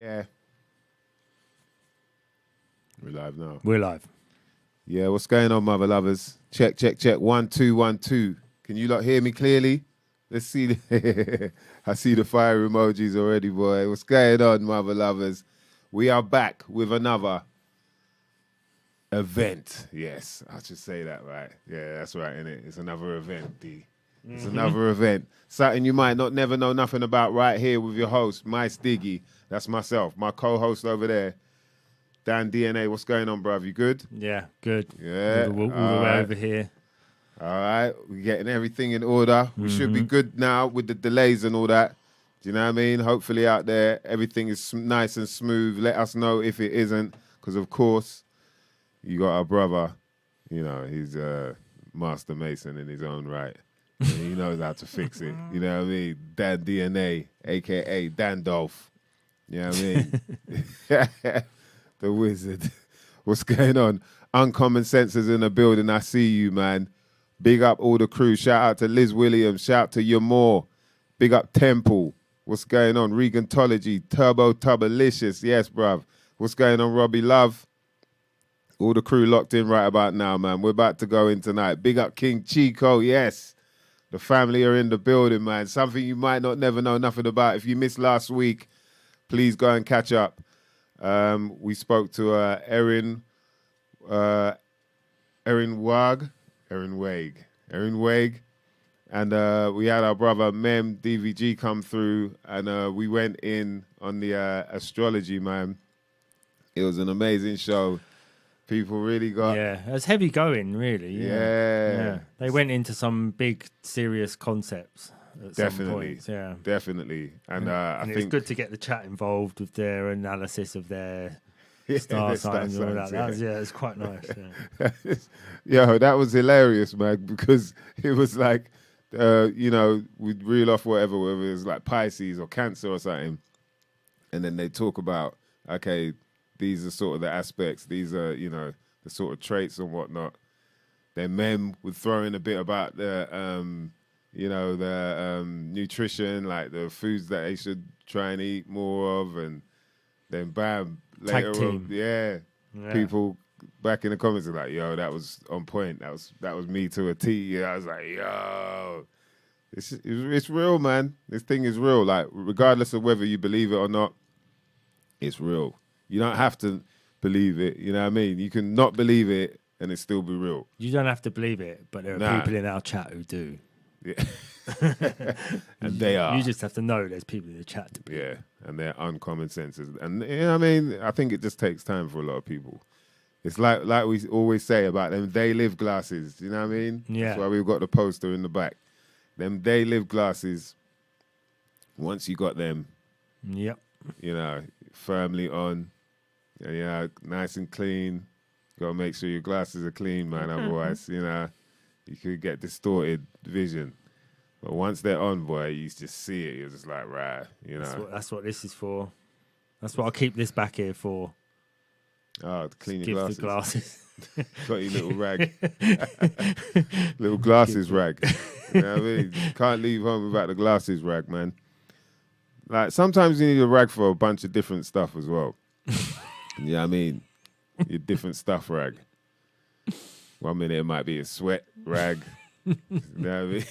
Yeah. We're live now. We're live. Yeah, what's going on, mother lovers? Check, check, check. 1, 2, 1, 2. Can you lot hear me clearly? Let's see. I see the fire emojis already, boy. What's going on, mother lovers? We are back with another event. Yes, I should say that right. Yeah, that's right, innit? It's another event, D. It's another event. Something you might not never know nothing about right here with your host, MysDiggi. That's myself. My co-host over there, Dan DNA. What's going on, bruv? You good? Yeah, good. Yeah. All the way over here. All right. We're getting everything in order. We should be good now with the delays and all that. Do you know what I mean? Hopefully out there, everything is nice and smooth. Let us know if it isn't, because, of course, you got our brother. You know, he's a master mason in his own right. And he knows how to fix it. You know what I mean? Dan DNA, a.k.a. Dandolph. You know what I mean? The wizard. What's going on? Uncommon Senses in the building. I see you, man. Big up all the crew. Shout out to Liz Williams. Shout out to Yamore. Big up Temple. What's going on? Regantology. Turbo Tubberlicious. Yes, bruv. What's going on, Robbie Love? All the crew locked in right about now, man. We're about to go in tonight. Big up King Chico. Yes. The family are in the building, man. Something you might not never know nothing about. If you missed last week, please go and catch up. We spoke to Erin Wag, and we had our brother Mem DVG come through, and we went in on the astrology, man. It was an amazing show. People really got... Yeah, it was heavy going, really. Yeah. They went into some big, serious concepts at some points. Yeah. Definitely. And I think it's good to get the chat involved with their analysis of their star signs and all that. It's quite nice. Yeah. Yo, that was hilarious, man, because it was like, we'd reel off whether it was like Pisces or Cancer or something, and then they talk about, okay, these are sort of the aspects, these are, the sort of traits and whatnot. Then Mem would throw in a bit about the, nutrition, like the foods that they should try and eat more of, and then bam, later on, people back in the comments are like, yo, that was on point. That was me to a T. Yeah, I was like, yo, it's real, man. This thing is real. Like, regardless of whether you believe it or not, it's real. You don't have to believe it. You know what I mean? You can not believe it and it still be real. You don't have to believe it, but there are people in our chat who do. Yeah. And they are. You just have to know there's people in the chat to believe. Yeah, and they're uncommon senses. And you know what I mean? I think it just takes time for a lot of people. It's like we always say about them they live glasses. You know what I mean? Yeah. That's why we've got the poster in the back. Them they live glasses, once you got them, Yep. Firmly on, and, nice and clean. Got to make sure your glasses are clean, man. Otherwise, you could get distorted vision. But once they're on, boy, you just see it. You're just like, right, That's what this is for. That's what I'll keep this back here for. Oh, to clean Give your the glasses. Got your little rag. Little glasses rag. You know what I mean? Can't leave home without the glasses rag, man. Like, sometimes you need a rag for a bunch of different stuff as well. You know what I mean? Your different stuff rag. 1 minute it might be a sweat rag. You know what I mean?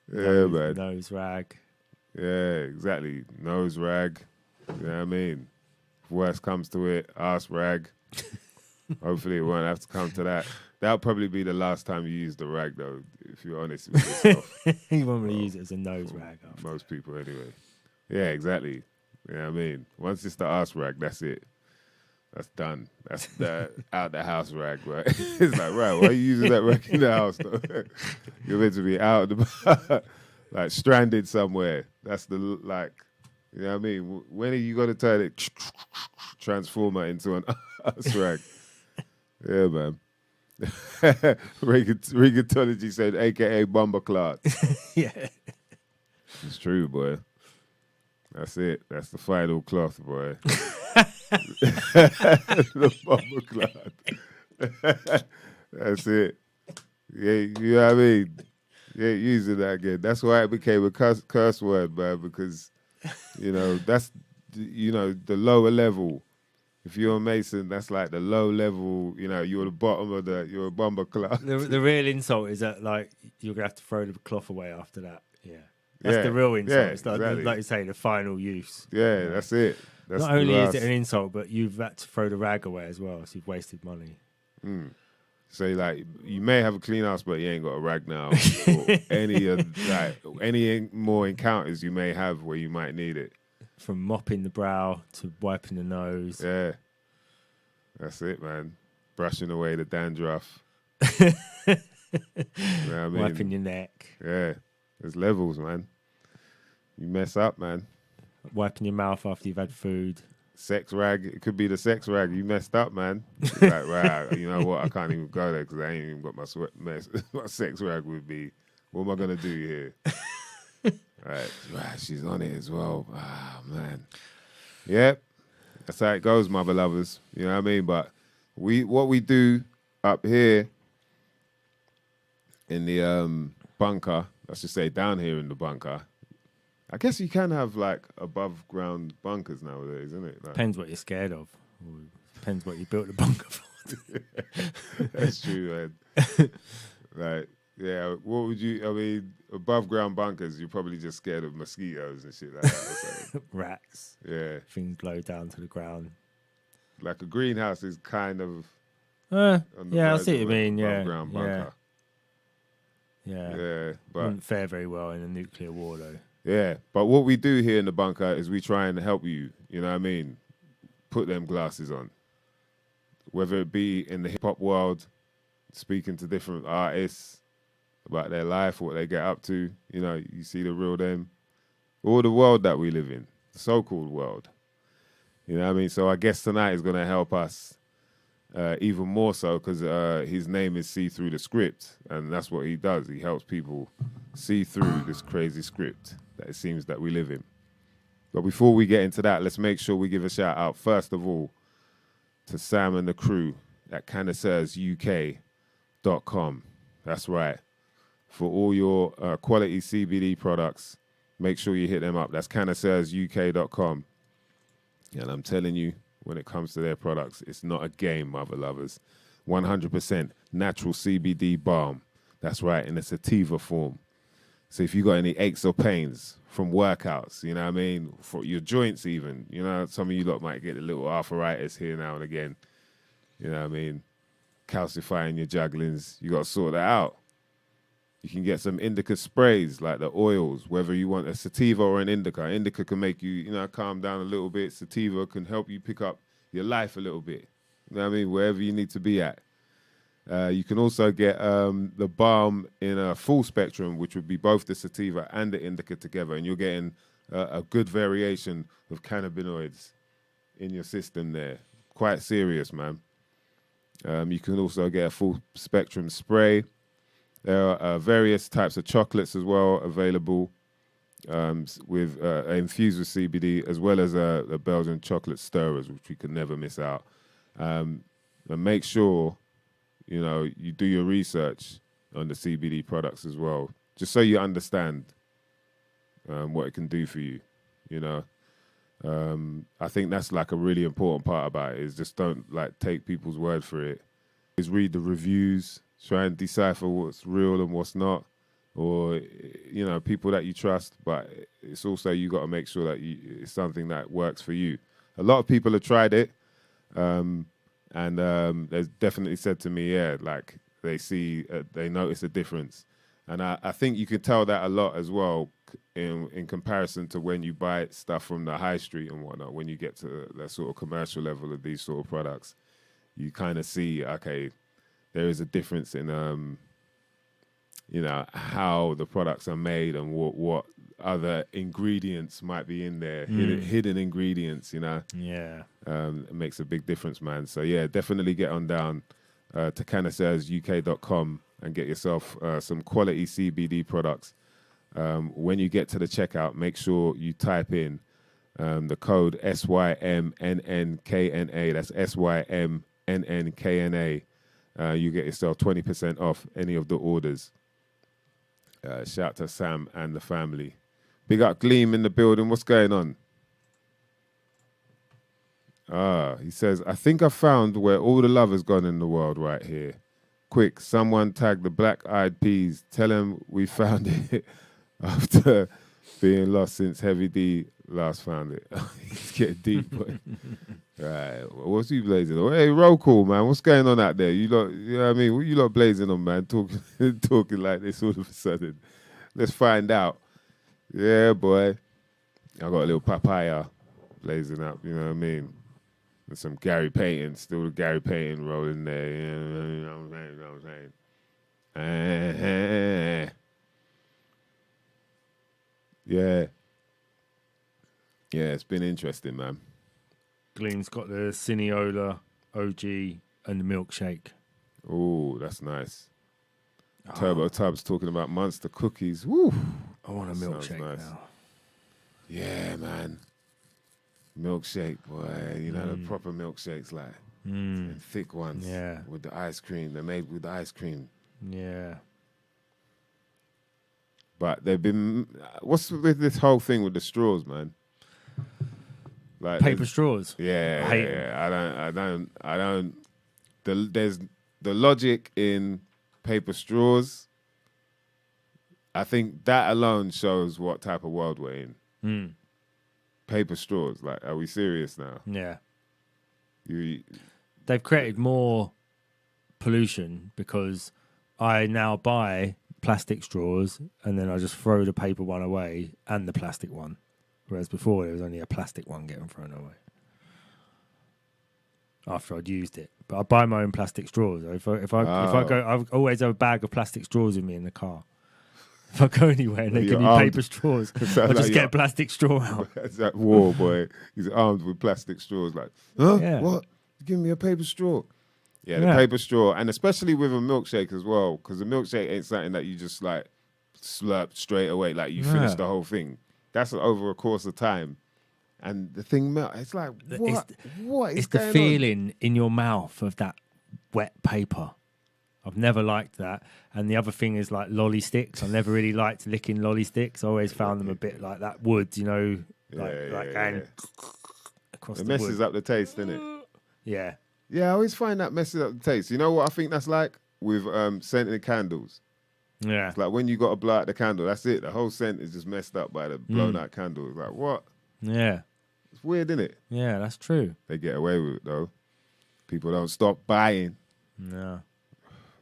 Man. Nose rag. Yeah, exactly. Nose rag. You know what I mean? If worst comes to it, ass rag. Hopefully it won't have to come to that. That'll probably be the last time you use the rag, though, if you're honest with yourself. You won't really use it as a nose rag. Most people, anyway. Yeah, exactly. You know what I mean? Once it's the ass rag, that's it. That's done. That's the out the house rag, right? It's like, right, why are you using that rag in the house, though? You're meant to be out, like stranded somewhere. That's the, like, you know what I mean? When are you going to turn it, transform it into an ass rag? Yeah, man. Regantology said, a.k.a. Bomber Clark. Yeah. It's true, boy. That's it. That's the final cloth, boy. The Bomber Clark. That's it. Yeah, you know what I mean? You ain't using that again. That's why it became a curse word, man, because You know, that's, you know, the lower level. If you're a Mason, that's like the low level, you know, you're the bottom of you're a bomber club. The real insult is that, like, you're going to have to throw the cloth away after that. Yeah. That's Yeah, the real insult. yeah, It's like, exactly. like you say, the final use. Yeah, You know? that's it. That's Not only is it an insult, but you've had to throw the rag away as well, so you've wasted money. So, like, you may have a clean house, but you ain't got a rag now. Or any more encounters you may have where you might need it. From mopping the brow to wiping the nose. Yeah. That's it, man. Brushing away the dandruff. You know what I mean? Wiping your neck. Yeah. There's levels, man. You mess up, man. Wiping your mouth after you've had food. Sex rag. It could be the sex rag. You messed up, man. It's like, right, you know what? I can't even go there because I ain't even got my my sex rag would be. What am I going to do here? Right, she's on it as well. Ah, man. Yep. That's how it goes, mother lovers. You know what I mean? But what we do up here in the bunker, let's just say down here in the bunker, I guess you can have like above ground bunkers nowadays, isn't it? Like, depends what you're scared of. Or depends what you built the bunker for. That's true, man. Like, yeah, what would you, I mean, above ground bunkers, you're probably just scared of mosquitoes and shit like that. Rats. Yeah. Things blow down to the ground. Like a greenhouse is kind of. Yeah, I see what you mean. Above Yeah. ground bunker. Yeah. Yeah. But wouldn't fare very well in a nuclear war, though. yeah. But what we do here in the bunker is we try and help you, you know what I mean? Put them glasses on. Whether it be in the hip hop world, speaking to different artists about their life, what they get up to, you know, you see the real them, or the world that we live in, the so-called world. You know what I mean? So I guess tonight is going to help us even more so because his name is See Through the Script, and that's what he does. He helps people see through this crazy script that it seems that we live in. But before we get into that, let's make sure we give a shout out, first of all, to Sam and the crew at CannasseursUK.com. That's right. For all your quality CBD products, make sure you hit them up. That's CannasseursUK.com. And I'm telling you, when it comes to their products, it's not a game, mother lovers. 100% natural CBD balm. That's right, in a sativa form. So if you got any aches or pains from workouts, you know what I mean, for your joints even, you know, some of you lot might get a little arthritis here now and again, you know what I mean, calcifying your jugglings, you got to sort that out. You can get some indica sprays, like the oils, whether you want a sativa or an indica. Indica can make you, you know, calm down a little bit. Sativa can help you pick up your life a little bit. You know what I mean? Wherever you need to be at. You can also get the balm in a full spectrum, which would be both the sativa and the indica together, and you're getting a good variation of cannabinoids in your system there. Quite serious, man. You can also get a full spectrum spray. There are various types of chocolates as well available with infused with CBD, as well as the Belgian chocolate stirrers, which we can never miss out. And make sure, you know, you do your research on the CBD products as well, just so you understand what it can do for you, you know. I think that's like a really important part about it, is just don't like take people's word for it. Is read the reviews, try and decipher what's real and what's not, or, you know, people that you trust. But it's also, you got to make sure that it's something that works for you. A lot of people have tried it, and they've definitely said to me, yeah, like they notice a difference. And I think you can tell that a lot as well in comparison to when you buy stuff from the high street and whatnot. When you get to the sort of commercial level of these sort of products, you kind of see, okay, there is a difference in, you know, how the products are made and what other ingredients might be in there, hidden ingredients, you know. Yeah. It makes a big difference, man. So, yeah, definitely get on down to CannasseursUK.com and get yourself some quality CBD products. When you get to the checkout, make sure you type in the code SYMNNKNA. That's SYMNNKNA. You get yourself 20% off any of the orders. Shout to Sam and the family Big up Gleam in the building. What's going on? He says, I think I found where all the love has gone in the world right here. Quick, someone tag the Black Eyed Peas. Tell them we found it after being lost since Heavy D last found it. He's getting deep, boy. Right, what's he blazing on? Hey, roll call, man. What's going on out there? You know what I mean? What you lot blazing on, man? Talking like this all of a sudden. Let's find out. Yeah, boy. I got a little papaya blazing up, you know what I mean? And some Gary Payton, still the Gary Payton rolling there. You know what I'm saying? Yeah. Yeah, it's been interesting, man. Gleam's got the Cineola OG and the milkshake. Oh, that's nice. Turbo Tubbs talking about Monster cookies. Woo! I want a milkshake now. Yeah, man. Milkshake, boy. You know, the proper milkshakes, like thick ones. Yeah. With the ice cream. They're made with the ice cream. Yeah. But they've been... What's with this whole thing with the straws, man? Like paper straws. Yeah. I don't... There's the logic in paper straws. I think that alone shows what type of world we're in. Paper straws. Like, are we serious now? Yeah. They've created more pollution because I now buy plastic straws and then I just throw the paper one away and the plastic one. Whereas before there was only a plastic one getting thrown away after I'd used it. But I buy my own plastic straws. If I go, I always have a bag of plastic straws with me in the car. If I go anywhere and they give me paper straws, I just get a plastic straw out. That's that war, boy. He's armed with plastic straws. Like, huh? Yeah. What? You give me a paper straw? Yeah, the paper straw. And especially with a milkshake as well, because the milkshake ain't something that you just like slurp straight away, like you finish the whole thing. That's over a course of time. And the thing melts. It's like, what is it's the feeling in your mouth of that wet paper. I've never liked that. And the other thing is like lolly sticks. I've never really liked licking lolly sticks. I always found them a bit like that wood, you know, and across it the wood. messes up the taste, doesn't it? Yeah. Yeah, I always find that messes up the taste. You know what I think that's like? With scented candles. Yeah. It's like when you got to blow out the candle, that's it. The whole scent is just messed up by the blown out candle. It's like, what? Yeah. It's weird, isn't it? Yeah, that's true. They get away with it, though. People don't stop buying. No.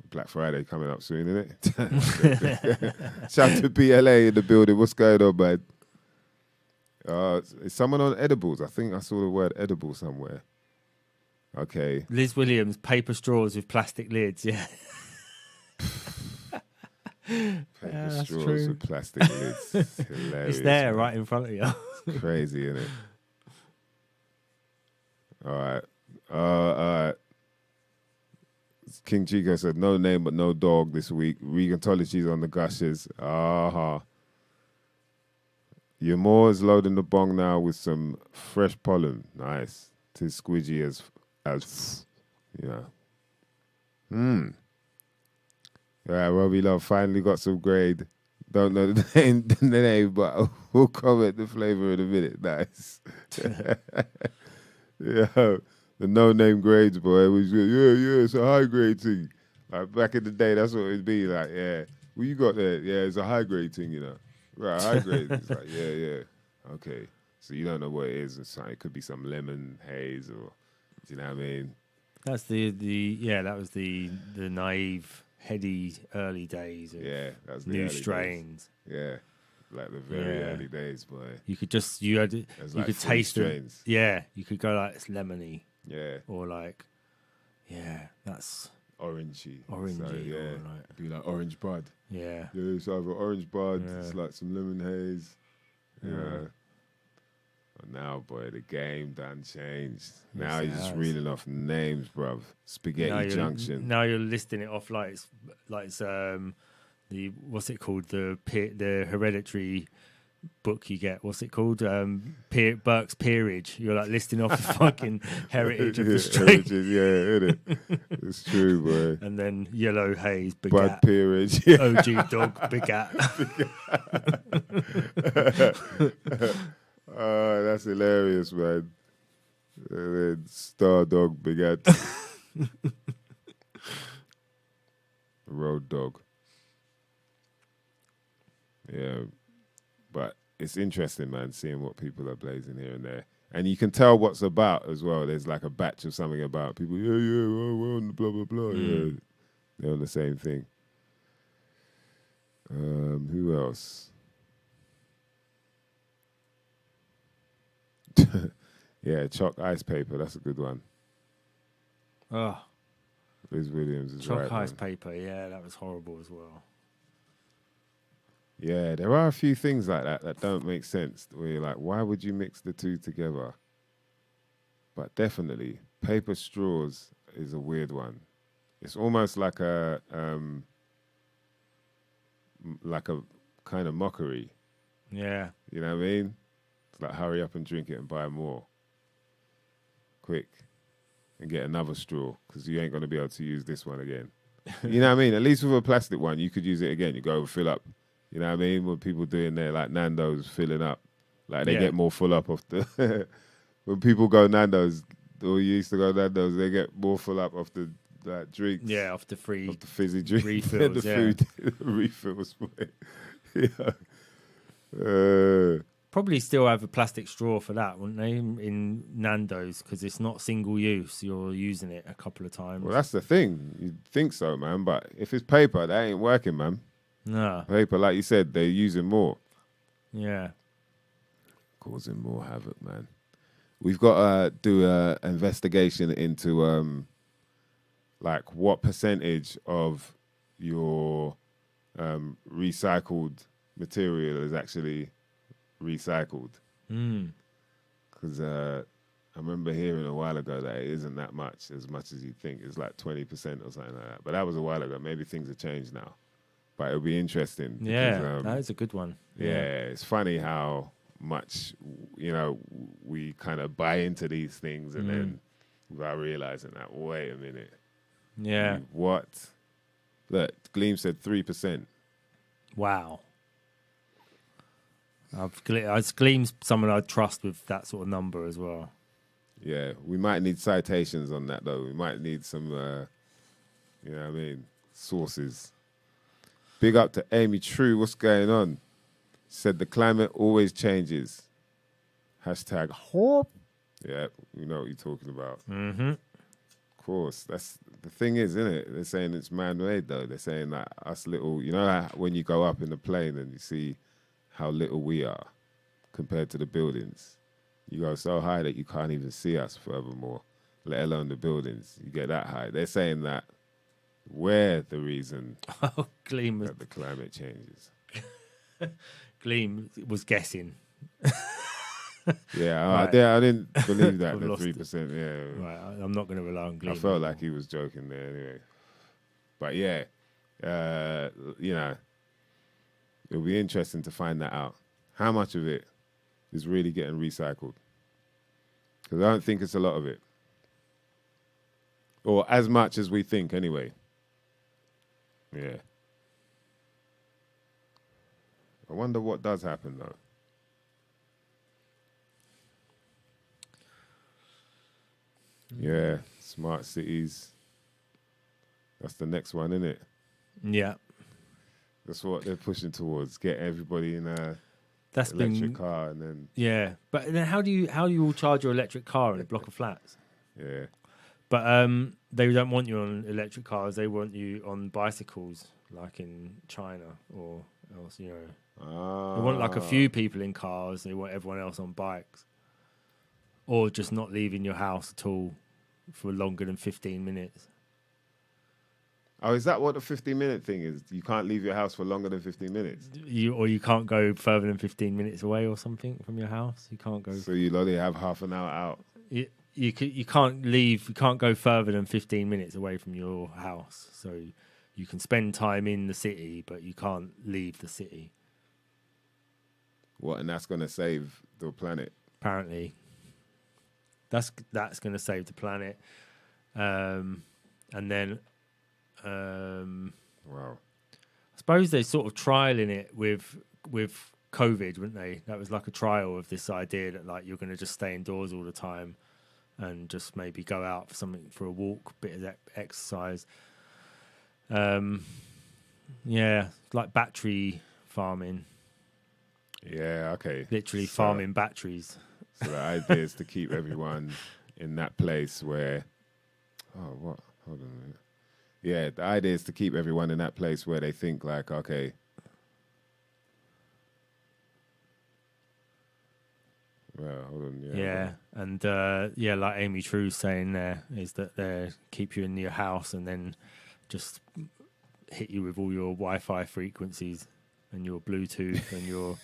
Black Friday coming up soon, isn't it? Shout to BLA in the building. What's going on, man? Is someone on edibles? I think I saw the word edible somewhere. Okay. Liz Williams, paper straws with plastic lids, yeah. Paper straws with plastic lids. Hilarious. It's there, man. right in front of you. It's crazy, isn't it? All right. King Chico said, no name but no dog this week. Regantology's on the gushes. Your more is loading the bong now with some fresh pollen. Nice. Tis squidgy as yeah. All right, Robbie Love finally got some grade. Don't know the name, but we'll comment the flavor in a minute. Nice. Yeah. The no-name grades, boy. It's a high-grade thing. Like, back in the day, that's what it'd be like, yeah. What you got there? Yeah, it's a high-grade thing, you know. Right, high-grade. It's like, yeah. Okay. So you don't know what it is. It could be some lemon haze or, do you know what I mean? That's that was the naive, heady early days of that was the new strains. Days. Yeah. Like the very early days, boy. You could just, you could taste strains. it. Yeah. You could go like, it's lemony. Yeah. Or like, that's orangey. So, yeah. Like, be like orange bud. Yeah. Yeah, it's either orange bud, it's like some lemon haze. Yeah. But now, boy, the game done changed. Now you're just reeling off names, bruv. Spaghetti Junction. Now you're listing it off like it's the what's it called? The hereditary book you get. What's it called? Burke's Peerage. You're like listing off the fucking heritage of the street. Isn't it? It's true, boy. And then Yellow Haze, Big Bud At. Peerage. Yeah. OG Dog, Big At. Oh, that's hilarious, man. And then Star Dog, Big At. Road Dog. Yeah. But it's interesting, man, seeing what people are blazing here and there. And you can tell what's about as well. There's like a batch of something about people. Yeah, we're on blah, blah, blah. Yeah. They're on the same thing. Who else? Yeah, chalk ice paper. That's a good one. Oh, Liz Williams is chalk right. ice Man. paper. Yeah, that was horrible as well. Yeah, there are a few things like that don't make sense. Where you're like, why would you mix the two together? But definitely, paper straws is a weird one. It's almost like a kind of mockery. Yeah. You know what I mean? It's like, hurry up and drink it and buy more. Quick. And get another straw, because you ain't going to be able to use this one again. You know what I mean? At least with a plastic one, you could use it again. You go and fill up. You know what I mean? When people doing their, like, Nando's filling up. Like, they get more full up off the... When people go Nando's, or you used to go Nando's, they get more full up off the drinks. Yeah, off the free... Off the fizzy drink. refills, the food refills. Yeah. Probably still have a plastic straw for that, wouldn't they, in Nando's, because it's not single use. You're using it a couple of times. Well, that's the thing. You'd think so, man. But if it's paper, that ain't working, man. No. Paper, like you said, they're using more. Yeah. Causing more havoc, man. We've got to do an investigation into, like, what percentage of your recycled material is actually recycled. Because I remember hearing a while ago that it isn't that much as you think. It's like 20% or something like that. But that was a while ago. Maybe things have changed now. But it'll be interesting. Yeah, because, that is a good one. Yeah, it's funny how much, we kind of buy into these things and then without realizing that, wait a minute. Yeah. What? Look, Gleam said 3%. Wow. Gleam's someone I trust with that sort of number as well. Yeah, we might need citations on that, though. We might need some, sources. Big up to Amy True. What's going on? Said the climate always changes. Hashtag HOP. Yeah, we know what you're talking about. Mm-hmm. Of course. That's the thing is, isn't it? They're saying it's man-made, though. They're saying that us little, when you go up in the plane and you see how little we are compared to the buildings. You go so high that you can't even see us furthermore, let alone the buildings. You get that high. They're saying that we're the reason that the climate changes. Gleam was guessing. Yeah, Right. I didn't believe that, I've the lost 3%. Yeah. Right, I'm not going to rely on Gleam. I felt like he was joking there anyway. But yeah, it'll be interesting to find that out. How much of it is really getting recycled? Because I don't think it's a lot of it. Or as much as we think, anyway. Yeah. I wonder what does happen, though. Yeah, smart cities. That's the next one, isn't it? Yeah. That's what they're pushing towards. Get everybody in a That's electric car, and then but then how do you all charge your electric car in a block of flats? yeah. But they don't want you on electric cars. They want you on bicycles, like in China or else. They want like a few people in cars. They want everyone else on bikes, or just not leaving your house at all for longer than 15 minutes. Oh, is that what the 15-minute thing is? You can't leave your house for longer than 15 minutes? You can't go further than 15 minutes away or something from your house. You can't go. So you only have half an hour out? You can't leave. You can't go further than 15 minutes away from your house. So you can spend time in the city, but you can't leave the city. What? And that's gonna save the planet. Apparently, that's going to save the planet. And then, Wow. I suppose they're sort of trialing it with COVID, weren't they? That was like a trial of this idea that like you're going to just stay indoors all the time and just maybe go out for a walk, bit of exercise. Yeah, like battery farming. Yeah. Okay. Literally farming batteries. So the idea is to keep everyone in that place where. Oh, what? Hold on a minute. Yeah, the idea is to keep everyone in that place where they think like, okay. Well, hold on. Yeah, and like Amy True's saying there is that they keep you in your house and then just hit you with all your Wi-Fi frequencies and your Bluetooth and your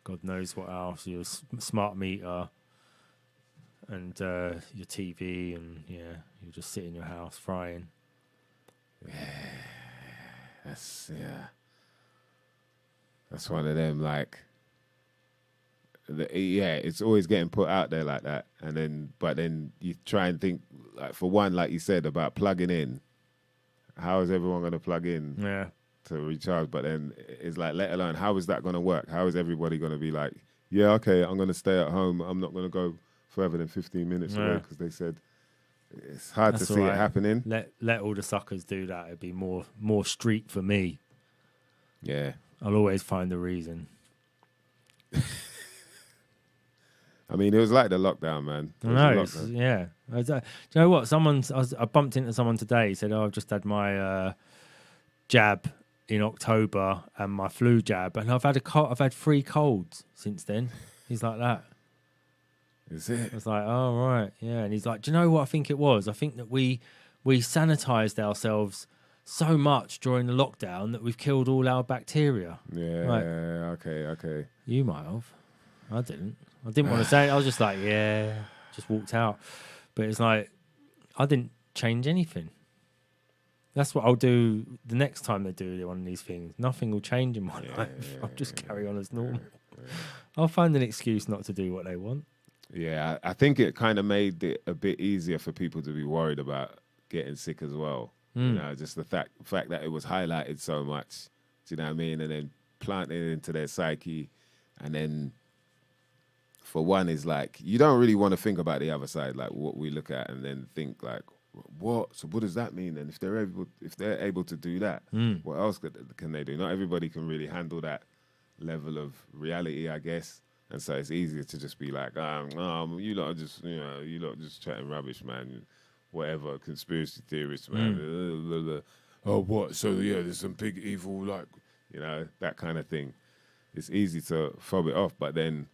God knows what else, your smart meter and your TV, and you just sit in your house frying. That's one of them like. It's always getting put out there like that, but then you try and think like for one, like you said about plugging in. How is everyone going to plug in to recharge? But then it's like, let alone how is that going to work? How is everybody going to be like, yeah, okay, I'm going to stay at home. I'm not going to go further than 15 minutes away because they said it's hard to see it happening. Let all the suckers do that. It'd be more street for me. Yeah, I'll always find a reason. I mean, it was like the lockdown, man. No, yeah. Do you know what? I bumped into someone today. He said, "Oh, I've just had my jab in October and my flu jab, and I've had 3 colds since then." He's like that. Is it? I was like, "Oh, right, yeah." And he's like, "Do you know what I think it was? I think that we sanitized ourselves so much during the lockdown that we've killed all our bacteria." Yeah. Like, Okay. You might have. I didn't want to say it. I was just like, yeah, just walked out. But it's like, I didn't change anything. That's what I'll do the next time they do one of these things. Nothing will change in my life. I'll just carry on as normal. I'll find an excuse not to do what they want. Yeah, I think it kind of made it a bit easier for people to be worried about getting sick as well. You know, just the fact that it was highlighted so much. Do you know what I mean? And then planted it into their psyche. And then for one is like, you don't really want to think about the other side, like what we look at, and then think like, what? So what does that mean? And if they're able to do that, what else can they do? Not everybody can really handle that level of reality, I guess. And so it's easier to just be like, you lot are just, you lot just chatting rubbish, man. Whatever, conspiracy theorists, man. Oh, what? So yeah, there's some big evil, like, that kind of thing. It's easy to fob it off, but then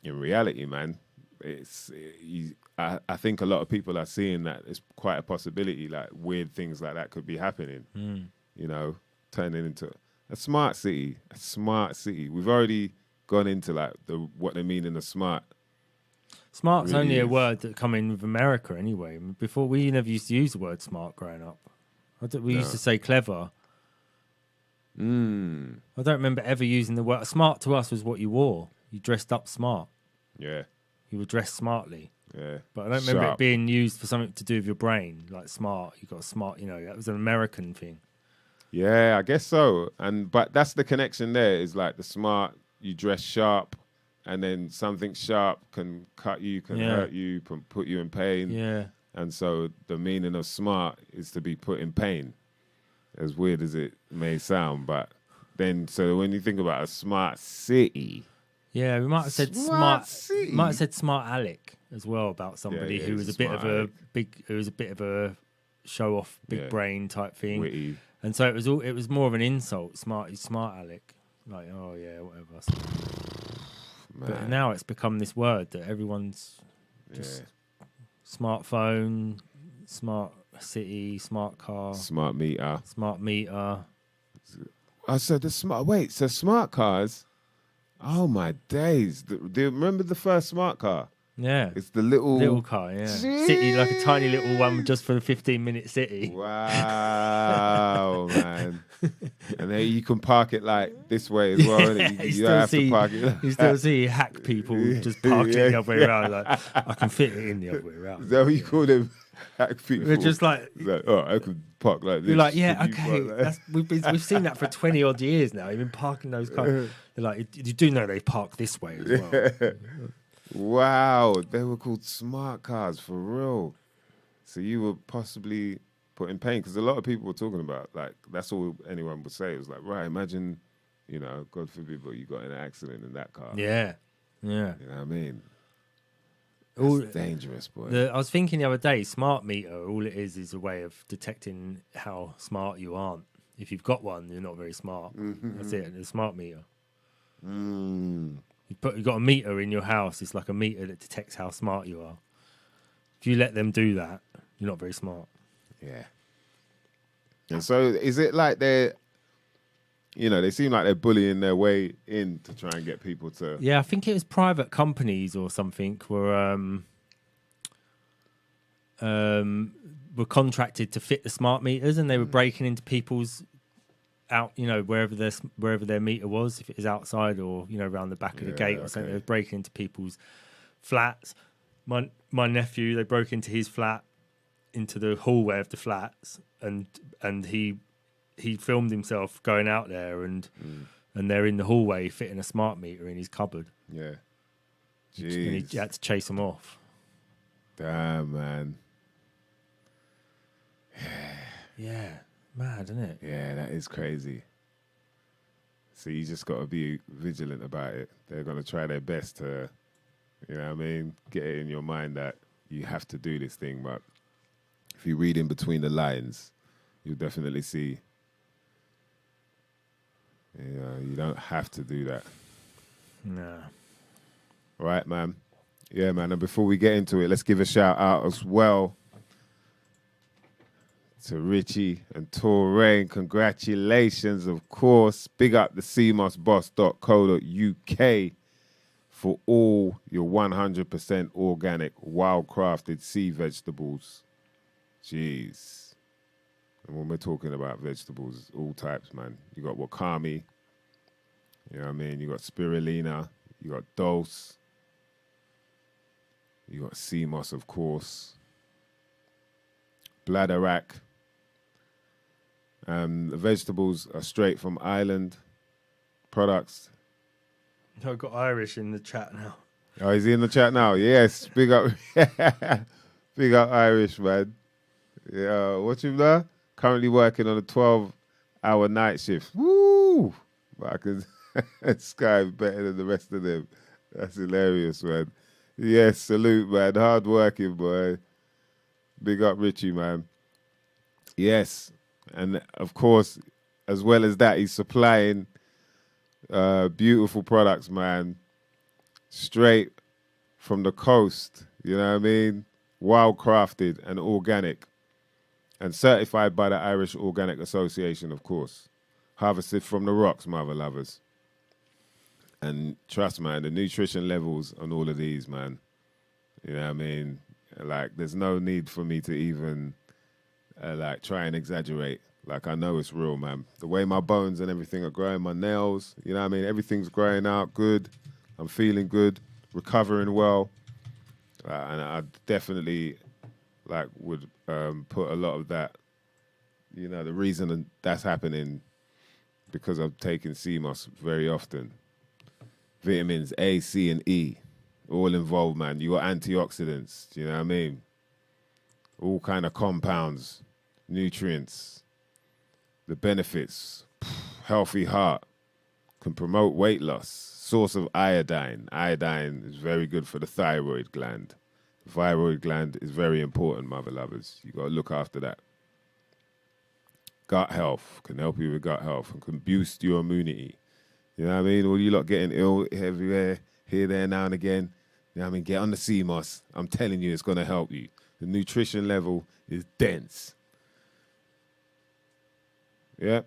in reality, man, I think a lot of people are seeing that it's quite a possibility, like weird things like that could be happening. Turning into a smart city. We've already gone into like what they mean in the smart. Smart's really only a word that come in with America anyway. Before, we never used to use the word smart growing up. We used to say clever. I don't remember ever using the word. Smart to us was what you wore. You dressed up smart. Yeah. You were dressed smartly. Yeah. But I don't remember it being used for something to do with your brain, like smart. You got a smart, that was an American thing. Yeah, I guess so. But that's the connection there, is like the smart, you dress sharp, and then something sharp can cut you, can hurt you, can put you in pain. Yeah. And so the meaning of smart is to be put in pain, as weird as it may sound. But then, so when you think about a smart city... Yeah, we might have said smart. Might have said smart Alec as well about somebody who was a bit of a show off, big brain type thing. Witty. And so it was more of an insult. Smart Alec, like, oh yeah, whatever. But now it's become this word that everyone's just smartphone, smart city, smart car, smart meter. I said so smart cars. Oh my days! Do you remember the first smart car? Yeah, it's the little car. Yeah, city, like a tiny little one just for the 15-minute city. Wow, man! And then you can park it like this way as well. Innit? You don't have to park it. You still see hack people just parking it the other way around. Like, I can fit it in the other way around. Is that what you call them? Hack people. We're just like, oh, I could park like this. you're like, yeah, Can you okay. park like We've seen that for 20 odd years now. You've been parking those cars. They're like, you do know they park this way as well. Wow, they were called smart cars for real. So you were possibly putting pain, because a lot of people were talking about, like, that's all anyone would say. It was like, right, imagine, you know, God forbid, but you got in an accident in that car. Yeah. You know what I mean? It's dangerous, boy. I was thinking the other day, smart meter, all it is a way of detecting how smart you aren't. If you've got one, you're not very smart. That's it, the smart meter. You've got a meter in your house. It's like a meter that detects how smart you are. If you let them do that, you're not very smart. Yeah. And so is it like they're, you know, they seem like they're bullying their way in to try and get people to... Yeah, I think it was private companies or something were contracted to fit the smart meters, and they were breaking into people's out, you know, wherever their meter was, if it was outside or, you know, around the back of the gate or something. They were breaking into people's flats. My nephew, they broke into his flat, into the hallway of the flats, and he filmed himself going out there, and they're in the hallway fitting a smart meter in his cupboard. Yeah. Jeez. And he had to chase them off. Damn, man. Yeah. Mad, isn't it? Yeah, that is crazy. So you just got to be vigilant about it. They're going to try their best to, you know what I mean, get it in your mind that you have to do this thing. But if you read in between the lines, you'll definitely see, you know, you don't have to do that. Nah. All right, man. Yeah, man. And before we get into it, let's give a shout out as well to Richie and Torain. Congratulations, of course. Big up the cmosboss.co.uk for all your 100% organic, wild-crafted sea vegetables. Jeez. And when we're talking about vegetables, all types, man. You got wakame, you know what I mean? You got spirulina, you got dulse, you got sea moss, of course, bladderwrack. The vegetables are straight from Ireland products. I've got Irish in the chat now. Oh, is he in the chat now? Yes, big up, big up Irish, man. Yeah, what you done? Currently working on a 12-hour night shift. Woo! But I can Sky better than the rest of them. That's hilarious, man. Yes, salute, man. Hard working, boy. Big up Richie, man. Yes. And of course, as well as that, he's supplying beautiful products, man. Straight from the coast, you know what I mean? Wild crafted and organic. And certified by the Irish Organic Association, of course. Harvested from the rocks, mother lovers. And trust, man, the nutrition levels on all of these, man. You know what I mean? Like, there's no need for me to even... like, try and exaggerate. Like, I know it's real, man. The way my bones and everything are growing, my nails, you know what I mean? Everything's growing out good. I'm feeling good, recovering well. And I definitely, like, would put a lot of that, you know, the reason that's happening because I'm taking CMOS very often. Vitamins A, C, and E, all involved, man. You got antioxidants, do you know what I mean? All kind of compounds, nutrients, the benefits, healthy heart, can promote weight loss, source of iodine. Iodine is very good for the thyroid gland. The thyroid gland is very important, mother lovers. You got to look after that. Gut health can help you with gut health and can boost your immunity. You know what I mean? All you lot getting ill everywhere, here, there, now and again. You know what I mean? Get on the CMOS. I'm telling you, it's going to help you. The nutrition level is dense. Yeah.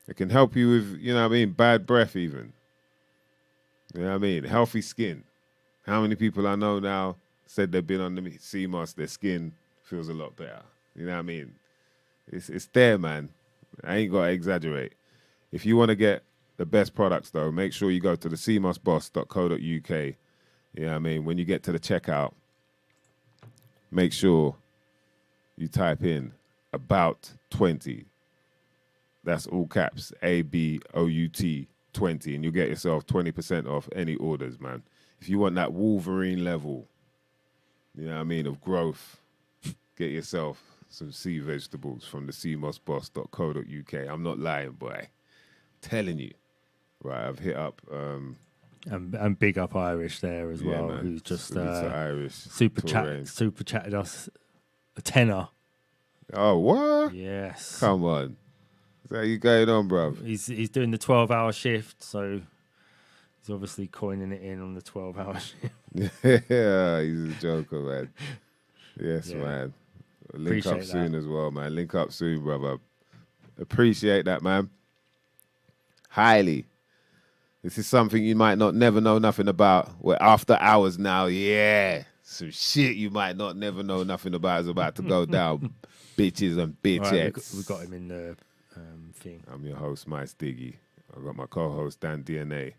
It can help you with, you know what I mean, bad breath even. You know what I mean? Healthy skin. How many people I know now said they've been on the CMOS, their skin feels a lot better. You know what I mean? It's there, man. I ain't got to exaggerate. If you want to get the best products, though, make sure you go to the cmosboss.co.uk. You know what I mean? When you get to the checkout, make sure you type in about 20. That's all caps, ABOUT 20, and you'll get yourself 20% off any orders, man. If you want that Wolverine level, you know what I mean, of growth, get yourself some sea vegetables from the cmosboss.co.uk. I'm not lying, boy. Telling you. Right, I've hit up... and big up Irish there as well, man. who's just Irish super chatted us a tenner. Oh, what? Yes. Come on. Is that you going on, bro? He's doing the 12-hour shift, so he's obviously coining it in on the 12-hour shift. Yeah, he's a joker, man. Yes, man. Link Appreciate up soon that. as well, man. Link up soon, brother. Appreciate that, man. Highly. This is something you might not never know nothing about. We're after hours now. Yeah. Some shit you might not never know nothing about is about to go down. Bitches and bitchettes. Right, we got him in the thing. I'm your host, MysDiggi. I've got my co-host, Dan DNA.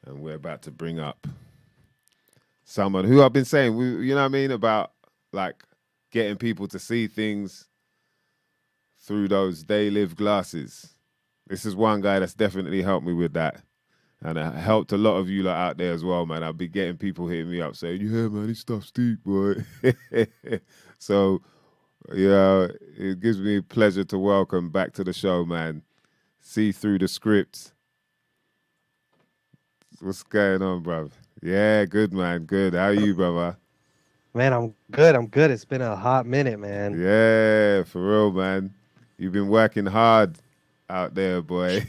And we're about to bring up someone who I've been saying, you know what I mean, about like getting people to see things through those they live glasses. This is one guy that's definitely helped me with that. And it helped a lot of you lot out there as well, man. I'll be getting people hitting me up saying, yeah, man, this stuff's deep, boy. So, yeah, it gives me pleasure to welcome back to the show, man. See through the script. What's going on, bruv? Yeah, good, man. Good. How are you, brother? Man, I'm good. It's been a hot minute, man. Yeah, for real, man. You've been working hard out there, boy.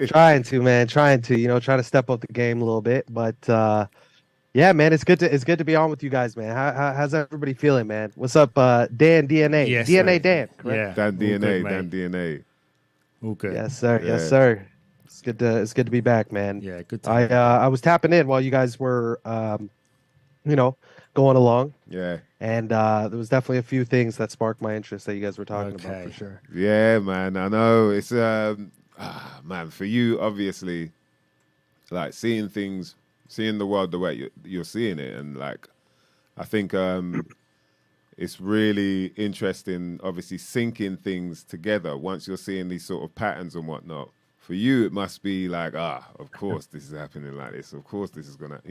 Trying to, try to step up the game a little bit. But yeah, man, it's good to be on with you guys, man. How's everybody feeling, man? What's up, Dan DNA? Yes, DNA man. Dan, correct? Yeah. Dan DNA, good, Dan DNA. All good. Yes, sir. Yeah. Yes, sir. It's good to be back, man. Yeah, good to I was tapping in while you guys were going along. Yeah. And there was definitely a few things that sparked my interest that you guys were talking about Okay. for sure. Yeah, man. I know. It's man, for you, obviously, like seeing the world the way you're seeing it, and like I think it's really interesting, obviously, syncing things together once you're seeing these sort of patterns and whatnot. For you, it must be like, of course this is happening like this. Of course this is gonna,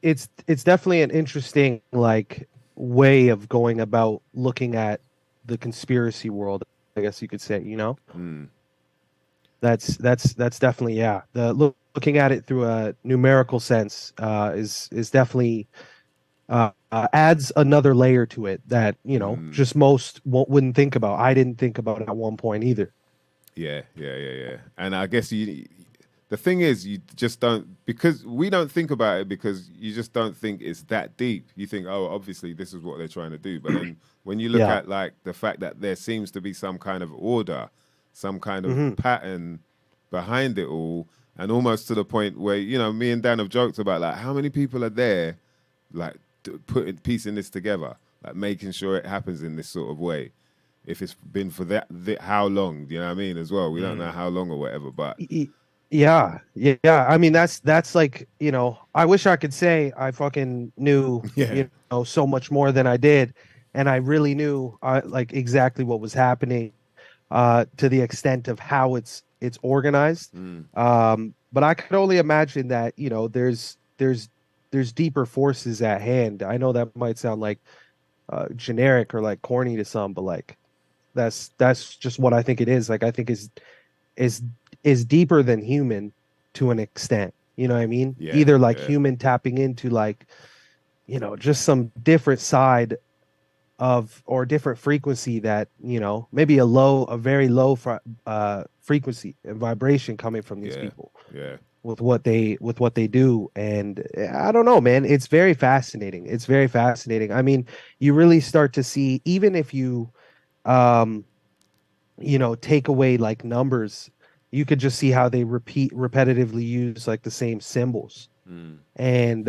It's definitely an interesting like way of going about looking at the conspiracy world, I guess you could say, That's definitely, yeah. Looking at it through a numerical sense is definitely adds another layer to it that, just most wouldn't think about. I didn't think about it at one point either. Yeah. And I guess the thing is, you just don't, because we don't think about it because you just don't think it's that deep. You think, oh, obviously this is what they're trying to do. But then when you look at like the fact that there seems to be some kind of order, some kind of pattern behind it all, and almost to the point where, me and Dan have joked about like how many people are there, like piecing this together, like making sure it happens in this sort of way. If it's been for how long, you know what I mean, as well. We don't know how long or whatever, but... Yeah. I mean, that's like, I wish I could say I fucking knew, so much more than I did. And I really knew like exactly what was happening to the extent of how it's organized. But I could only imagine that, there's deeper forces at hand. I know that might sound like generic or like corny to some, but like that's just what I think it is. Like I think is deeper than human to an extent. You know what I mean? Yeah, either like human tapping into like, just some different side of or different frequency that, maybe a very low frequency and vibration coming from these people. Yeah. With what they do. And I don't know, man, it's very fascinating. I mean, you really start to see, even if you take away like numbers, you could just see how they repetitively use like the same symbols. And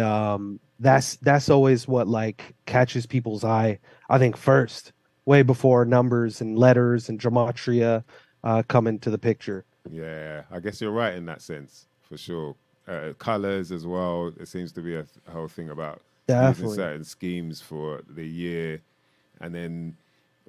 that's always what like catches people's eye, I think, first. way before numbers and letters and gematria come into the picture. Yeah, I guess you're right in that sense, for sure. Colors as well. There seems to be a whole thing about using Definitely. certain schemes for the year, and then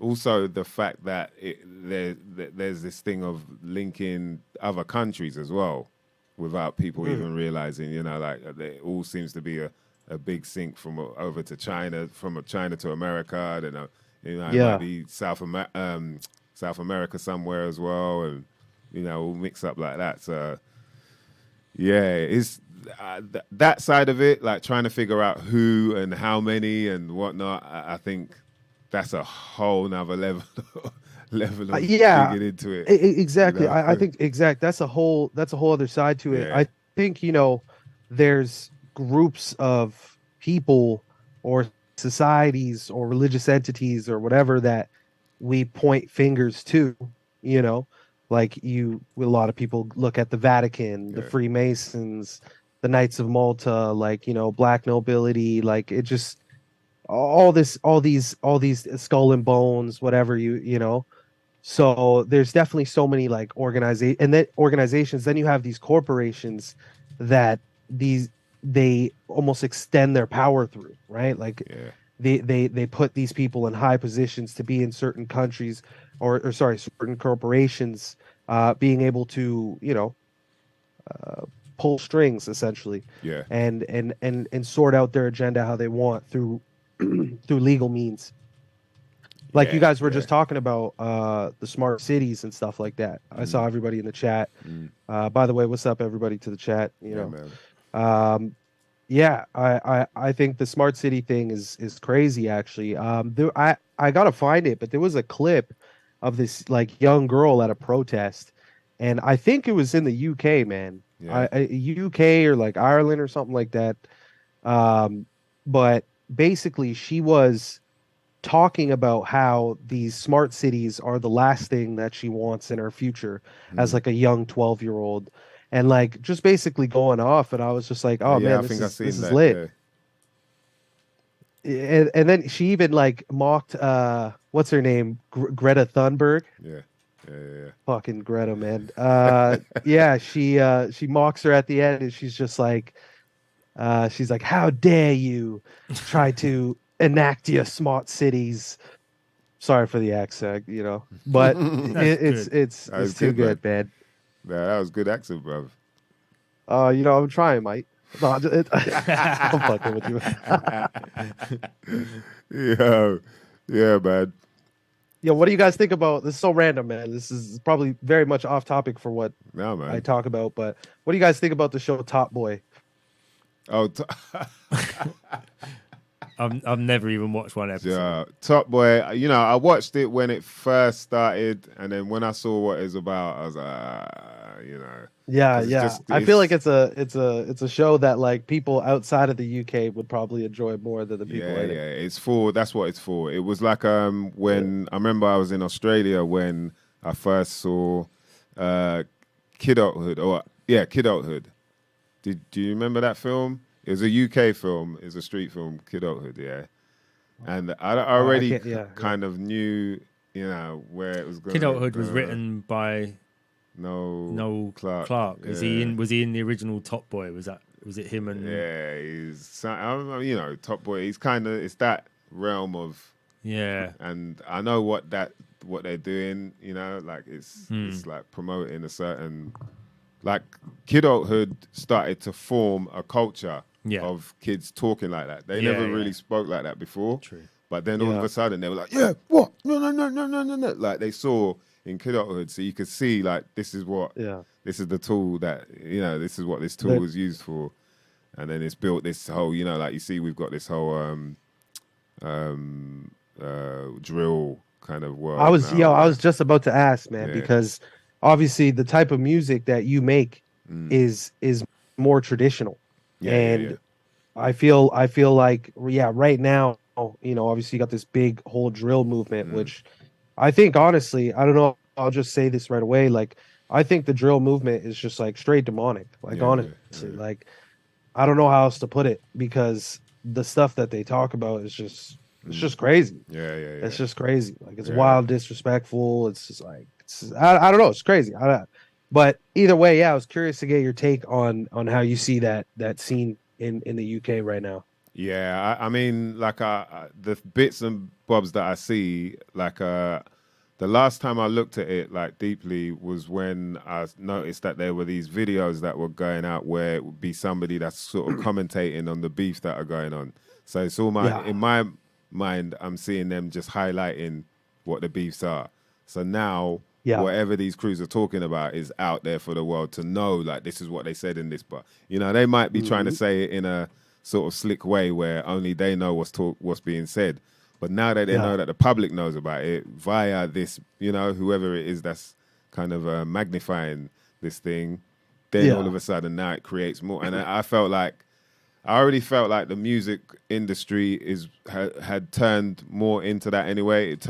also the fact that there's this thing of linking other countries as well, without people even realizing. Like it all seems to be a big sync from over to China, from China to America. I don't know. It might Yeah. be South America somewhere as well, and all mix up like that. So yeah, it's that side of it, like trying to figure out who and how many and whatnot. I think that's a whole nother level of Yeah, digging into it. exactly. I think that's a whole other side to it. Yeah, I think, there's groups of people or societies or religious entities or whatever that we point fingers to, you know, like a lot of people look at the Vatican, the yeah, Freemasons, the Knights of Malta, like, black nobility, like it just all these skull and bones, whatever so there's definitely so many like organizations. Then you have these corporations that they almost extend their power through, right? Like yeah, they put these people in high positions to be in certain countries or sorry, certain corporations, being able to, pull strings essentially yeah, and sort out their agenda how they want through through legal means. Like you yeah, guys were yeah. just talking about the smart cities and stuff like that. I saw everybody in the chat. Mm, By the way, what's up everybody to the chat, yeah, man. um yeah, I think the smart city thing is crazy actually. I gotta find it, but there was a clip of this like young girl at a protest, and I think it was in the UK, man. Yeah, UK or like Ireland or something like that. um but basically she was talking about how these smart cities are the last thing that she wants in her future as mm. like a young 12-year-old, and like just basically going off, and I was just like, oh Yeah. man, I this think I've is this seen is that. lit. Yeah, And then she even like mocked what's her name, Greta Thunberg. yeah, yeah, yeah, Fucking Greta, man. Yeah, she mocks her at the end, and she's like, how dare you try to enact your smart cities. Sorry for the accent, but That's it's good. it's that was it's too good, man. good, man. Yeah, that was good accent, bro. I'm trying, mate. No, I'm fucking with you. Yeah, yeah, man. Yeah, what do you guys think about this? Is so random, man. This is probably very much off topic for what No, I man. talk about, but what do you guys think about the show Top Boy? Oh, I've never even watched one episode. yeah, Top Boy. I watched it when it first started, and then when I saw what it's about, I was like, Yeah, 'cause it's yeah. just I feel like it's a show that like people outside of the UK would probably enjoy more than the people yeah, in yeah. it. It's for that's what it's for. It was like Yeah. when I remember I was in Australia when I first saw Kidulthood, or yeah, Kidulthood. Do you remember that film? It was a UK film. It was a street film, Kidulthood, yeah. And I I already can't. Yeah, yeah. kind of knew, where it was going. Kidulthood was written by No Noel Clark. Clark. Yeah. Was he in the original Top Boy? Was it him and Yeah, Top Boy. He's kind of it's that realm of, yeah. and I know what they're doing. Like it's like promoting a certain, like Kidulthood started to form a culture Yeah. of kids talking like that. They Yeah, never yeah. really spoke like that before. True. But then all of Yeah. a sudden they were like, yeah, what? No, no, no, no, no, no, no. Like they saw in Kidulthood, so you could see like this is the tool that this is what this tool That- is used for, and then it's built this whole like you see we've got this whole drill kind of world. I was just about to ask, man, Yeah. because obviously the type of music that you make is more traditional. Yeah, And yeah, I feel like, yeah, right now, obviously you got this big whole drill movement, which I think honestly, I don't know, I'll just say this right away, like I think the drill movement is just like straight demonic. Like Yeah, honestly, yeah. like I don't know how else to put it, because the stuff that they talk about is just It's just crazy. Yeah. It's just crazy. Like it's wild, disrespectful. It's just like I don't know. It's crazy. But either way, yeah, I was curious to get your take on how you see that scene in the UK right now. Yeah, I mean, like the bits and bobs that I see, like the last time I looked at it like deeply was when I noticed that there were these videos that were going out where it would be somebody that's sort of commentating on the beef that are going on. So it's all in my mind, I'm seeing them just highlighting what the beefs are. So now whatever these crews are talking about is out there for the world to know, like this is what they said in this, but you know, they might be trying to say it in a sort of slick way where only they know what's being said. But now that they know that the public knows about it via this, you know, whoever it is that's kind of magnifying this thing, then all of a sudden now it creates more. And I already felt like the music industry had turned more into that anyway. It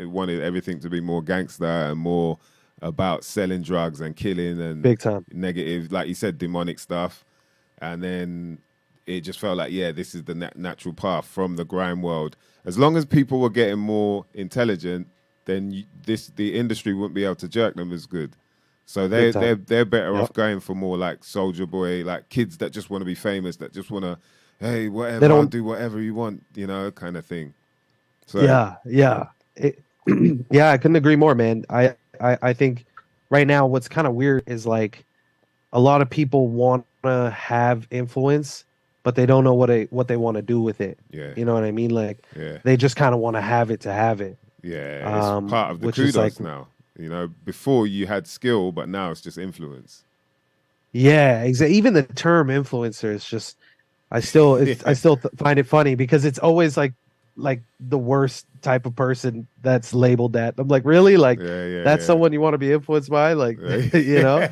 wanted everything to be more gangster and more about selling drugs and killing and big time negative, like you said, demonic stuff. And then it just felt like, this is the natural path from the grime world. As long as people were getting more intelligent, then the industry wouldn't be able to jerk them as good. So they're better off going for more like Soldier Boy, like kids that just want to be famous, that just want to, hey, whatever, I'll do whatever you want, you know, kind of thing. So yeah, I couldn't agree more, man. I think right now what's kind of weird is like a lot of people want to have influence, but they don't know what they want to do with it. Yeah. You know what I mean? Like they just kind of want to have it. Yeah, it's part of the kudos now. You know, before you had skill, but now it's just influence. Yeah, exactly. Even the term influencer is just, I still find it funny because it's always like the worst type of person that's labeled that. I'm like, really? Like that's someone you want to be influenced by? Like, you know?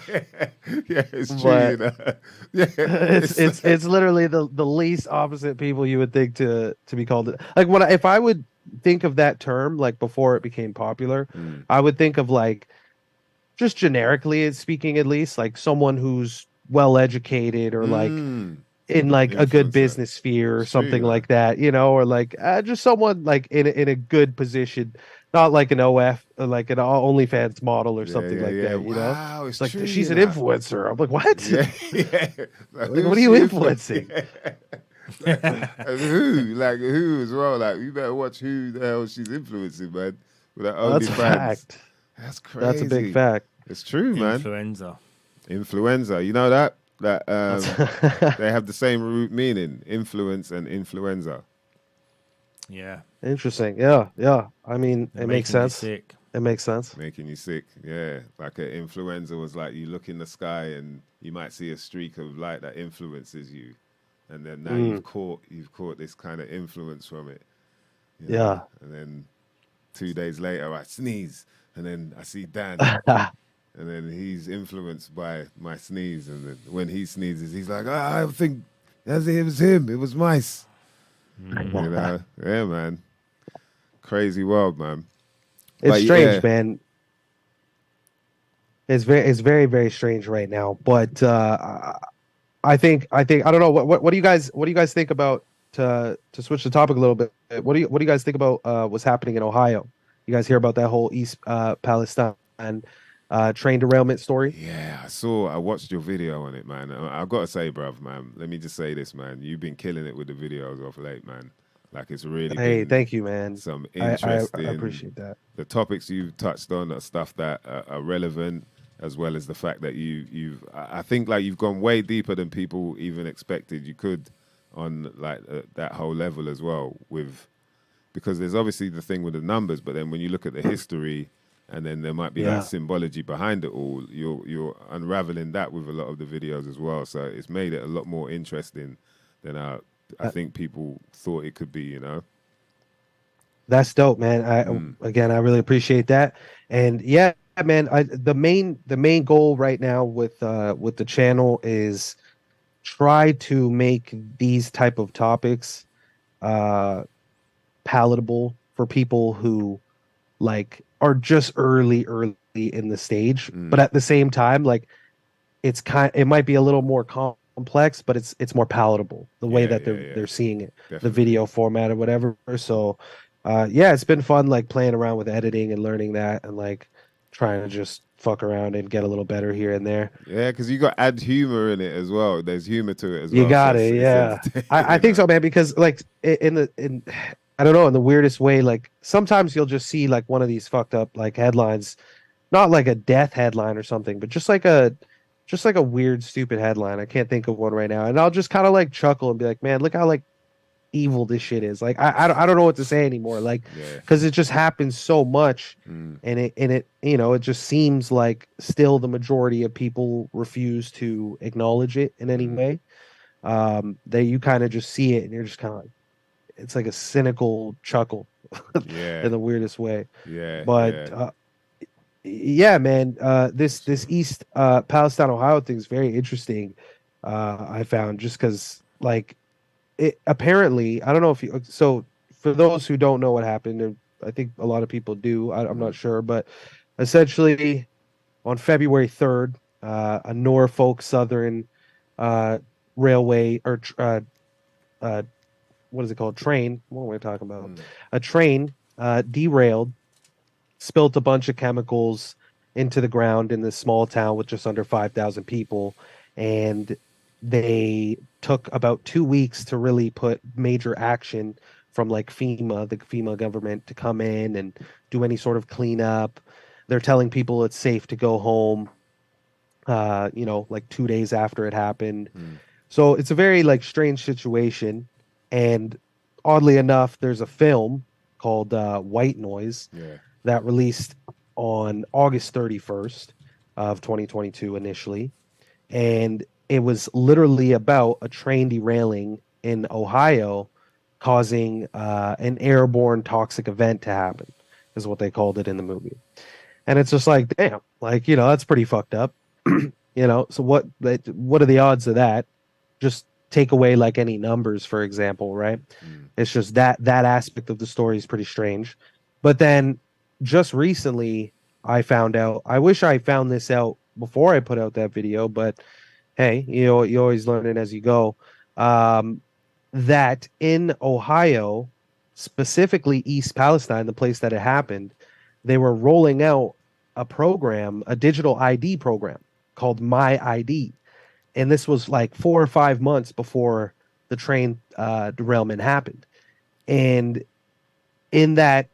Yeah, it's true. But you know? it's literally the least opposite people you would think to be called it. Like if I would think of that term, like before it became popular, I would think of like, just generically speaking, at least like someone who's well educated or like in like a good business sphere or something like that, you know, or like just someone like in a good position, not like an OF, like an OnlyFans model or something like that, you know? It's like, she's an influencer. I'm like, what? Like, what are you influencing? Who as well? Like, you better watch who the hell she's influencing, man. With that That's a fact. That's crazy. That's a big fact. It's true, man. Influenza. You know that they have the same root meaning: influence and influenza. Yeah. Interesting. Yeah. I mean, it makes sense. Sick. It makes sense. Making you sick. Yeah. Like an influenza was like you look in the sky and you might see a streak of light that influences you, and then now you've caught this kind of influence from it. You know? Yeah. And then 2 days later, I sneeze, and then I see Dan. And then he's influenced by my sneeze. And then when he sneezes, he's like, I think it was him. It was mice. You know? Yeah, man. Crazy world, man. It's strange, man. It's very, very strange right now. But I think I don't know. What do you guys think about to switch the topic a little bit? What do you guys think about what's happening in Ohio? You guys hear about that whole East Palestine train derailment story? Yeah, I watched your video on it, man. I've got to say, bruv, man, let me just say this, man. You've been killing it with the videos of late, man. Like, it's really been thank you, man. Some interesting. I appreciate that. The topics you've touched on are stuff that are relevant, as well as the fact that I think like you've gone way deeper than people even expected you could on like that whole level as well, because there's obviously the thing with the numbers, but then when you look at the history, and then there might be that symbology behind it all, you're unraveling that with a lot of the videos as well. So it's made it a lot more interesting than I think people thought it could be, you know? That's dope, man. Again, I really appreciate that. And yeah, man, the main goal right now with the channel is try to make these type of topics palatable for people who like are just early in the stage, but at the same time, like it might be a little more complex, but it's more palatable the way that yeah. they're seeing it, the Definitely. video format or whatever. So, yeah, it's been fun like playing around with editing and learning that and like trying to just fuck around and get a little better here and there. Yeah, because you got to add humor in it as well. There's humor to it as You well, so got it, it's yeah. entertaining, I you think know. so, man, because like in I don't know, in the weirdest way, like sometimes you'll just see like one of these fucked up like headlines, not like a death headline or something, but just like a weird, stupid headline. I can't think of one right now. And I'll just kind of like chuckle and be like, man, look how like evil this shit is. Like I don't know what to say anymore. Like Yeah. because it just happens so much, Mm. and it you know it just seems like still the majority of people refuse to acknowledge it in any way. That you kind of just see it and you're just kind of like it's like a cynical chuckle Yeah. in the weirdest way. Yeah. But Yeah. yeah, man, this East Palestine, Ohio thing is very interesting. I found just because like it apparently I don't know if you so for those who don't know what happened, and I think a lot of people do. I'm not sure, but essentially on February 3rd, a Norfolk Southern uh, railway or what is it called? Train. What am I talking about? A train derailed, spilt a bunch of chemicals into the ground in this small town with just under 5,000 people. And they took about 2 weeks to really put major action from like FEMA, the FEMA government, to come in and do any sort of cleanup. They're telling people it's safe to go home, you know, like 2 days after it happened. So it's a very like strange situation. And oddly enough, there's a film called White Noise Yeah. that released on August 31st of 2022 initially. And it was literally about a train derailing in Ohio, causing an airborne toxic event to happen, is what they called it in the movie. And it's just like, damn, like, you know, that's pretty fucked up. You know, so what are the odds of that? Just take away like any numbers, for example, right? It's just that aspect of the story is pretty strange. But then just recently I found out, I wish I found this out before I put out that video, but hey, you know, you always learn it as you go. Um, that in Ohio, specifically East Palestine, the place that it happened, they were rolling out a program, a digital ID program called My ID. And this was like 4 or 5 months before the train derailment happened. And in that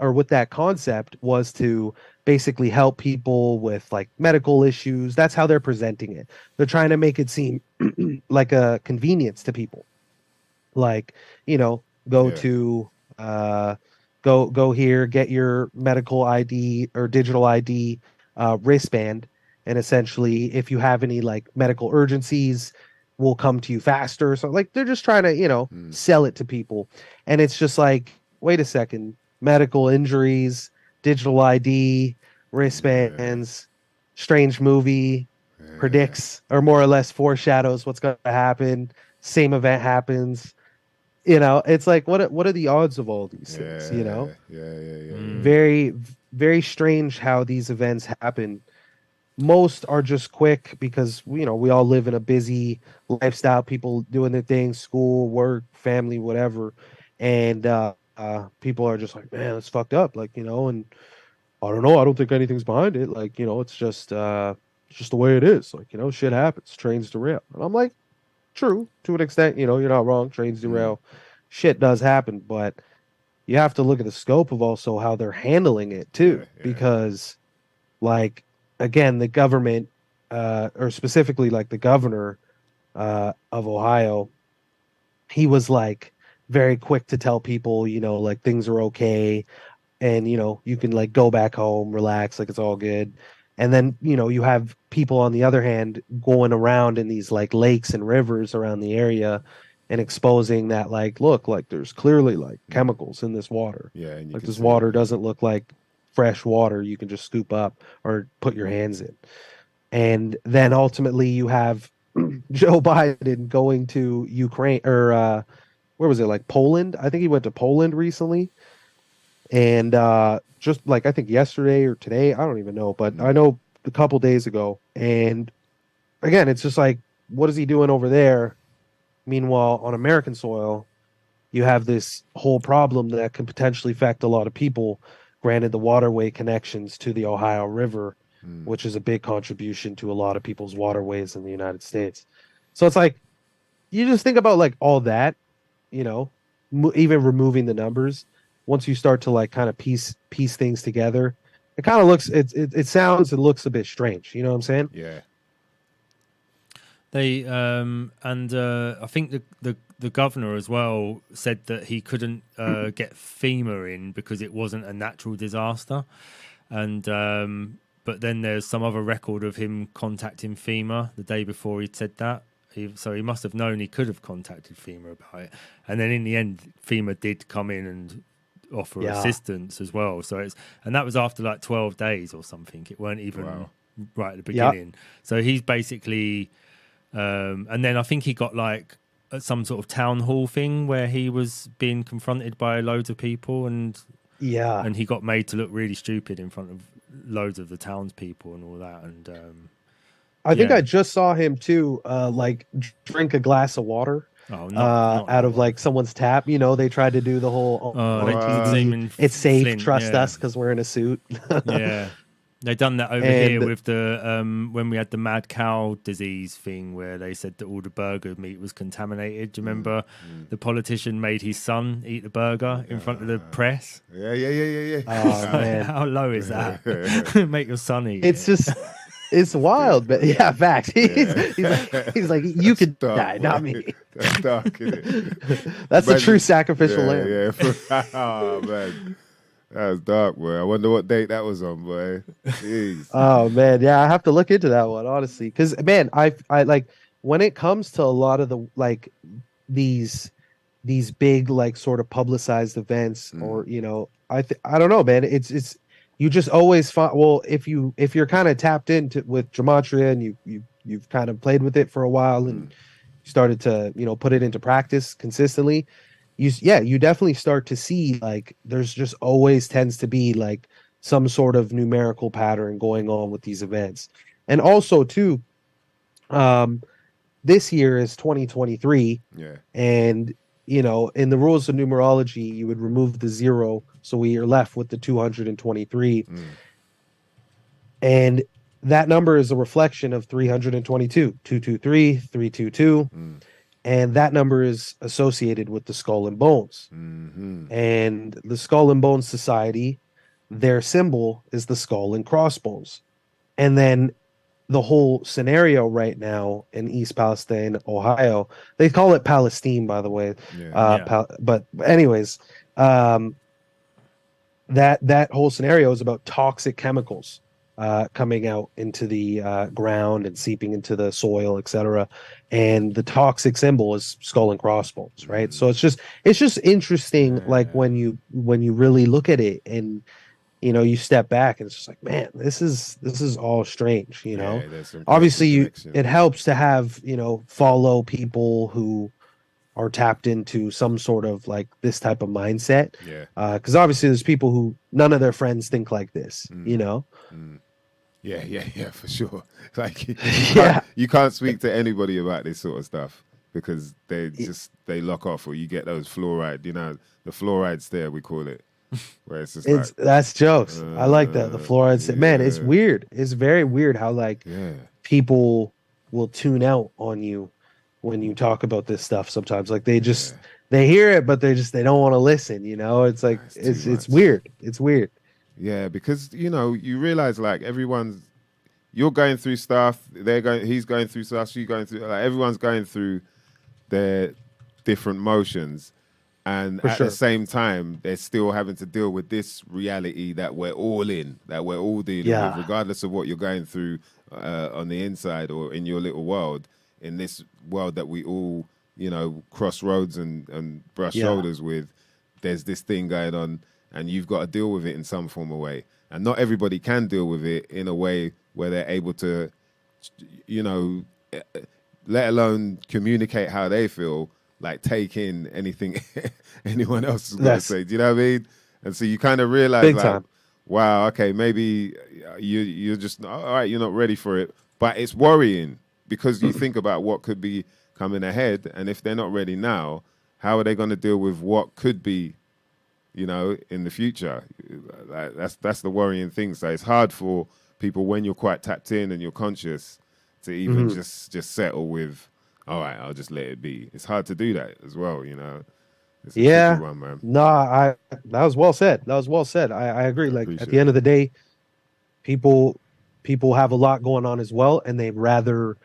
or with that concept was to basically help people with like medical issues. That's how they're presenting it. They're trying to make it seem like a convenience to people, like, you know, go Yeah. to go here, get your medical ID or digital ID wristband, and essentially if you have any like medical urgencies, we'll come to you faster. So like they're just trying to, you know, sell it to people. And it's just like, wait a second, medical injuries, digital ID, wristbands, strange movie predicts or more or less foreshadows what's going to happen. Same event happens. You know, it's like what are the odds of all these things? You know, very very strange how these events happen. Most are just quick because you know we all live in a busy lifestyle. People doing their things, school, work, family, whatever, and people are just like, man, it's fucked up. Like, you know, and I don't know. I don't think anything's behind it. Like, you know, it's just the way it is. Like, you know, shit happens. Trains derail. And I'm like, true to an extent. You know, you're not wrong. Trains derail. Shit does happen, but you have to look at the scope of also how they're handling it too, because, like, again, the government, or specifically like the governor of Ohio, he was like very quick to tell people, you know, like things are okay, and you know you can like go back home, relax, like it's all good. And then you know you have people on the other hand going around in these like lakes and rivers around the area and exposing that, like, look, like there's clearly like chemicals in this water. Yeah, and you Like can this see it. water doesn't look like fresh water you can just scoop up or put your hands in. And then ultimately you have Joe Biden going to Ukraine, or where was it, like Poland? I think he went to Poland recently. And just like I think yesterday or today, I don't even know, but I know a couple days ago. And again, it's just like what is he doing over there? Meanwhile, on American soil, you have this whole problem that can potentially affect a lot of people. Granted, the waterway connections to the Ohio River, which is a big contribution to a lot of people's waterways in the United States. So it's like, you just think about like all that, you know, even removing the numbers. Once you start to like kind of piece things together, it kind of looks, it looks a bit strange. You know what I'm saying? Yeah. They I think the governor as well said that he couldn't get FEMA in because it wasn't a natural disaster, and but then there's some other record of him contacting FEMA the day before he'd said that. So he must have known he could have contacted FEMA about it, and then in the end, FEMA did come in and offer assistance as well. So and that was after like 12 days or something. It weren't even right at the beginning. So he's basically. And then I think he got like some sort of town hall thing where he was being confronted by loads of people, and he got made to look really stupid in front of loads of the townspeople and all that. And I think I just saw him too, like drink a glass of water. Not out of like someone's tap. You know, they tried to do the whole it's safe, Flint, trust us because we're in a suit. Yeah. They done that over here with the when we had the mad cow disease thing, where they said that all the burger meat was contaminated. Do you remember the politician made his son eat the burger in front of the press? Yeah. Oh, man. How low is that? Make your son eat. It's just, it's wild, but yeah, facts. He's like, you could die, not me. That's dark, isn't it? That's the true sacrificial lamb. Yeah. Oh man. That was dark, boy. I wonder what date that was on, boy. Jeez. Oh man, yeah, I have to look into that one honestly, because man, I like when it comes to a lot of the like these big like sort of publicized events, or you know, I don't know, man. It's you just always find, well, if you're kind of tapped into with gematria and you've kind of played with it for a while and started to put it into practice consistently. You definitely start to see like there's just always tends to be like some sort of numerical pattern going on with these events. And also too, this year is 2023. Yeah. And in the rules of numerology, you would remove the 0, so we are left with the 223. And that number is a reflection of 322, 223, 322. And that number is associated with the Skull and Bones. And the Skull and Bones Society, their symbol is the skull and crossbones. And then the whole scenario right now in East Palestine, Ohio, they call it Palestine, by the way. But anyways, that whole scenario is about toxic chemicals coming out into the ground and seeping into the soil, etc. And the toxic symbol is skull and crossbones, right? So it's just interesting, like when you really look at it and you step back and it's just like, man, this is all strange, Obviously it helps to have follow people who are tapped into some sort of like this type of mindset, because obviously there's people who none of their friends think like this. Yeah, for sure. Like, you can't speak to anybody about this sort of stuff because they lock off, or you get those fluoride, the fluoride stare, we call it, where it's just that's jokes. I like that, the fluoride stare. Man, it's weird. It's very weird how like people will tune out on you when you talk about this stuff sometimes. Like they just they hear it, but they don't want to listen. It's like it's weird. It's weird. Yeah, because you realize like you're going through stuff, he's going through stuff, she's going through, like everyone's going through their different motions, and the same time they're still having to deal with this reality that we're all in, that we're all dealing with, regardless of what you're going through on the inside or in your little world, in this world that we all cross roads and brush shoulders with. There's this thing going on, and you've got to deal with it in some form of way. And not everybody can deal with it in a way where they're able to, let alone communicate how they feel, like take in anything anyone else is going to say. Do you know what I mean? And so you kind of realize, like, wow, okay, maybe you're just, all right, you're not ready for it. But it's worrying. because you think about what could be coming ahead, and if they're not ready now, how are they going to deal with what could be, you know, in the future? That's the worrying thing. So it's hard for people when you're quite tapped in and you're conscious to even just settle with, all right, I'll just let it be. It's hard to do that as well, you know. It's a tricky one, man. No, that was well said. That was well said. I agree. Like at the end of the day, people have a lot going on as well, and they'd rather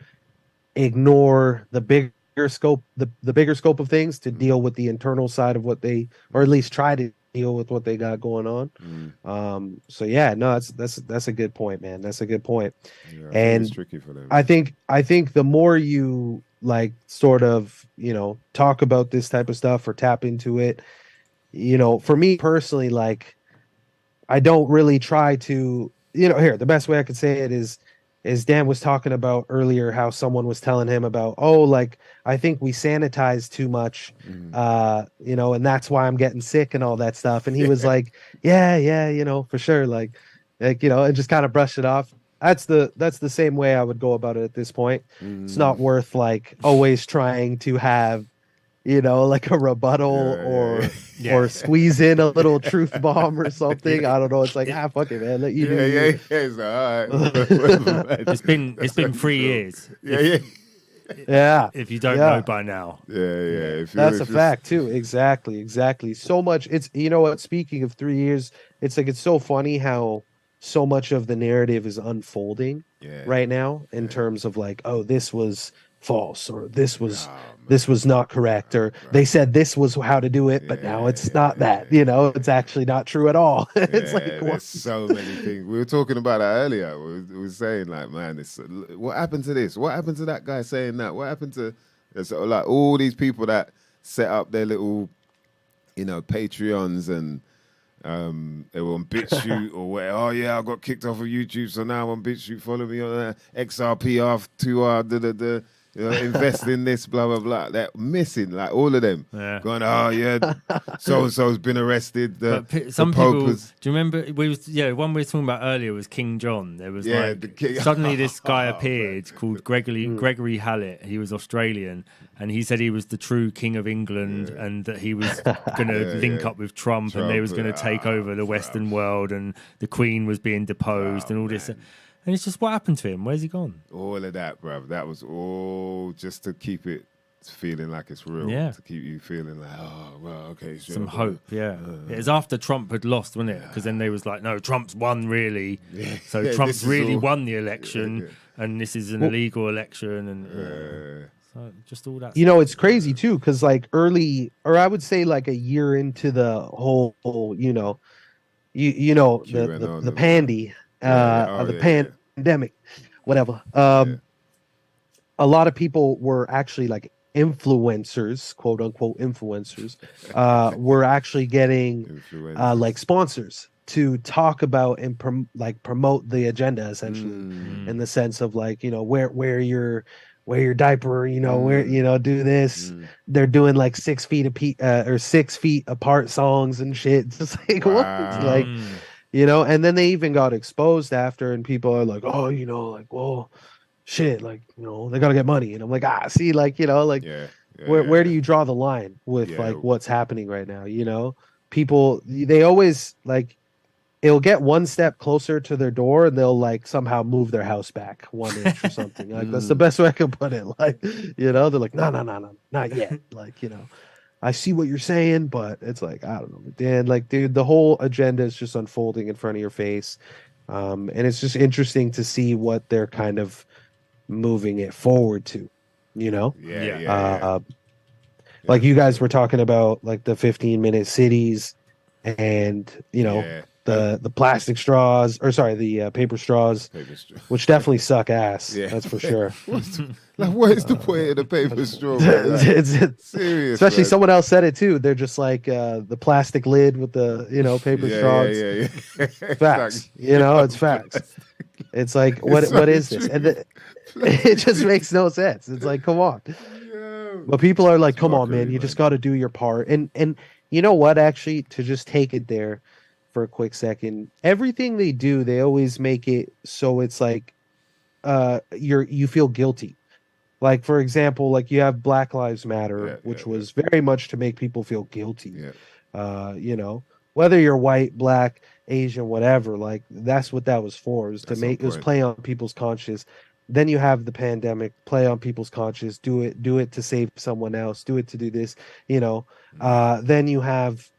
ignore the bigger scope, the bigger scope of things to deal with the internal side of what they, or at least try to deal with what they got going on. So yeah, no, that's a good point, man. That's a good point. Yeah, and it's tricky for them. I think the more you like sort of, you know, talk about this type of stuff or tap into it, you know, for me personally, like I don't really try to, you know, here, the best way I could say it is Dan was talking about earlier how someone was telling him about, oh, like, I think we sanitize too much, you know, and that's why I'm getting sick and all that stuff. And he was like, yeah, you know, for sure. Like, you know, and just kind of brush it off. That's the same way I would go about it at this point. It's not worth like always trying to have, you know, like a rebuttal or squeeze in a little truth bomb or something. I don't know. It's like, fuck it, man. Let you do it. It's all right. It's been 3 years. If you don't know by now. That's a fact too. Exactly. So much. It's, you know what, speaking of 3 years, it's like, it's so funny how so much of the narrative is unfolding right now in terms of like, oh, this was false, or this was not correct, or they said this was how to do it, but now it's not that, you know, it's actually not true at all. It's like, there's so many things. We were talking about that earlier. We were saying like, man, what happened to this? What happened to that guy saying that? What happened to like all these people that set up their little, you know, Patreons and they were on BitChute or where? Oh yeah, I got kicked off of YouTube, so now I'm on BitChute. Follow me on XRP, R2R, you know, invest in this, blah blah blah. They're missing, like all of them. Going, oh yeah, so and so's been arrested. Some people. Do you remember? One we were talking about earlier was King John. There was suddenly this guy appeared called Gregory Hallett. He was Australian, and he said he was the true King of England, and that he was going to link up with Trump, and they was going to take over the Western world, and the Queen was being deposed, and all this. And it's just, what happened to him? Where's he gone? All of that, bruv. That was all just to keep it feeling like it's real. To keep you feeling like, oh, well, okay, sure. Some hope, It was after Trump had lost, wasn't it? Because then they was like, no, Trump's won, really. So Trump's really won the election, and this is an illegal election. And so just all that. You know, it's crazy, too, because like early, or I would say like a year into the whole, you know, the pandy. Pandemic, whatever. A lot of people were actually like influencers, quote unquote influencers, were actually getting like sponsors to talk about and promote the agenda, essentially, in the sense of like, you know, wear your diaper, you know, do this. They're doing like 6 feet or 6 feet apart songs and shit. Just like what? Like, you know, and then they even got exposed after, and people are like, oh, you know, like, well, shit, like, you know, they gotta get money. And I'm like, see, like, you know, like, where do you draw the line with like what's happening right now? You know, people, they always like, it'll get one step closer to their door, and they'll like somehow move their house back 1 inch or something. Like, that's the best way I can put it. Like, you know, they're like, no, not yet. Like, you know, I see what you're saying, but it's like, I don't know, Dan, like, dude, the whole agenda is just unfolding in front of your face. And it's just interesting to see what they're kind of moving it forward to, you know? Like you guys were talking about like the 15-minute cities and, you know, the plastic straws, or sorry, the paper straws, which definitely suck ass. That's for sure. What is the point of the paper straw? It's serious. Especially man. someone else said it too. They're just like the plastic lid with the, you know, paper straws. Facts. You know, it's facts. It's like, what is this? And it just makes no sense. It's like, come on. But people are like, come on, man, you just got to do your part. And you know what? Actually, to just take it there for a quick second, everything they do, they always make it so it's like you feel guilty Like, for example, like you have Black Lives Matter, Yeah, which yeah, yeah. was very much to make people feel guilty. Yeah. You know, whether you're white, black, Asian, whatever, like that's what that was for, is to That's on make, it was point. play on people's conscience. Then you have the pandemic, play on people's conscience, do it to save someone else, do it to do this, you know. Then you have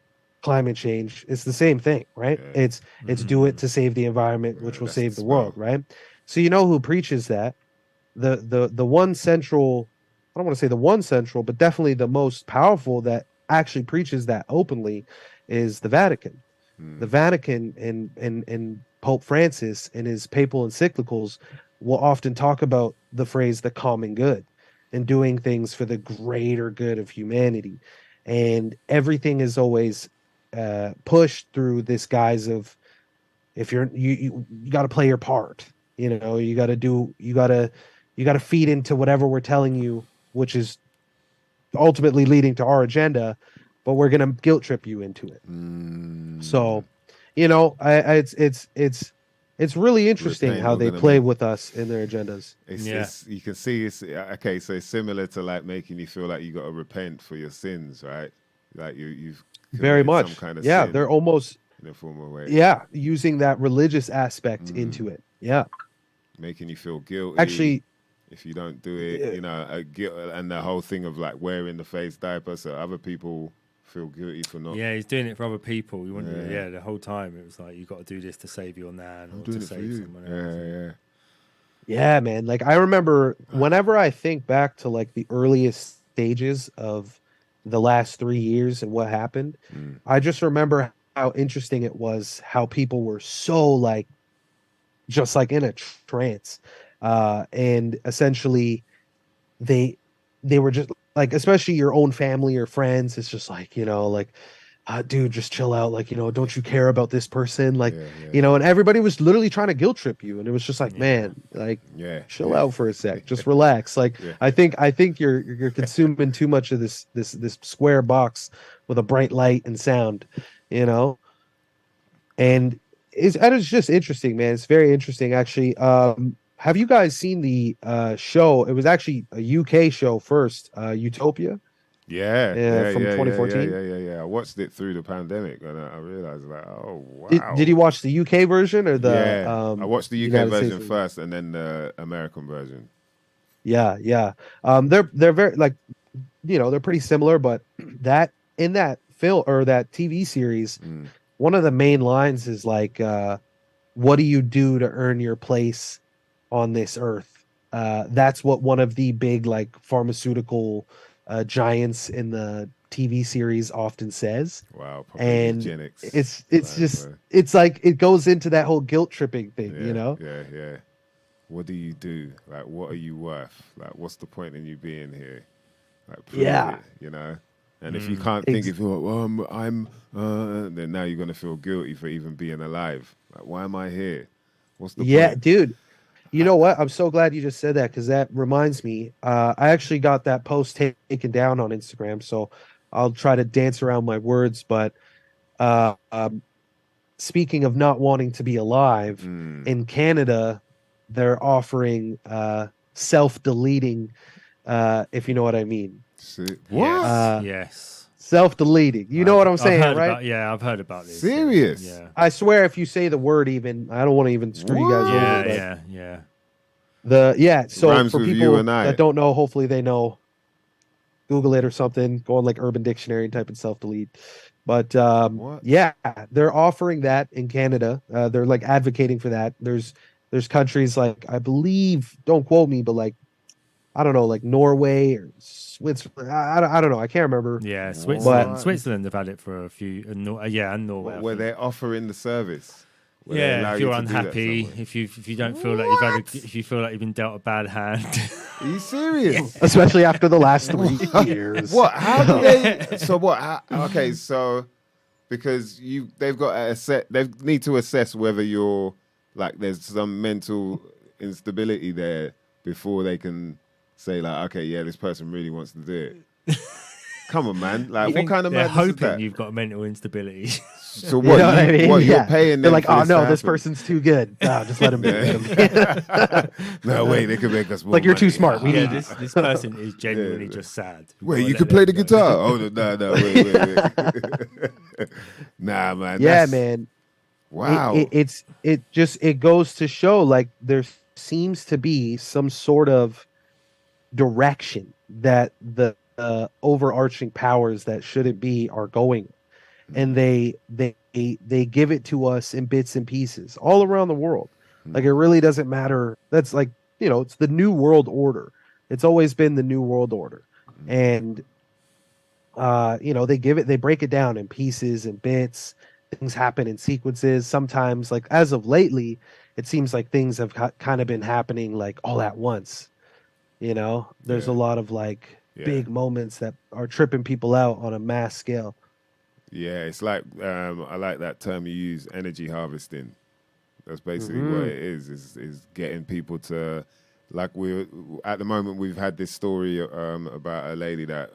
climate change. It's the same thing, right? Yeah. It's do it to save the environment, Yeah, which will that's the save the world, spell. right? So you know who preaches that? The one central, I don't want to say the one central, but definitely the most powerful that actually preaches that openly is the Vatican. The Vatican and Pope Francis in his papal encyclicals will often talk about the phrase the common good and doing things for the greater good of humanity. And everything is always pushed through this guise of, if you got to play your part, you know, you got to feed into whatever we're telling you, which is ultimately leading to our agenda, but we're going to guilt trip you into it. So, you know, it's really interesting Repent how or they gonna play make with us in their agendas. it's you can see it's okay. So it's similar to like making you feel like you got to repent for your sins, right? Like you've Very committed some much. kind of Yeah, sin they're almost, in a formal way, using that religious aspect into it. Yeah. making you feel guilty Actually, if you don't do it. You know, guilt, and the whole thing of like wearing the face diaper, so other people feel guilty for not. Yeah, he's doing it for other people. You want, Yeah. the whole time it was like you got to do this to save your nan I'm or doing to it for save you. someone else. yeah, man. Like I remember whenever I think back to like the earliest stages of the last 3 years and what happened, I just remember how interesting it was, how people were so like just like in a trance. And essentially they they were just like, especially your own family or friends, it's just like, you know, like, dude, just chill out, like, you know, don't you care about this person, like, you know, and everybody was literally trying to guilt trip you, and it was just like, man, like, chill out for a sec, just relax. Like, I think you're consuming too much of this square box with a bright light and sound, you know. And it's just interesting, man. It's very interesting, actually. Have you guys seen the show? It was actually a UK show first, Utopia, from 2014. Yeah. I watched it through the pandemic, and I realized like, oh Did wow. you watch the UK version or the I watched the UK United States version first, and then the American version. Yeah. They're very like, you know, they're pretty similar, but that in that film or that TV series, one of the main lines is like, what do you do to earn your place on this earth? That's what one of the big like pharmaceutical giants in the TV series often says. Wow, proper And eugenics. it's just it's like it goes into that whole guilt tripping thing, you know? Yeah. What do you do? Like, what are you worth? Like, what's the point in you being here? Like, prove it, you know? And if you can't think, if you're like, well, then now you're going to feel guilty for even being alive. Like, why am I here? What's the point? Dude. You know what? I'm so glad you just said that, because that reminds me. I actually got that post taken down on Instagram, so I'll try to dance around my words. But speaking of not wanting to be alive, in Canada, they're offering self-deleting, if you know what I mean. What? Yes. Self-deleting. You know what I'm saying, right? I've heard about this. Serious? Yeah. I swear, if you say the word, even I don't want to even screw you guys over. Yeah. So Rhymes for with people you and I. that don't know, hopefully they know. Google it or something. Go on like Urban Dictionary and type in self-delete. But yeah, they're offering that in Canada. They're like advocating for that. There's countries like, I believe, don't quote me, but like, I don't know, like Norway or Switzerland. I don't know. I can't remember. Yeah, Switzerland have had it for a few. And Norway. Where they're offering the service. If you're unhappy, if you don't feel like if you feel like you've been dealt a bad hand. Are you serious? Especially after the last 3 years. What? How do they? So what? Okay, so because they've got to assess. They need to assess whether you're like there's some mental instability there before they can say like, okay, yeah, this person really wants to do it. Come on, man. Like, I what think kind of they're madness is hoping that? you've got mental instability. So You what? know what I mean? What, you're Yeah. paying them They're like, for oh this no, to this happen? person's too good. No, just let him be. No, wait, they could make us more Like, you're too money. smart. We Yeah, need this person is genuinely just sad. We've Wait, gotta you let can play the them know. guitar? Oh, no, wait. Nah, man. Yeah, That's, man. wow. It goes to show like there seems to be some sort of direction that the overarching powers that shouldn't be are going, and they give it to us in bits and pieces all around the world. Like, it really doesn't matter. That's like, it's the new world order. It's always been the new world order. And they break it down in pieces and bits. Things happen in sequences. Sometimes, like as of lately, it seems like things have kind of been happening like all at once. There's a Yeah. lot of like Yeah. big moments that are tripping people out on a mass scale. Yeah, it's like, I like that term you use, energy harvesting. That's basically what it is getting people to, like, at the moment we've had this story about a lady that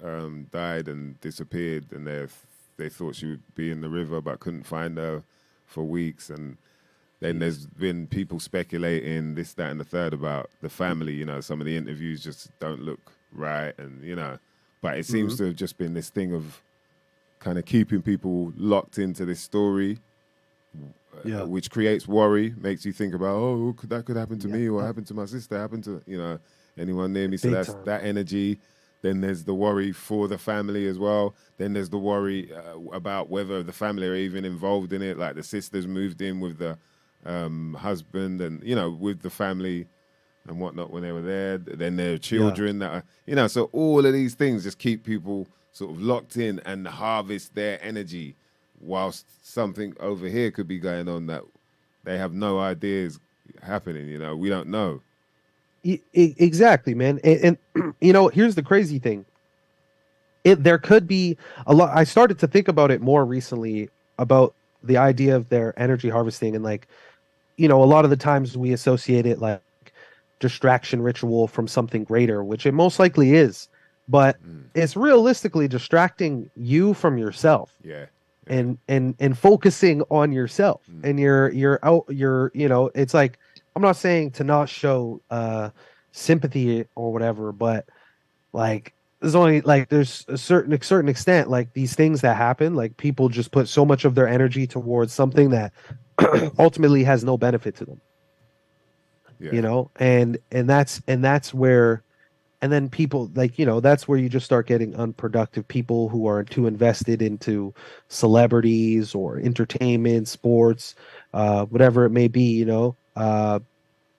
died and disappeared, and they thought she would be in the river but couldn't find her for weeks. And then there's been people speculating this, that, and the third about the family. Some of the interviews just don't look right, and but it seems to have just been this thing of kind of keeping people locked into this story, which creates worry, makes you think about, that could happen to me, or happen to my sister, happen to anyone near me. So that's that energy. Then there's the worry for the family as well. Then there's the worry about whether the family are even involved in it, like the sisters moved in with the husband and with the family and whatnot when they were there. Then there are children that are, so all of these things just keep people sort of locked in and harvest their energy, whilst something over here could be going on that they have no ideas happening. We don't know. Exactly, man. And here's the crazy thing. There could be a lot. I started to think about it more recently about the idea of their energy harvesting, and like, a lot of the times we associate it like distraction ritual from something greater, which it most likely is, but it's realistically distracting you from yourself. Yeah. And focusing on yourself and it's like, I'm not saying to not show sympathy or whatever, but like there's only like there's a certain extent, like these things that happen, like people just put so much of their energy towards something that ultimately has no benefit to them. And that's where, and then people like, that's where you just start getting unproductive people who are too invested into celebrities or entertainment, sports, whatever it may be.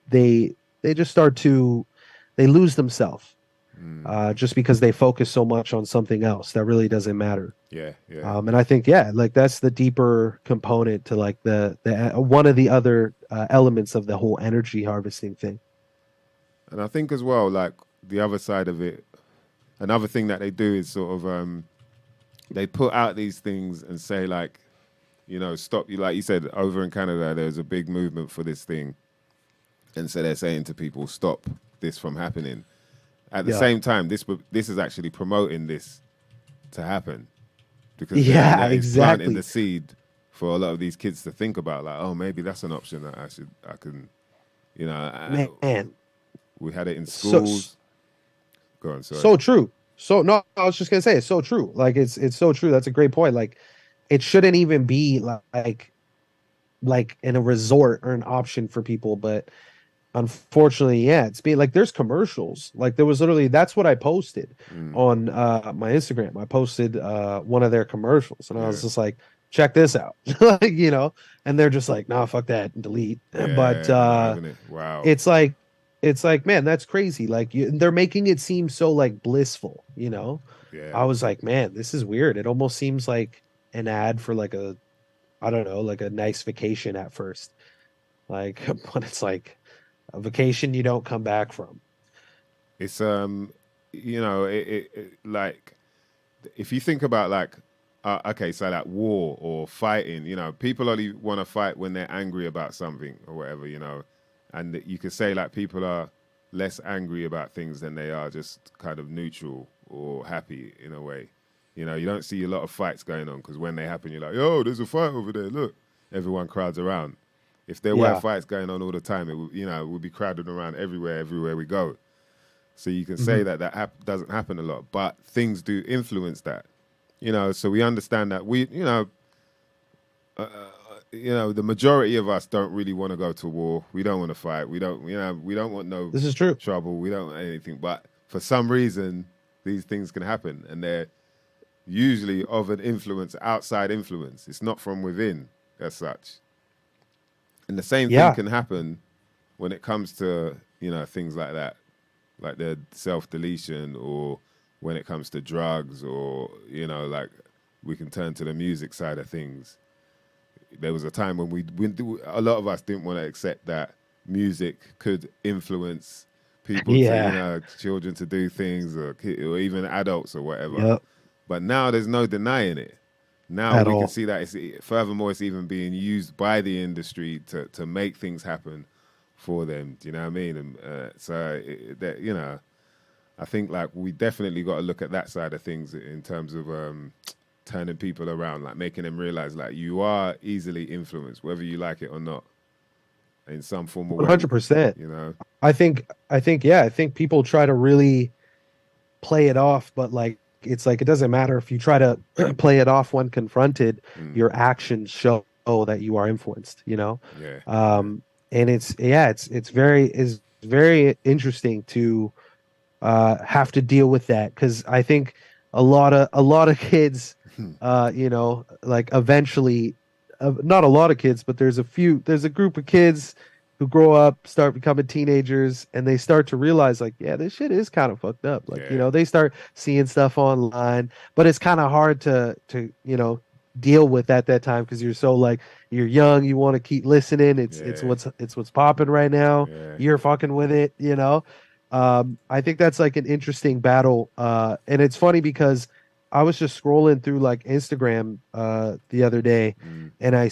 They just they lose themselves just because they focus so much on something else that really doesn't matter. Yeah. And I think, like that's the deeper component to like the one of the other elements of the whole energy harvesting thing. And I think as well, like the other side of it, another thing that they do is sort of they put out these things and say like, stop you. Like you said, over in Canada, there's a big movement for this thing. And so they're saying to people, stop this from happening. At the same time, this is actually promoting this to happen. Because that is planting the seed for a lot of these kids to think about, like, oh, maybe that's an option that I can, Man. We had it in schools. Go on, sorry. So true. So no, I was just gonna say it's so true. Like it's so true. That's a great point. Like it shouldn't even be like in a resort or an option for people, but unfortunately, it's being like there's commercials. Like there was literally, that's what I posted on my Instagram. I posted one of their commercials, and I was just like, check this out. Like, and they're just like, nah, fuck that, and delete. But wow. It's like, man, that's crazy. Like they're making it seem so like blissful, Yeah. I was like, man, this is weird. It almost seems like an ad for like I don't know, like a nice vacation at first. Like, but it's like a vacation you don't come back from. It's like if you think about like okay, so like war or fighting, people only want to fight when they're angry about something or whatever, and you could say like people are less angry about things than they are just kind of neutral or happy in a way. You know, you don't see a lot of fights going on because when they happen, you're like, yo, there's a fight over there. Look, everyone crowds around. If there were fights going on all the time, it would, it would be crowded around everywhere we go. So you can say that doesn't happen a lot, but things do influence that. You know, so we understand that the majority of us don't really want to go to war. We don't want to fight. We don't want no This is true. trouble. We don't want anything. But for some reason, these things can happen, and they're usually of an influence, outside influence. It's not from within as such. And the same thing can happen when it comes to, things like that, like the self-deletion, or when it comes to drugs, or, like we can turn to the music side of things. There was a time when a lot of us didn't want to accept that music could influence people, children to do things, or even adults or whatever. Yep. But now there's no denying it. Now we can see that furthermore, it's even being used by the industry to make things happen for them. Do you know what I mean? And I think like we definitely got to look at that side of things in terms of turning people around, like making them realize like you are easily influenced, whether you like it or not, in some form or way. 100%. I think people try to really play it off, but like it's like it doesn't matter if you try to play it off when confronted. Your actions show that you are influenced. And it's very interesting to have to deal with that, because I think a lot of kids, like eventually, not a lot of kids, but there's a group of kids who grow up, start becoming teenagers, and they start to realize like, yeah, this shit is kind of fucked up. Like, they start seeing stuff online, but it's kind of hard to deal with at that time, because you're so like, you're young, you want to keep listening. It's what's popping right now. You're fucking with it, I think that's like an interesting battle. And it's funny because I was just scrolling through like Instagram the other day, and I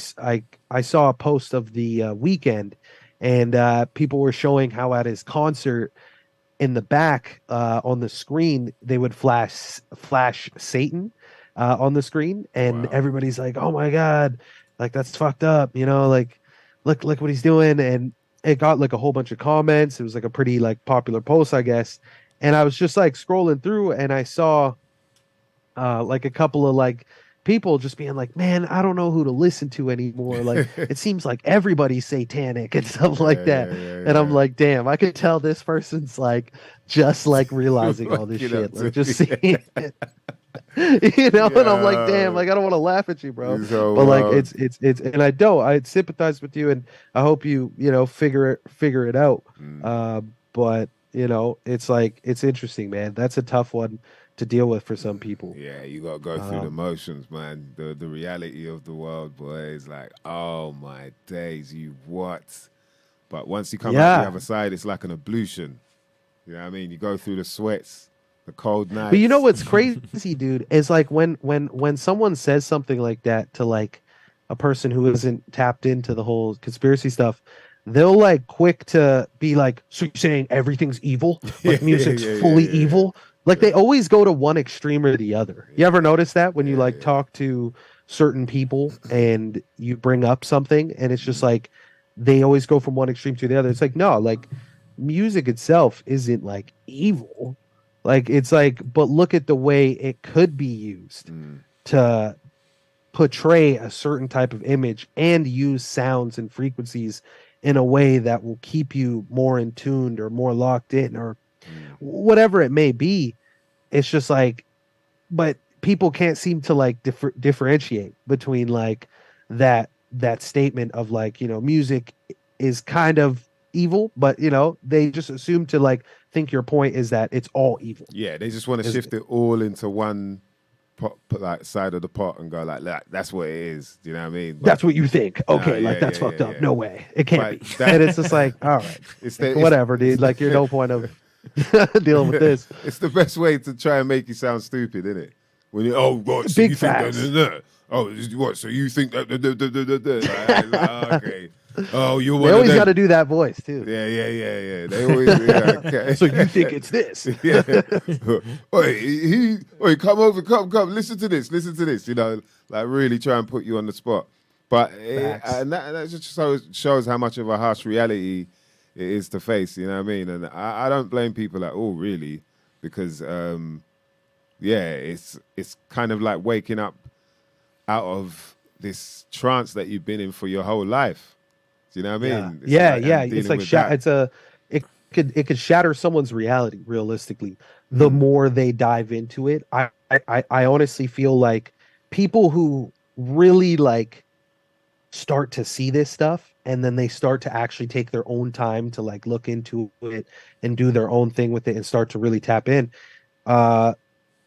saw a post of the Weeknd, and people were showing how at his concert in the back on the screen they would flash Satan on the screen, and everybody's like, "Oh my god, like that's fucked up," like look what he's doing, and it got like a whole bunch of comments. It was like a pretty like popular post, I guess. And I was just like scrolling through, and I saw like a couple of like people just being like, man, I don't know who to listen to anymore. Like it seems like everybody's satanic and stuff like that. And I'm like, damn, I could tell this person's like just like realizing all this shit, like just seeing it. And I'm like, damn, like I don't want to laugh at you, bro. But like it's and I sympathize with you, and I hope you figure it out. But it's like, it's interesting, man. That's a tough one to deal with for some people. Yeah, you gotta go through the motions, man. The reality of the world, boy, is like, oh my days, you what? But once you come out the other side, it's like an ablution. You know what I mean? You go through the sweats, the cold nights. But you know what's crazy, dude, is like when someone says something like that to like a person who isn't tapped into the whole conspiracy stuff, they'll like quick to be like, so you're saying everything's evil? Like music's fully evil? Like they always go to one extreme or the other. You ever notice that when you like talk to certain people and you bring up something, and it's just like they always go from one extreme to the other? It's like, no, like music itself isn't like evil. Like it's like, but look at the way it could be used to portray a certain type of image and use sounds and frequencies in a way that will keep you more in tuned or more locked in or whatever it may be. It's just like, but people can't seem to like differentiate between like that statement of like, music is kind of evil, but they just assume to like think your point is that it's all evil. Yeah, they just want to shift it all into one pot, like side of the pot, and go like that. That's what it is. Do you know what I mean? But, that's what you think. Okay, that's fucked up. No way, it can't be. And it's just like, all right, whatever, dude. Like, you're no point of dealing with this. It's the best way to try and make you sound stupid, isn't it? When you what? So Big you facts. Think that, what? So you think that? Like, okay. Oh, you're They one of always got to them. do that voice too. Yeah. They always. Yeah, okay. So you think it's this? Yeah. Oi, come over, come. Listen to this. You know, like really try and put you on the spot. But Facts. and that just shows how much of a harsh reality it is to face. You know what I mean? And I don't blame people at all, really, because it's kind of like waking up out of this trance that you've been in for your whole life. Do you know what I mean? Yeah, like, yeah. and It's dealing like with that. it could shatter someone's reality realistically. The more they dive into it, I honestly feel like people who really like start to see this stuff and then they start to actually take their own time to like look into it and do their own thing with it and start to really tap in.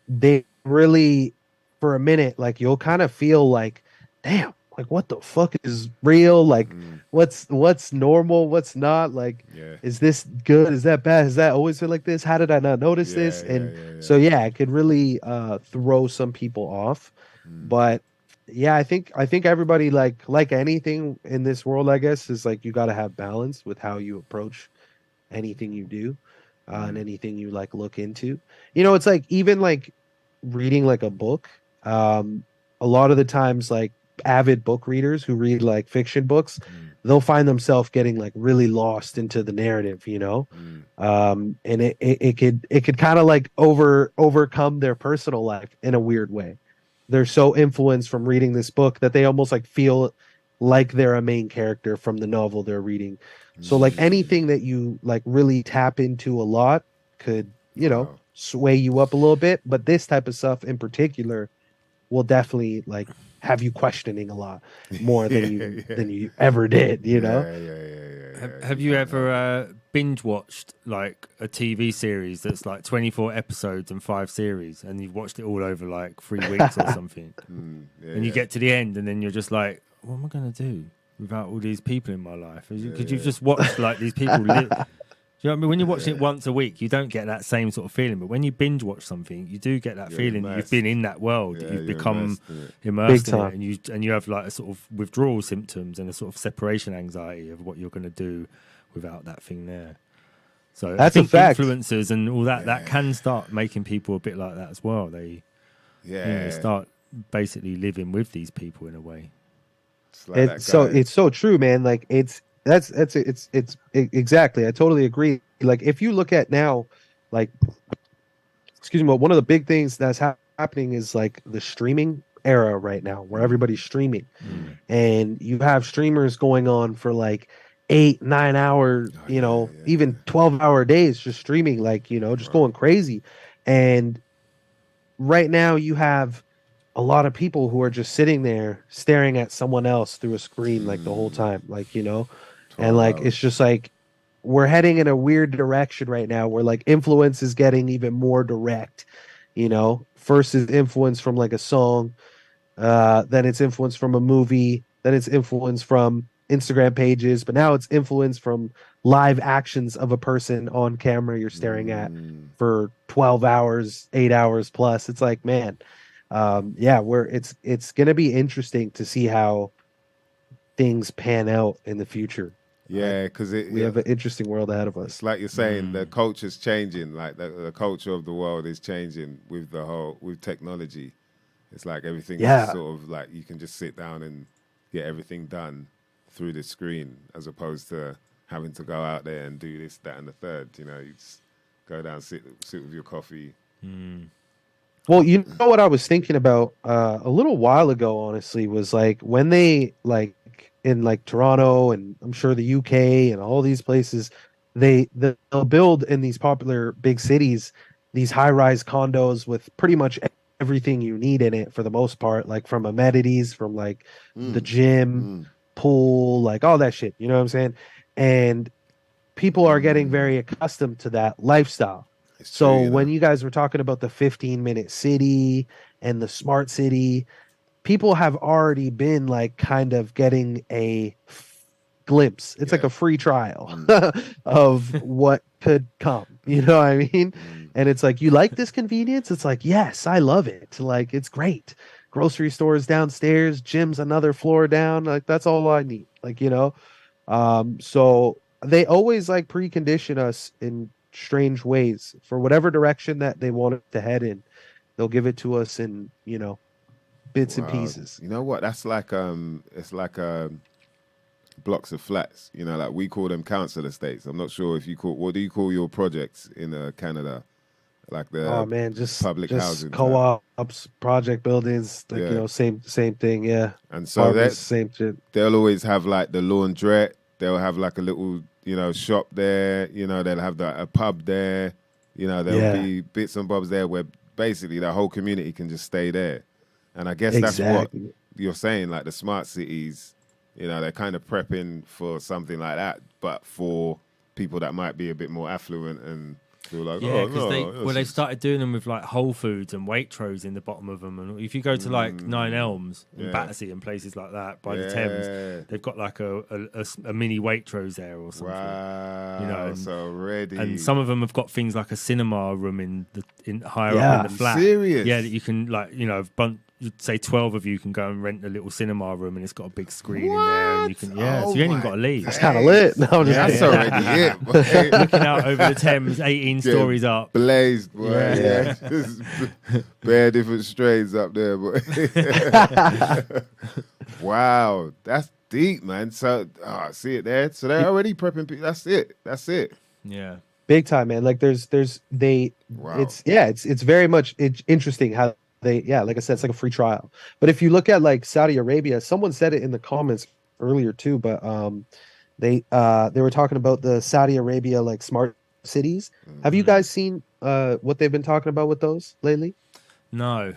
They really, for a minute, like you'll kind of feel like, damn, like what the fuck is real? Like what's normal? What's not? Like, is this good? Is that bad? Has that always been like this? How did I not notice this? And so yeah, it could really throw some people off. But yeah, I think everybody like anything in this world, I guess, is like you got to have balance with how you approach anything you do and anything you like look into. You know, it's like even like reading like a book. A lot of the times, like avid book readers who read like fiction books, they'll find themselves getting like really lost into the narrative, you know. And it could kind of like overcome their personal life in a weird way. They're so influenced from reading this book that they almost like feel like they're a main character from the novel they're reading. So like anything that you like really tap into a lot could, you know, sway you up a little bit, but this type of stuff in particular will definitely like have you questioning a lot more than you ever did, you know? Have you ever binge watched like a TV series that's like 24 episodes and 5 series and you've watched it all over like 3 weeks or something? And you get to the end and then you're just like, what am I going to do without all these people in my life? Could you just watch like these people live? Do you know what I mean? When you're watching it once a week, you don't get that same sort of feeling. But when you binge watch something, you do get that feeling that you've been in that world, that you've become immersed in it, and you have like a sort of withdrawal symptoms and a sort of separation anxiety of what you're going to do without that thing there. So that's I think a fact. Influencers and all that that can start making people a bit like that as well. They start basically living with these people in a way. It's so true, man. Like it's exactly. I totally agree. Like if you look at now, like, excuse me, but one of the big things that's happening is like the streaming era right now, where everybody's streaming, and you have streamers going on for like 8-9 hour, even 12-hour days just streaming, like just going crazy. And right now you have a lot of people who are just sitting there staring at someone else through a screen like the whole time, like and like it's just like we're heading in a weird direction right now where like influence is getting even more direct. First is influence from like a song, then it's influence from a movie, then it's influence from Instagram pages, but now it's influence from live actions of a person on camera you're staring at for 12 hours, 8 hours plus. It's like, man, it's gonna be interesting to see how things pan out in the future. Yeah, because we have an interesting world ahead of us. It's like you're saying, the culture's changing. Like the culture of the world is changing with technology. It's like everything is sort of like you can just sit down and get everything done through the screen, as opposed to having to go out there and do this, that, and the third. You just go down, sit with your coffee. Well, you know what I was thinking about a little while ago, honestly, was like when they like in like Toronto and I'm sure the UK and all these places, they'll build in these popular big cities these high-rise condos with pretty much everything you need in it for the most part, like from amenities, from like the gym, pool, like all that shit. You know what I'm saying? And people are getting very accustomed to that lifestyle. So when you guys were talking about the 15-minute city and the smart city, people have already been like kind of getting a glimpse. It's like a free trial of what could come. You know what I mean? And it's like, you like this convenience? It's like, yes, I love it. Like, it's great. Grocery stores downstairs, gym's another floor down. Like, that's all I need. Like, So they always like precondition us in strange ways for whatever direction that they want it to head in. They'll give it to us in, bits and Wow. pieces. You know what? That's like it's like blocks of flats. You know, like we call them council estates. I'm not sure if you call, what do you call your projects in Canada? Like Oh the man, public just housing type. co-ops, project buildings, like Yeah. same thing. Yeah, And so apartments, same shit. they'll always have like the laundrette. They'll have like a little, shop there. They'll have a pub there. There'll Yeah, be bits and bobs there where basically the whole community can just stay there. And I guess that's what exactly. you're saying, like the smart cities, they're kind of prepping for something like that, but for people that might be a bit more affluent and feel like, Yeah, oh, because no. they started doing them with like Whole Foods and Waitrose in the bottom of them. And if you go to like Nine Elms and yeah. Battersea and places like that by the Yeah. Thames, they've got like a mini Waitrose there or something. Wow, and, so ready. and some of them have got things like a cinema room in higher Yeah. up in the flat. Serious? Yeah, that you can like say 12 of you can go and rent a little cinema room and it's got a big screen in there and you can so you ain't even got to leave. That's kind of lit. No, I'm just That's kidding. already it, boy. Looking out over the Thames, 18 stories up. Blazed, boy. Yeah. Just bare different strains up there, boy. Wow, that's deep, man. So, I see it there. So they're already prepping people. That's it. Yeah. Big time, man. Like Wow. it's very much interesting how like I said, it's like a free trial. But if you look at like Saudi Arabia, someone said it in the comments earlier too, but they were talking about the Saudi Arabia like smart cities. Have you guys seen what they've been talking about with those lately? No.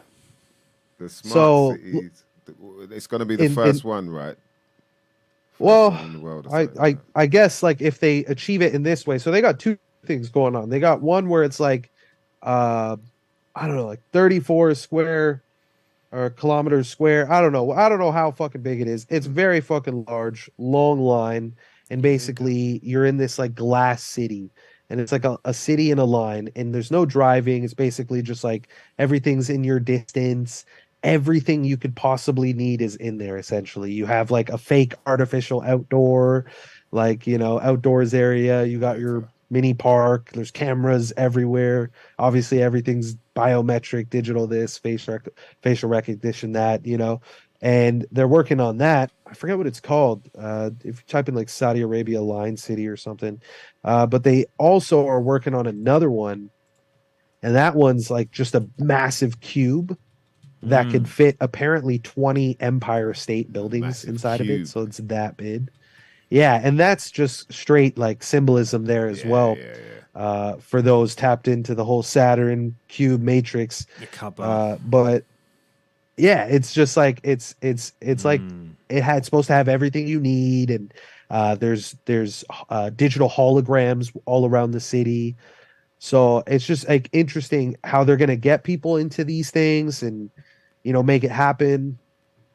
The smart cities. It's going to be the first one, right? Well, in the world or something like I guess like if they achieve it in this way, so they got two things going on. They got one where it's like I don't know, like 34 square or kilometers square. I don't know how fucking big it is. It's very fucking large, long line, and basically you're in this like glass city, and it's like a city in a line, and there's no driving. It's basically just like everything's in your distance. Everything you could possibly need is in there. Essentially, you have like a fake artificial outdoor, like outdoors area. You got your mini park. There's cameras everywhere. Obviously, everything's biometric, digital. This facial recognition. That and they're working on that. I forget what it's called. If you type in like Saudi Arabia Line City or something, but they also are working on another one, and that one's like just a massive cube that could fit apparently 20 Empire State Buildings Massive inside of cube. it. So it's that big. Yeah, and that's just straight like symbolism there as well. Yeah. For those tapped into the whole Saturn cube matrix. The cupboard. But yeah, it's just like it's like it's supposed to have everything you need, and there's digital holograms all around the city. So it's just like interesting how they're gonna get people into these things and make it happen.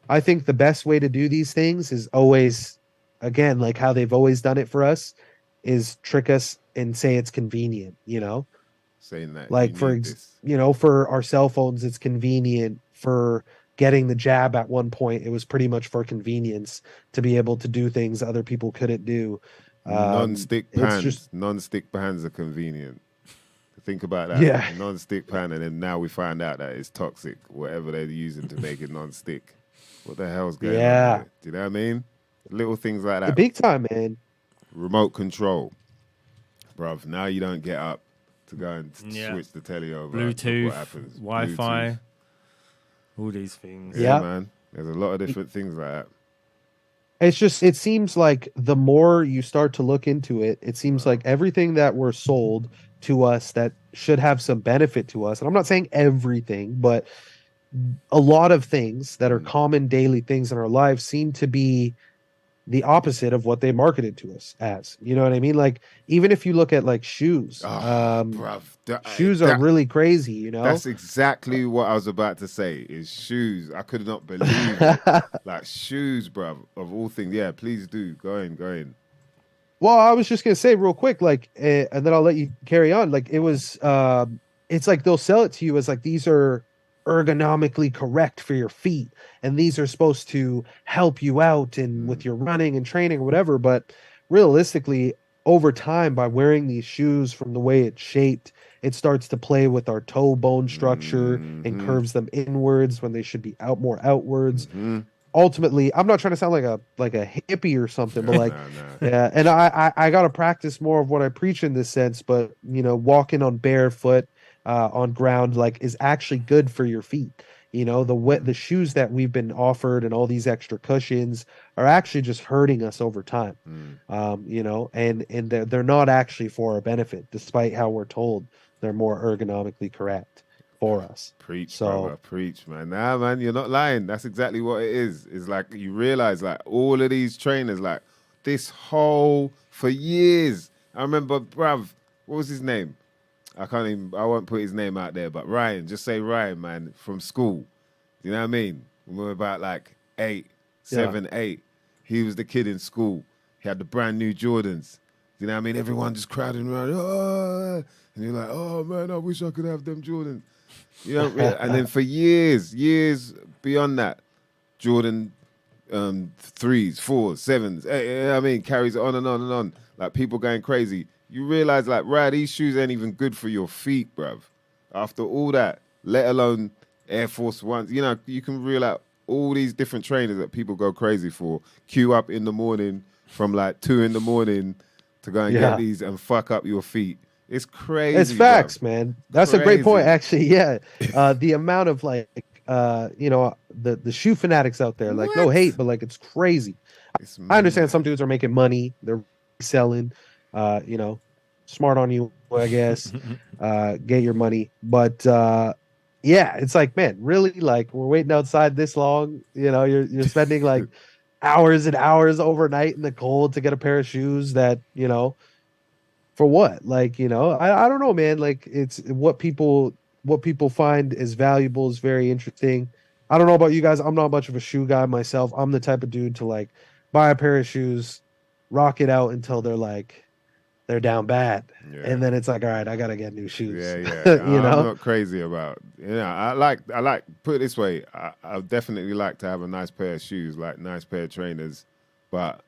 I think the best way to do these things is always, again, like how they've always done it for us, is trick us and say it's convenient, Saying that. like for our cell phones, it's convenient. For getting the jab at one point, it was pretty much for convenience to be able to do things other people couldn't do. Non-stick pans. Just Non-stick pans are convenient. Think about that. Yeah. Non-stick pan, and then now we find out that it's toxic, whatever they're using to make it non-stick. What the hell's going on there? Do you know what I mean? Little things like that. big time, man. Remote control. Bruv, now you don't get up to go and switch the telly over. Bluetooth, What happens? Wi-Fi, Bluetooth. all these things. Yeah, Yep. man. There's a lot of different things like that. It seems like the more you start to look into it, it seems like everything that we're sold to us that should have some benefit to us, and I'm not saying everything, but a lot of things that are common daily things in our lives seem to be the opposite of what they marketed to us as. You know what I mean? Like, even if you look at like shoes, Bruv, shoes are really crazy, That's exactly what I was about to say, is shoes. I could not believe it. Like shoes, bruv, of all things. Yeah, please do. Go in. Well, I was just gonna say real quick, like, and then I'll let you carry on. Like, it was, it's like they'll sell it to you as like these are ergonomically correct for your feet, and these are supposed to help you out in with your running and training or whatever. But realistically, over time, by wearing these shoes from the way it's shaped, it starts to play with our toe bone structure and curves them inwards when they should be out more outwards. Ultimately, I'm not trying to sound like a hippie or something, but like, yeah. And I got to practice more of what I preach in this sense. But walking on barefoot on ground like is actually good for your feet. The shoes that we've been offered and all these extra cushions are actually just hurting us over time. And they're not actually for our benefit, despite how we're told they're more ergonomically correct for us. Preach, brother, preach, man. Nah, man, you're not lying. That's exactly what it is. It's like you realize, like, all of these trainers, like, for years. I remember, bruv, what was his name? I won't put his name out there, but Ryan, just say Ryan, man, from school. You know what I mean? When we were about like 7, 8. He was the kid in school. He had the brand new Jordans. You know what I mean? Everyone just crowding around. Oh! And you're like, oh, man, I wish I could have them Jordans. And then for years beyond that, Jordan 3s, 4s, 7s, I mean, carries it on and on and on. Like, people going crazy. You realize, like, right, these shoes ain't even good for your feet, bruv. After all that, let alone Air Force Ones. You can realize all these different trainers that people go crazy for. Queue up in the morning from like 2 in the morning to go and get these and fuck up your feet. It's crazy. It's facts, man. That's crazy. A great point, actually. Yeah. The amount of the shoe fanatics out there, like, no hate, but like, it's crazy. I understand some dudes are making money. They're selling, smart on you, I guess, get your money. But, it's like, man, really, like, we're waiting outside this long. You're spending like hours and hours overnight in the cold to get a pair of shoes that, for what? Like, I don't know, man. Like, it's what people find is valuable is very interesting. I don't know about you guys. I'm not much of a shoe guy myself. I'm the type of dude to like buy a pair of shoes, rock it out until they're down bad. Yeah. And then it's like, all right, I gotta get new shoes. Yeah. I'm not crazy about I like put it this way, I definitely like to have a nice pair of shoes, like nice pair of trainers, but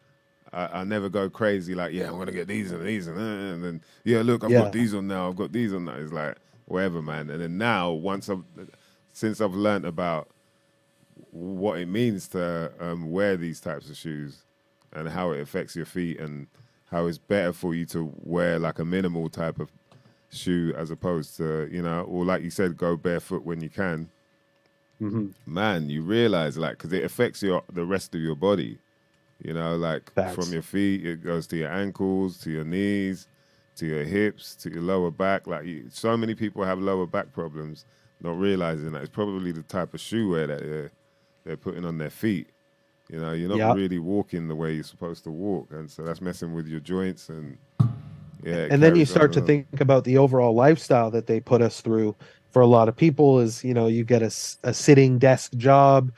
I never go crazy like, I'm gonna get these and these and then look, I've got these on now, I've got these on now. It's like whatever, man. And then now since I've learned about what it means to wear these types of shoes and how it affects your feet and how it's better for you to wear like a minimal type of shoe as opposed to, or like you said, go barefoot when you can. Man, you realize, like, because it affects the rest of your body. Like Facts. From your feet, it goes to your ankles, to your knees, to your hips, to your lower back. Like, so many people have lower back problems, not realizing that it's probably the type of shoe wear that they're putting on their feet. You're not really walking the way you're supposed to walk, and so that's messing with your joints and and then you start to think about the overall lifestyle that they put us through. For a lot of people, is you get a sitting desk job,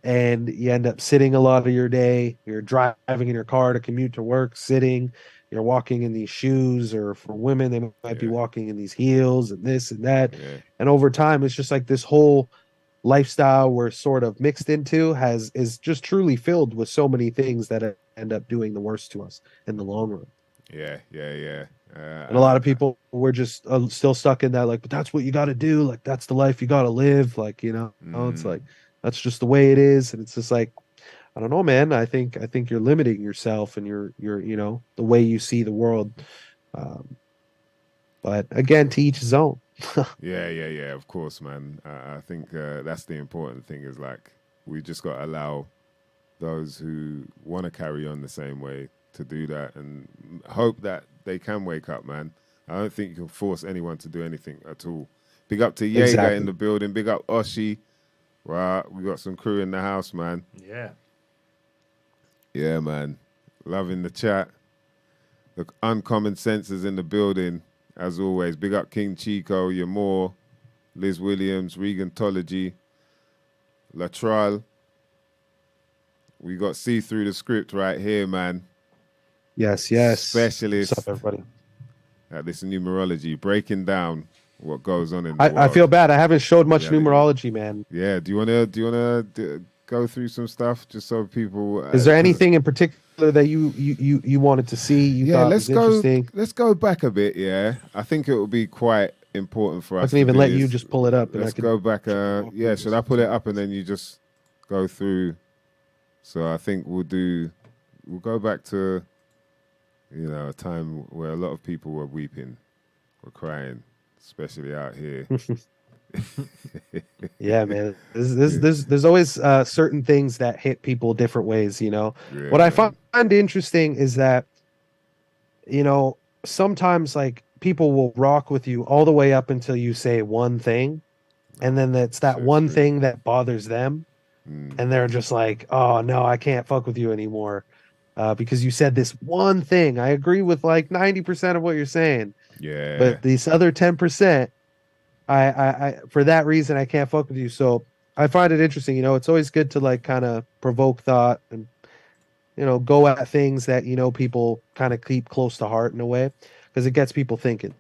and you end up sitting a lot of your day. You're driving in your car to commute to work, sitting. You're walking in these shoes, or for women, they might be walking in these heels and this and that. Yeah. And over time, it's just like this whole lifestyle we're sort of mixed into is just truly filled with so many things that end up doing the worst to us in the long run. Yeah. And a lot of people were just still stuck in that, like, but that's what you got to do. Like, that's the life you got to live. Like, it's like, that's just the way it is. And it's just like, I don't know, man. I think you're limiting yourself and you're the way you see the world. But again, to each his own. Yeah. Of course, man. I think that's the important thing is, like, we just got to allow those who want to carry on the same way to do that and hope that they can wake up, man. I don't think you can force anyone to do anything at all. Big up to Jaeger in the building. Big up Oshi. Right, we got some crew in the house, man. Yeah, man. Loving the chat. The Uncommon Senses in the building, as always. Big up King Chico, Yamor, Liz Williams, Regantology, Latral. We got See Through the Script right here, man. Yes. Specialist. What's up, everybody? At this numerology, breaking down what goes on in the world. I feel bad. I haven't showed much Reality. numerology, man. Yeah. Do you wanna go through some stuff just so people? Is there anything in particular that you wanted to see? You thought was interesting? Let's go back a bit. Yeah, I think it will be quite important for I us. can even let you just pull it up. Let's go back. Yeah, should I pull it up and then you just go through? So I think we'll go back to, a time where a lot of people were weeping, were crying, especially out here. Yeah, man. There's always certain things that hit people different ways. Yeah, what I man. find interesting is that sometimes like people will rock with you all the way up until you say one thing, and then it's that one thing that bothers them, and they're just like, oh no, I can't fuck with you anymore, because you said this one thing. I agree with like 90% of what you're saying, Yeah. but these other 10%, I for that reason I can't fuck with you. So I find it interesting. It's always good to like kind of provoke thought and go at things that people kind of keep close to heart in a way, because it gets people thinking.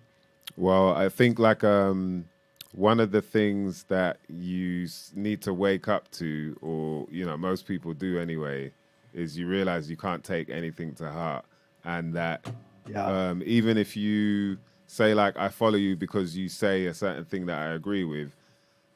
Well, I think like one of the things that you need to wake up to, or most people do anyway, is you realize you can't take anything to heart, and that even if you say like I follow you because you say a certain thing that I agree with,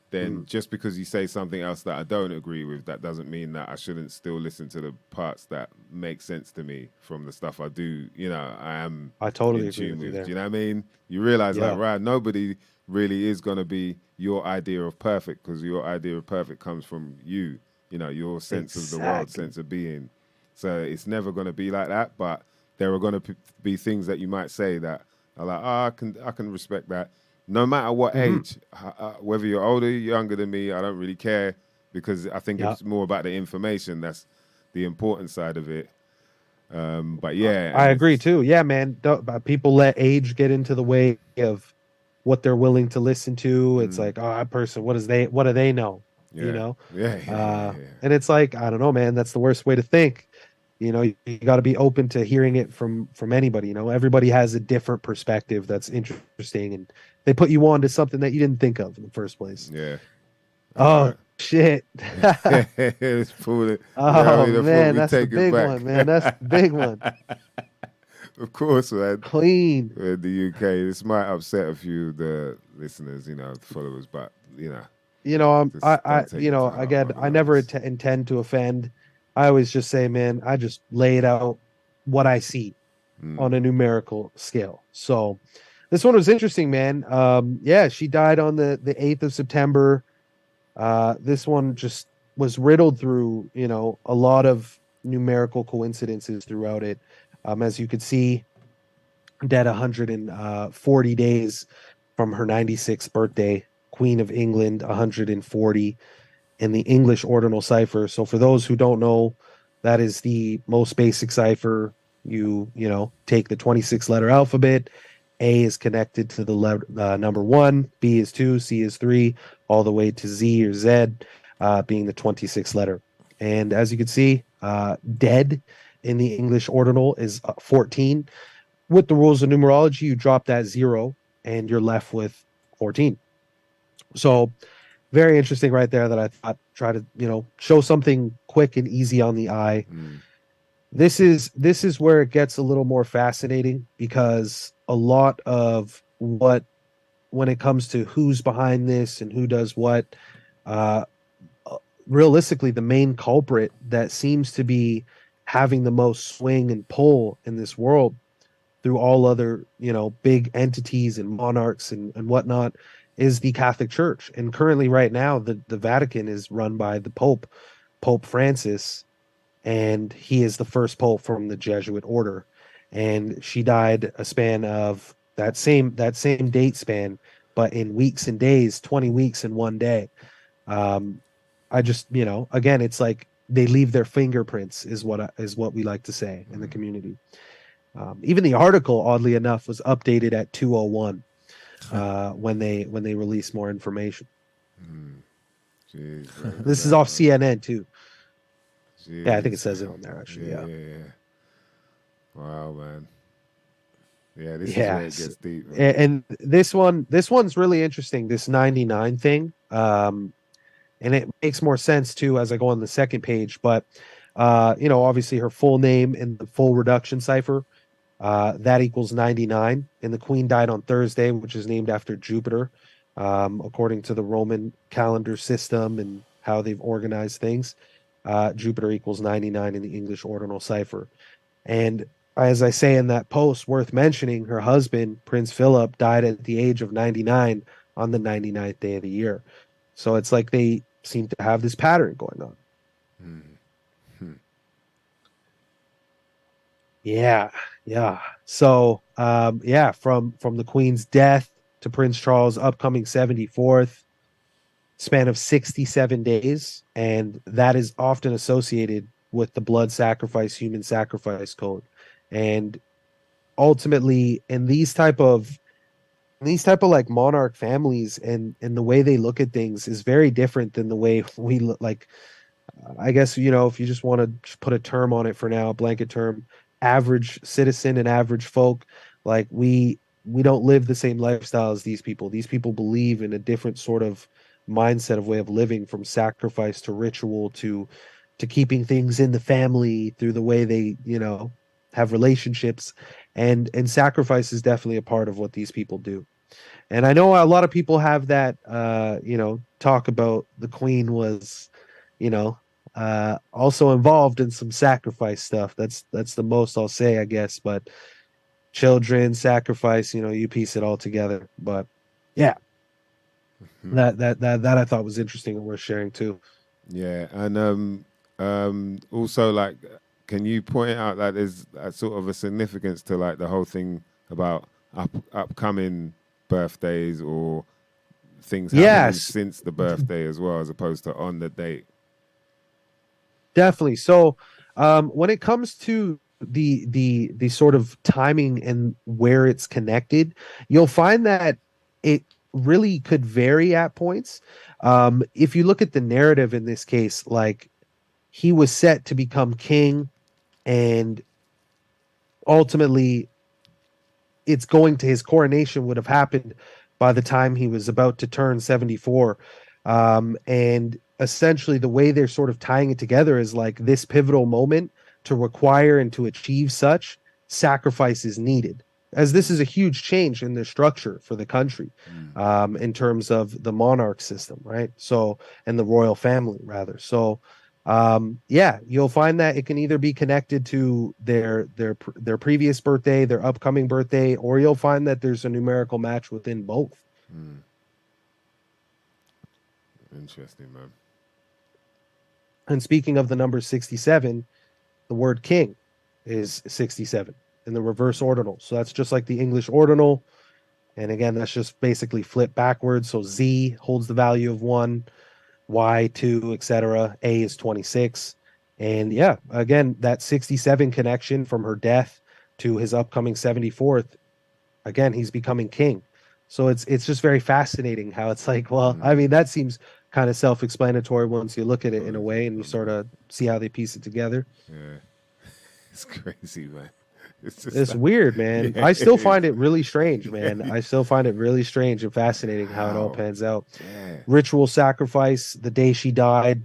then just because you say something else that I don't agree with, that doesn't mean that I shouldn't still listen to the parts that make sense to me from the stuff I do. I totally in tune agree with you with. there. Do you know what I mean? You realize Yeah. like, right, nobody really is going to be your idea of perfect, because your idea of perfect comes from you, your sense of the world, Exactly. sense of being. So it's never going to be like that, but there are going to be things that you might say that are like, I can respect that. No matter what age, whether you're older, younger than me, I don't really care, because I think it's more about the information. That's the important side of it. But yeah, I agree too. Yeah, man. People let age get into the way of what they're willing to listen to. It's like, that person, what do they know? Yeah. Yeah. And it's like, I don't know, man. That's the worst way to think. You got to be open to hearing it from anybody. Everybody has a different perspective that's interesting, and they put you on to something that you didn't think of in the first place. Yeah. Oh shit. Let's pull it. Oh man, that's the big one, man. That's the big one. Of course, man. Clean. In the UK, this might upset a few of the listeners, the followers, but again, I never intend to offend. I always just say, man, I just lay it out what I see on a numerical scale. So this one was interesting, man. She died on the 8th of September. This one just was riddled through, a lot of numerical coincidences throughout it. As you could see, dead 140 days from her 96th birthday. Queen of England, 140 in the English ordinal cipher. So for those who don't know, that is the most basic cipher. You take the 26 letter alphabet. A is connected to the number 1, B is 2, C is 3, all the way to Z or Z, being the 26th letter. And as you can see, dead in the English ordinal is 14. With the rules of numerology, you drop that 0 and you're left with 14. So very interesting right there, that I thought try to, show something quick and easy on the eye. This is where it gets a little more fascinating, because a lot of when it comes to who's behind this and who does what, realistically, the main culprit that seems to be having the most swing and pull in this world through all other, big entities and monarchs and whatnot, is the Catholic Church. And currently right now, the Vatican is run by the Pope Francis, and he is the first Pope from the Jesuit order. And she died a span of that same date span, but in weeks and days, 20 weeks in one day. I just, again, it's like they leave their fingerprints is what we like to say in the community. Even the article, oddly enough, was updated at 2:01 when they released more information. Jeez, this is off CNN too. Jeez. Yeah, I think it says it on there actually. Yeah. Wow, man. Yeah, this is where it Yes. gets deep, man. And this one's really interesting, this 99 thing. And it makes more sense too as I go on the second page. But obviously her full name in the full reduction cipher, that equals 99. And the queen died on Thursday, which is named after Jupiter, according to the Roman calendar system and how they've organized things. Jupiter equals 99 in the English ordinal cipher. And as I say in that post, worth mentioning, her husband, Prince Philip, died at the age of 99 on the 99th day of the year. So it's like they seem to have this pattern going on. Mm-hmm. Yeah, yeah. So, from the Queen's death to Prince Charles' upcoming 74th, span of 67 days, and that is often associated with the blood sacrifice, human sacrifice code. And ultimately, in these type of like monarch families, and the way they look at things is very different than the way we look. Like, I guess, if you just want to put a term on it for now, a blanket term, average citizen and average folk, like we don't live the same lifestyle as these people. These people believe in a different sort of mindset of way of living, from sacrifice to ritual to keeping things in the family through the way they, have relationships. And sacrifice is definitely a part of what these people do. And I know a lot of people have that, talk about the queen was, also involved in some sacrifice stuff. That's the most I'll say, I guess. But children, sacrifice, you piece it all together. But yeah, that I thought was interesting and worth sharing too. Yeah, and also, like, can you point out that there's a sort of a significance to like the whole thing about upcoming birthdays or things happening Yes, since the birthday as well, as opposed to on the date? definitely. So, when it comes to the sort of timing and where it's connected, you'll find that it really could vary at points. If you look at the narrative in this case, like, he was set to become king, and ultimately it's going to his coronation would have happened by the time he was about to turn 74. And essentially the way they're sort of tying it together is like this pivotal moment to require and to achieve such sacrifice is needed, as this is a huge change in the structure for the country, in terms of the monarch system, right? So, and the royal family rather. So, you'll find that it can either be connected to their previous birthday, their upcoming birthday, or you'll find that there's a numerical match within both. Interesting, man. And speaking of the number 67, the word king is 67 in the reverse ordinal. So that's just like the English ordinal. And again, that's just basically flipped backwards. So Z holds the value of 1, Y 2, etc. A is 26. And yeah, again, that 67 connection from her death to his upcoming 74th, again, he's becoming king. So it's just very fascinating how it's like, well, I mean, that seems kind of self-explanatory once you look at it in a way and you sort of see how they piece it together. Yeah, it's crazy, man. It's weird, man. Yeah, I still find it really strange, man. I still find it really strange and fascinating how it all Wow. pans out. Yeah. Ritual sacrifice, the day she died,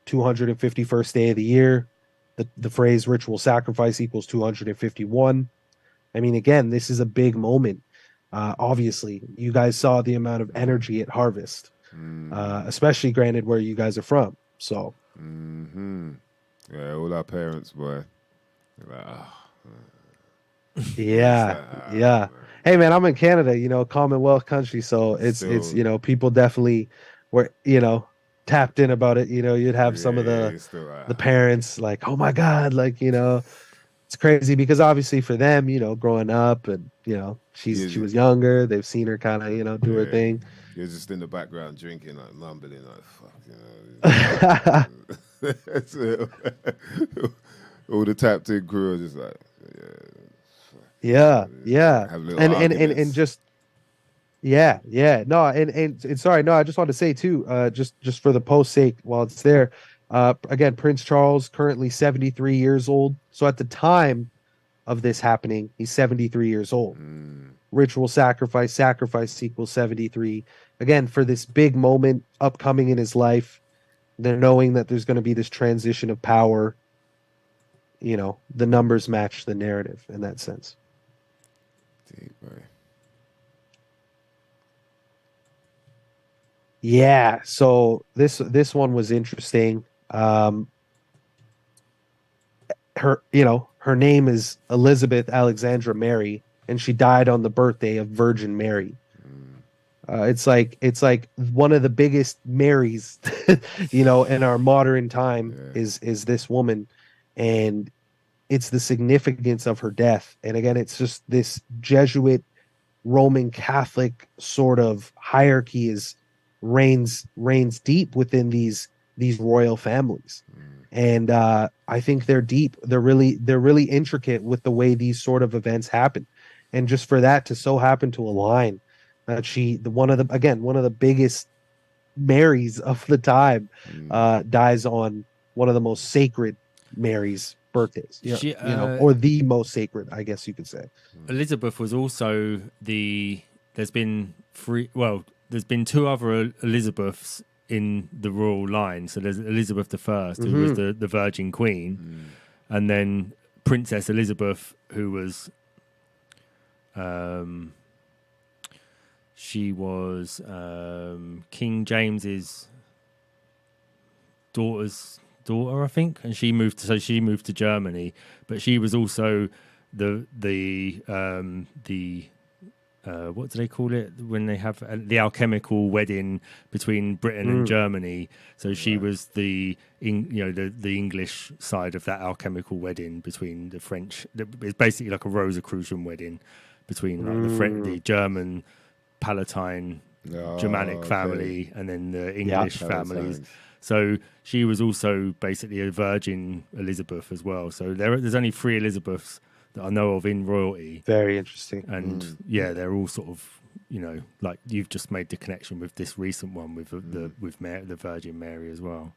251st day of the year. The phrase ritual sacrifice equals 251. I mean, again, this is a big moment. Obviously, you guys saw the amount of energy at harvest, especially granted where you guys are from. So, yeah, all our parents were like, yeah, yeah. Hey, man, I'm in Canada, Commonwealth country, so it's people definitely were tapped in about it. You'd have some of the parents like, oh my god, like it's crazy because obviously for them, growing up and she was younger, they've seen her kind of do her thing. You're just in the background drinking, like mumbling, like fuck, That's it. All the tapped in crew are just like, yeah. have little And just no, and sorry, no, I just want to say too, just for the post's sake while it's there, again, Prince Charles currently 73 years old. So at the time of this happening. He's 73 years old. Ritual sacrifice, sacrifice equals 73. Again, for this big moment upcoming in his life, they're knowing that there's going to be this transition of power. You know, the numbers match the narrative in that sense. Deep, boy. Yeah, so this one was interesting. Her name is Elizabeth Alexandra Mary, and she died on the birthday of Virgin Mary. It's like one of the biggest Marys, in our modern time is this woman, and it's the significance of her death. And again, it's just this Jesuit Roman Catholic sort of hierarchy reigns deep within these royal families. And I think they're deep. They're really intricate with the way these sort of events happen. And just for that to so happen to align, that one of the biggest Marys of the time dies on one of the most sacred Marys birthdays, or the most sacred, I guess you could say. Elizabeth was also there's been two other Elizabeths in the royal line. So there's Elizabeth I, who was the Virgin Queen, and then Princess Elizabeth, who was she was King James's daughter, I think, and she moved to Germany, but she was also the what do they call it when they have the alchemical wedding between Britain and Germany? So she was the English side of that alchemical wedding between the French. It's basically like a Rosicrucian wedding between the German Palatine Germanic family and then the English families. So she was also basically a Virgin Elizabeth as well. So there's only 3 Elizabeths that I know of in royalty. Very interesting. And they're all sort of, like you've just made the connection with this recent one with the Virgin Mary as well.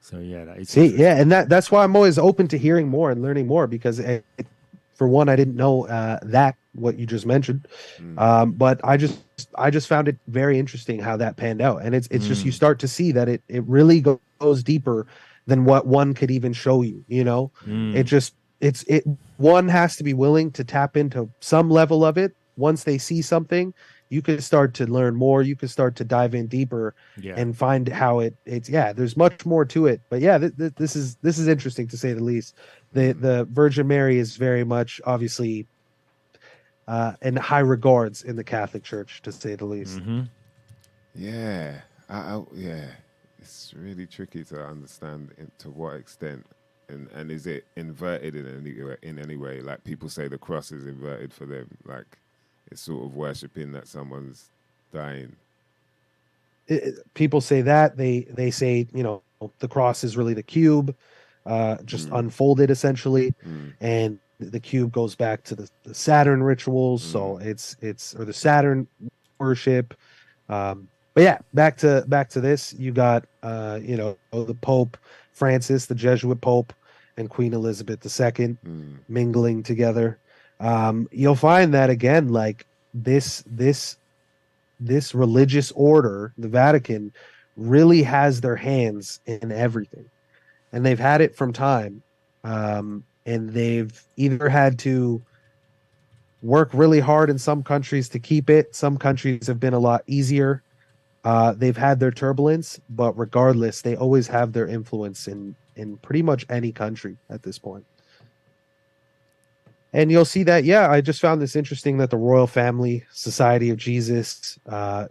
So that is and that's why I'm always open to hearing more and learning more, because for one, I didn't know that what you just mentioned, but I just found it very interesting how that panned out, and it's just you start to see that it really goes deeper than what one could even show you. One has to be willing to tap into some level of it. Once they see something, you can start to learn more. You can start to dive in deeper and find how there's much more to it. But this is interesting to say the least. The Virgin Mary is very much obviously in high regards in the Catholic Church, to say the least. Yeah, it's really tricky to understand to what extent. And is it inverted in any way? Like people say the cross is inverted for them. Like it's sort of worshipping that someone's dying. People say that. They say, the cross is really the cube, just unfolded essentially. And the cube goes back to the Saturn rituals. So it's or the Saturn worship. But back to this. You got the Pope Francis, the Jesuit Pope, and Queen Elizabeth II mingling together. You'll find that again, like this religious order, the Vatican, really has their hands in everything, and they've had it from time. And they've either had to work really hard in some countries to keep it. Some countries have been a lot easier. They've had their turbulence, but regardless, they always have their influence in pretty much any country at this point. And you'll see that, I just found this interesting that the Royal Family Society of Jesus,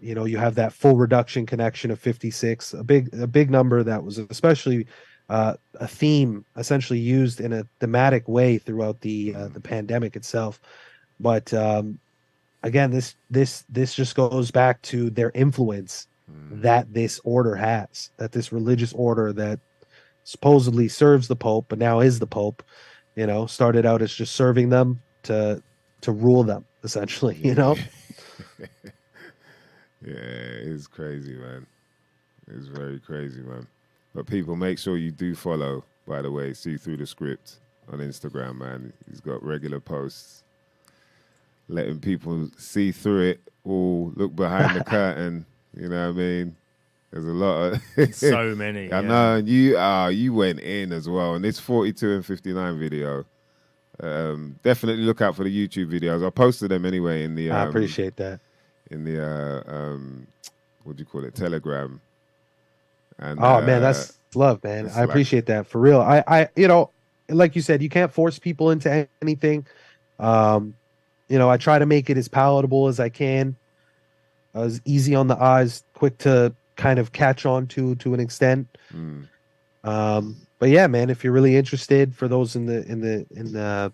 you have that full reduction connection of 56, a big number that was especially a theme essentially used in a thematic way throughout the pandemic itself. But again, this just goes back to their influence that this order has, that this religious order that supposedly serves the Pope, but now is the Pope, started out as just serving them to rule them, essentially, Yeah, it's crazy, man. It's very crazy, man. But people, make sure you do follow, by the way, see through the script on Instagram, man. He's got regular posts, letting people see through it all, look behind the curtain. You know what I mean? There's a lot of so many. I know, and you went in as well. And this 42 and 59 video, definitely look out for the YouTube videos. I posted them anyway in the. I appreciate that. In the what do you call it, Telegram. And man, that's love, man. I appreciate that for real. I like you said, you can't force people into anything. I try to make it as palatable as I can, as easy on the eyes, quick to kind of catch on to an extent. But yeah, man, if you're really interested, for those in the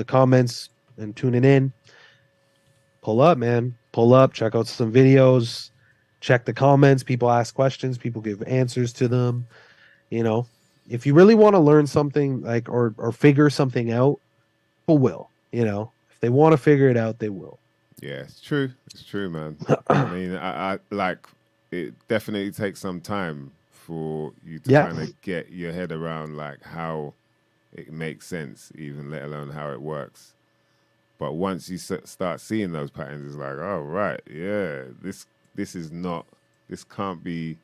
comments and tuning in, pull up, man. Pull up, check out some videos, check the comments. People ask questions, people give answers to them. If you really want to learn something, like or figure something out, people will. If they want to figure it out, they will. Yeah, it's true. It's true, man. I mean, I like it. Definitely takes some time for you to kind of get your head around like how it makes sense, even let alone how it works. But once you start seeing those patterns, it's like, oh, right, yeah, this can't be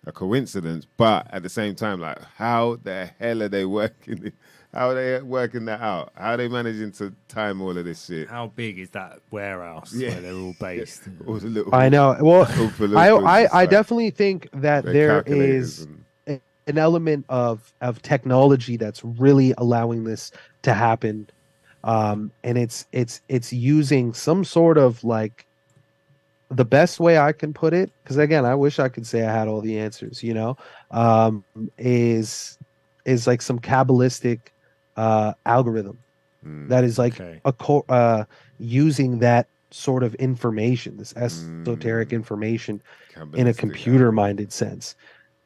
a coincidence. But at the same time, like, how the hell are they working? How are they working that out? How are they managing to time all of this shit? How big is that warehouse where they're all based? All the little, I know. Well, I definitely think that there is an element of technology that's really allowing this to happen. And it's using some sort of, like, the best way I can put it, because again, I wish I could say I had all the answers, is like some Kabbalistic algorithm that is like using that sort of information, this esoteric information in a computer-minded sense,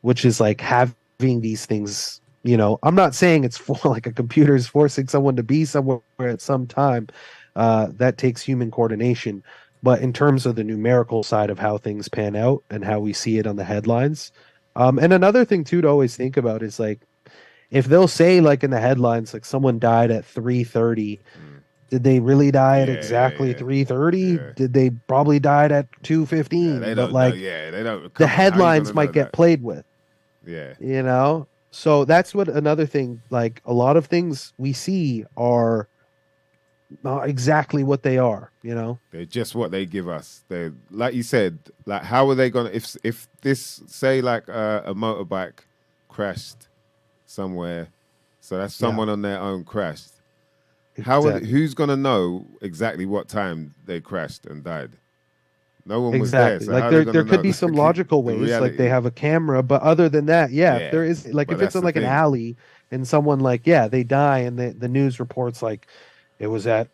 which is like having these things. I'm not saying it's for like a computer is forcing someone to be somewhere at some time. That takes human coordination. But in terms of the numerical side of how things pan out and how we see it on the headlines. And another thing too to always think about is, like, if they'll say, like, in the headlines, like, someone died at 3:30, did they really die at exactly 3:30? Yeah. Did they probably died at 2:15? They don't know. They don't. The headlines might get played with. Yeah. So that's what another thing, like, a lot of things we see are not exactly what they are, They're just what they give us. They, like you said, like, how are they gonna, if this, say, like, a motorbike crashed somewhere, so that's someone on their own crashed. Who's gonna know exactly what time they crashed and died? No one was there. So like, there could be some logical ways, like they have a camera, but other than that, if there is, like, if it's in like an alley and someone, like, they die and the news reports, like, it was at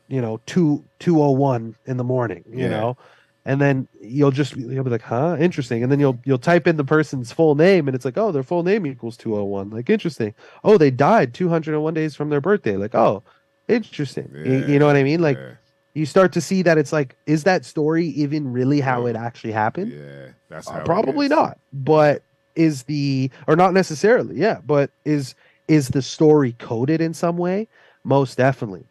2:01 in the morning, you know, and then you'll be like, huh, interesting, and then you'll type in the person's full name and it's like, oh, their full name equals 201, like, interesting. Oh, they died 201 days from their birthday, like, oh, interesting. You know what I mean? Like, you start to see that it's like, is that story even really how it actually happened? Yeah, that's how probably not. But or not necessarily, but is the story coded in some way? Most definitely.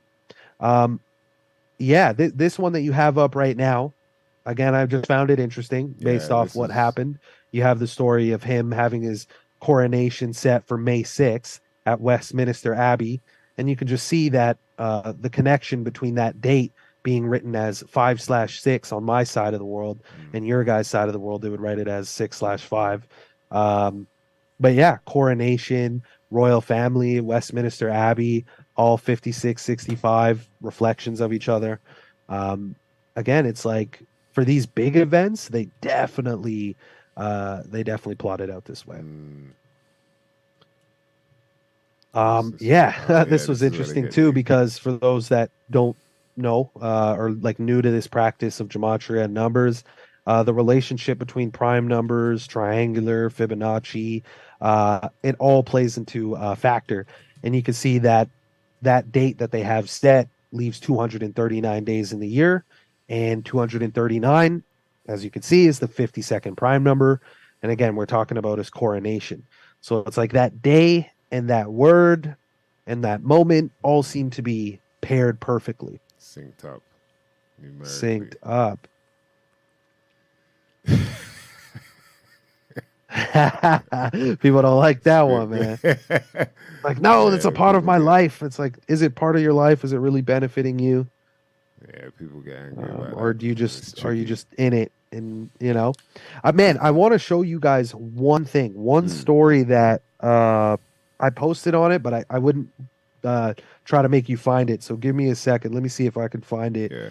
This one that you have up right now, again, I've just found it interesting based off what happened. You have the story of him having his coronation set for May 6th at Westminster Abbey, and you can just see that the connection between that date being written as 5/6 on my side of the world, and your guys' side of the world, they would write it as 6/5. But yeah, coronation, royal family, Westminster Abbey, all 56, 65 reflections of each other. Again, it's like, for these big events, they definitely plot it out this way. This was interesting too, because for those that don't know, or like new to this practice of gematria and numbers, the relationship between prime numbers, triangular, Fibonacci, it all plays into a factor. And you can see that date that they have set leaves 239 days in the year, and 239, as you can see, is the 52nd prime number. And again, we're talking about his coronation. So it's like that day and that word and that moment all seemed to be paired perfectly. Synced up. Numerically. Synced up. People don't like that one, man. Like, no, that's a part of my life. It's like, is it part of your life? Is it really benefiting you? Yeah, people get angry about Or that. do you just are you just in it? And man, I want to show you guys one thing, one story that I posted on it, but I wouldn't try to make you find it. So give me a second. Let me see if I can find it. Yeah.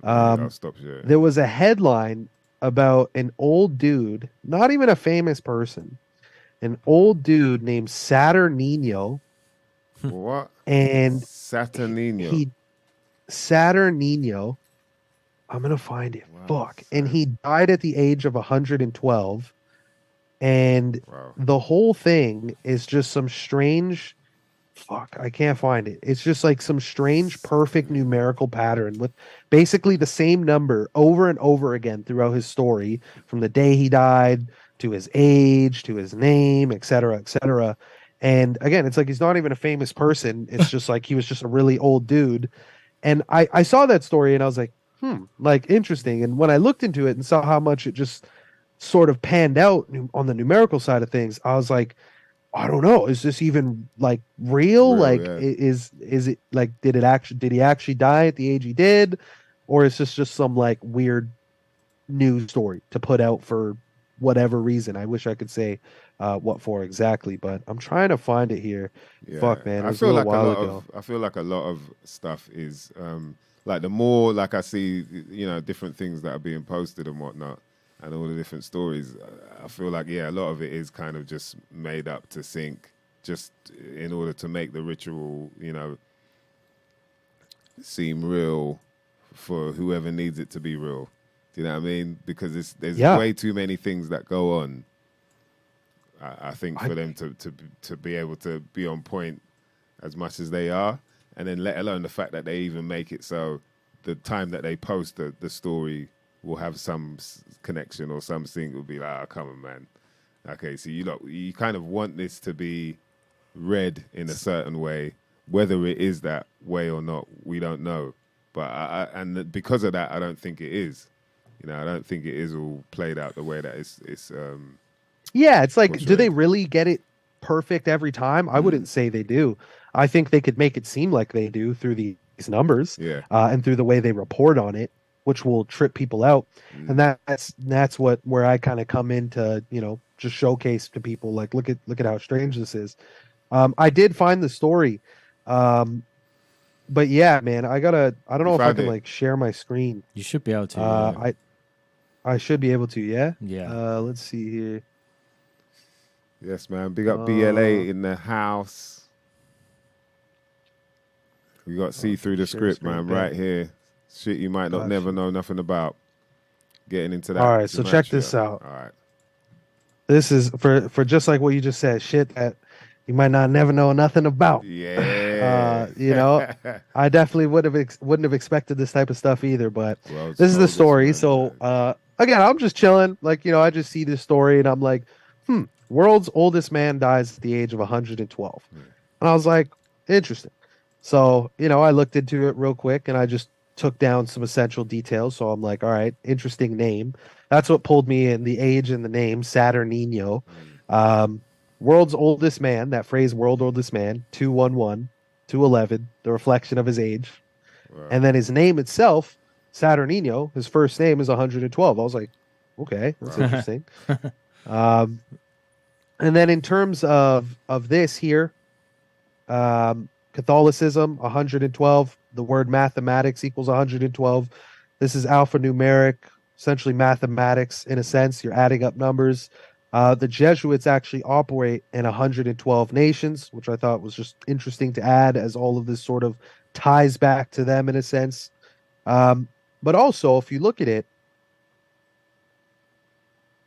I'll stop sharing. There was a headline about an old dude, not even a famous person, an old dude named Saturnino. What? And Saturnino. Saturnino. I'm gonna find it. Wow, Fuck. And he died at the age of 112. And wow. the whole thing is just some strange. Fuck, I can't find it. It's just like some strange, perfect numerical pattern with basically the same number over and over again throughout his story, from the day he died to his age to his name, etc., etc. And again, it's like he's not even a famous person. It's just like he was just a really old dude. And I saw that story and I was like, like interesting. And when I looked into it and saw how much it just sort of panned out on the numerical side of things, I was like, I don't know. Is this even like real? Like, yeah. is it like, did he actually die at the age he did? Or is this just some like weird news story to put out for whatever reason? I wish I could say what for exactly, but I'm trying to find it here. Yeah. Fuck, man. It was I feel a like while ago. I feel like a lot of stuff is like the more like I see, different things that are being posted and whatnot, and all the different stories, I feel like, a lot of it is kind of just made up to sync, just in order to make the ritual, seem real for whoever needs it to be real. Do you know what I mean? Because there's way too many things that go on, I think, for them to be able to be on point as much as they are, and then let alone the fact that they even make it so the time that they post the story will have some connection or something. Will be like, oh, come on, man. Okay, so you kind of want this to be read in a certain way, whether it is that way or not, we don't know. But because of that, I don't think it is. I don't think it is all played out the way that it's. Yeah, it's like, portrayed. do they really get it perfect every time? I wouldn't say they do. I think they could make it seem like they do through these numbers, and through the way they report on it, which will trip people out. And that's where I kind of come in to, just showcase to people, like, look at how strange this is. I did find the story, but yeah, man, I don't know if I can like share my screen. You should be able to. I should be able to. Yeah. Yeah. Let's see here. Yes, man. Big up BLA in the house. We got see through the script, man, right here. Shit you might not never know nothing about. Getting into that. All right, so check this out. All right. This is for just like what you just said, shit that you might not never know nothing about. Yeah. I definitely wouldn't have expected this type of stuff either, but this is the story. Man, so again, I'm just chilling. Like, I just see this story and I'm like, world's oldest man dies at the age of 112. And I was like, interesting. So, I looked into it real quick and I just took down some essential details. So I'm like, all right, interesting name. That's what pulled me in, the age and the name, Saturnino. World's oldest man, that phrase, world oldest man, 211, 211, the reflection of his age. Wow. And then his name itself, Saturnino, his first name is 112. I was like, okay, that's interesting. And then in terms of this here, Catholicism, 112. The word mathematics equals 112. This is alphanumeric, essentially mathematics in a sense. You're adding up numbers. The Jesuits actually operate in 112 nations, which I thought was just interesting to add, as all of this sort of ties back to them in a sense. But also, if you look at it,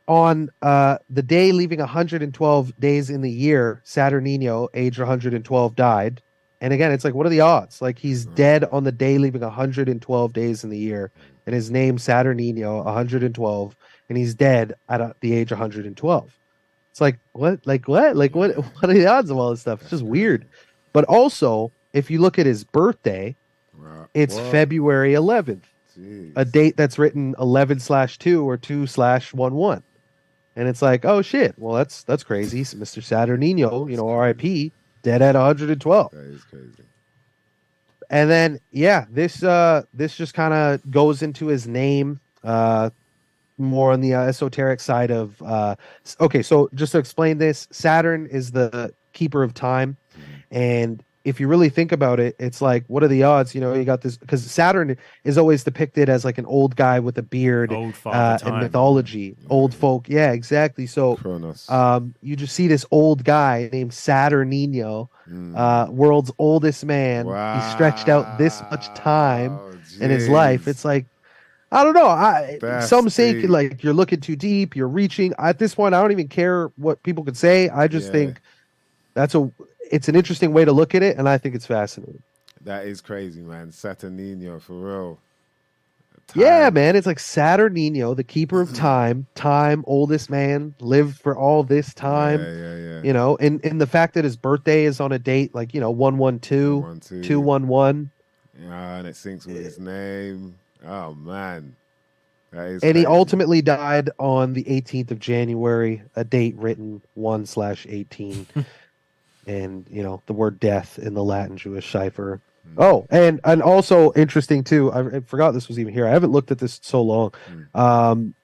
on the day leaving 112 days in the year, Saturnino, age 112, died. And again, it's like, what are the odds? Like, he's dead on the day leaving 112 days in the year, and his name Saturnino, 112, and he's dead at the age 112. It's like, what? Like, what? Like, what are the odds of all this stuff? It's just weird. But also, if you look at his birthday, Right. it's What? February 11th, Jeez. a date that's written 11/2 or 2/11. And it's like, oh shit, well that's crazy. So Mr. Saturnino, R.I.P. dead at 112. That is crazy. And then this just kind of goes into his name, more on the esoteric side of okay, so just to explain this, Saturn is the keeper of time. And if you really think about it, it's like, what are the odds? You got this, because Saturn is always depicted as like an old guy with a beard, Old father in time. mythology, old folk. Yeah, exactly. So Kronos. you just see this old guy named Saturnino, world's oldest man. He stretched out this much time in his life. Jeez. It's like, I don't know. That's Some say deep. like you're looking too deep, you're reaching. At this point, I don't even care what people could say. I just think it's an interesting way to look at it, and I think it's fascinating. That is crazy, man. Saturnino, for real. Yeah, man. It's like Saturnino, the keeper of time, oldest man, lived for all this time. Yeah. And the fact that his birthday is on a date like, 112, 211. Yeah, and it syncs with his name. Oh, man. That is And crazy. he ultimately died on the 18th of January, a date written 1/18. And, the word death in the Latin Jewish cipher. Oh, and also interesting too. I forgot this was even here. I haven't looked at this in so long.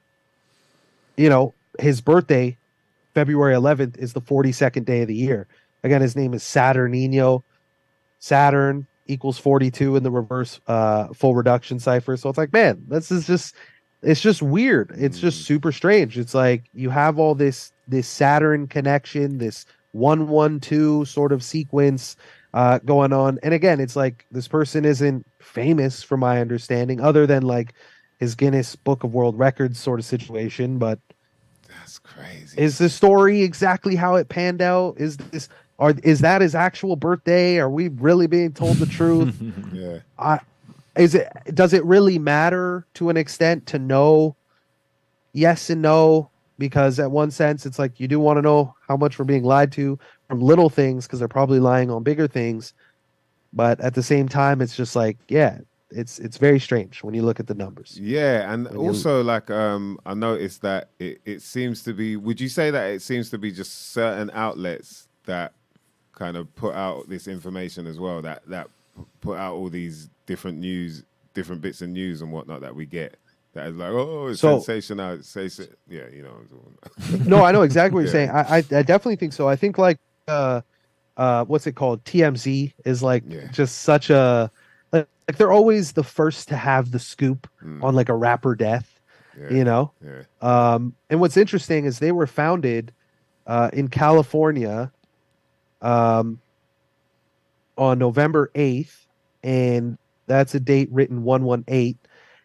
His birthday, February 11th, is the 42nd day of the year. Again, his name is Saturnino. Saturn equals 42 in the reverse full reduction cipher. So it's like, man, it's just weird. It's just super strange. It's like you have all this Saturn connection, this 112 sort of sequence going on. And again, it's like this person isn't famous from my understanding, other than like his Guinness Book of World Records sort of situation. But that's crazy. Is the story exactly how it panned out? Is that his actual birthday? Are we really being told the truth? Yeah. Does it really matter to an extent to know? Yes and no. Because at one sense, it's like you do want to know how much we're being lied to from little things, because they're probably lying on bigger things. But at the same time, it's just like, yeah, it's very strange when you look at the numbers. Yeah, and also like I noticed that it seems to be. Would you say that it seems to be just certain outlets that kind of put out this information as well? That put out all these different bits of news and whatnot that we get. That is like, oh, it's sensational. Yeah, No, I know exactly what you're saying. I definitely think so. I think like, what's it called? TMZ is like just such a, like they're always the first to have the scoop on like a rapper death, Yeah. And what's interesting is they were founded in California on November 8th, and that's a date written 118.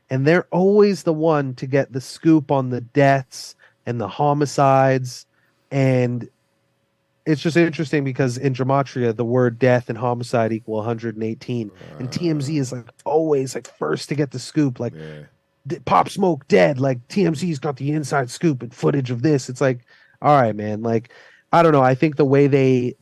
And they're always the one to get the scoop on the deaths and the homicides. And it's just interesting because in Gematria, the word death and homicide equal 118. And TMZ is like always like first to get the scoop. Like Pop Smoke dead. Like TMZ's got the inside scoop and footage of this. It's like, all right, man. Like, I don't know. I think there's a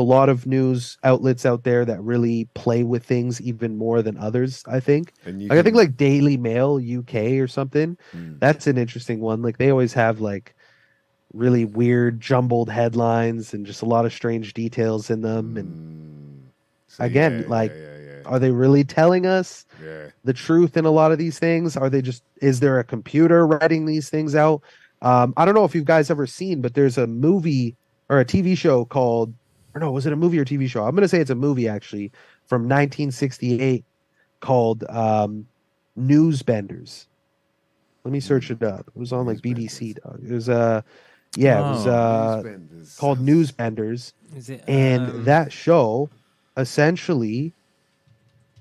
lot of news outlets out there that really play with things even more than others, I think. I think like Daily Mail UK or something. That's an interesting one. Like they always have like really weird jumbled headlines and just a lot of strange details in them. And again, are they really telling us the truth in a lot of these things? Is there a computer writing these things out? I don't know if you guys ever seen, but there's a movie or a TV show called, or no, was it a movie or TV show? I'm going to say it's a movie actually from 1968 called Newsbenders. Let me search it up. It was on like BBC. Dog. It was called Newsbenders. Is it? And that show essentially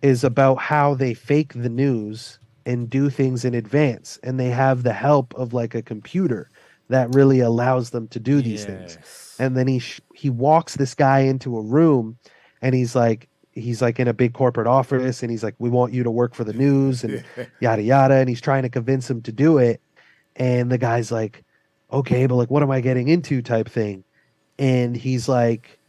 is about how they fake the news and do things in advance, and they have the help of like a computer that really allows them to do these things. And then he walks this guy into a room, and he's like in a big corporate office, and he's like, we want you to work for the news and yada yada, and he's trying to convince him to do it, and the guy's like, okay, but like what am I getting into type thing. And he's like,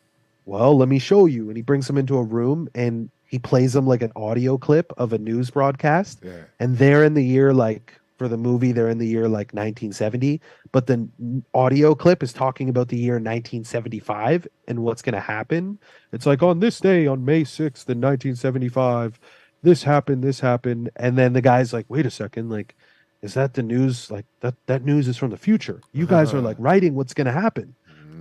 well, let me show you. And he brings them into a room and he plays them like an audio clip of a news broadcast. Yeah. And they're in the year like for the movie, they're in the year like 1970, but the audio clip is talking about the year 1975 and what's going to happen. It's like on this day, on May 6th in 1975, this happened. And then the guy's like, wait a second, like, is that the news? Like that news is from the future. You guys are like writing what's going to happen.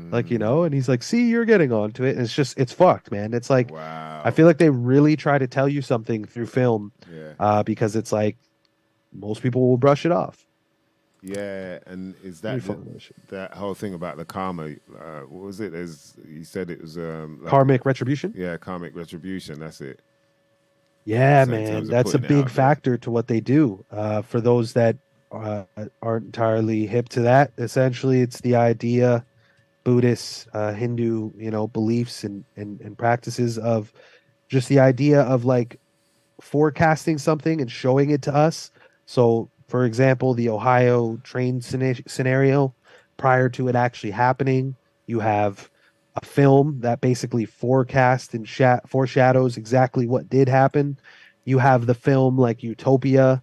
Like, you know, and he's like, see, you're getting onto it. And it's fucked, man. It's like, Wow. I feel like they really try to tell you something through film Yeah. because it's like most people will brush it off. Yeah, and is that that whole thing about the karma? What was it? You said it was like, Karmic retribution? Yeah, karmic retribution. That's it. Yeah, So in man. terms of That's a putting it big out factor to what they do. For those that aren't entirely hip to that, essentially, it's the idea, Buddhist, Hindu, you know, beliefs and practices of just the idea of like forecasting something and showing it to us. So, for example, the Ohio train scenario, prior to it actually happening, you have a film that basically forecasts and foreshadows exactly what did happen. You have the film like Utopia,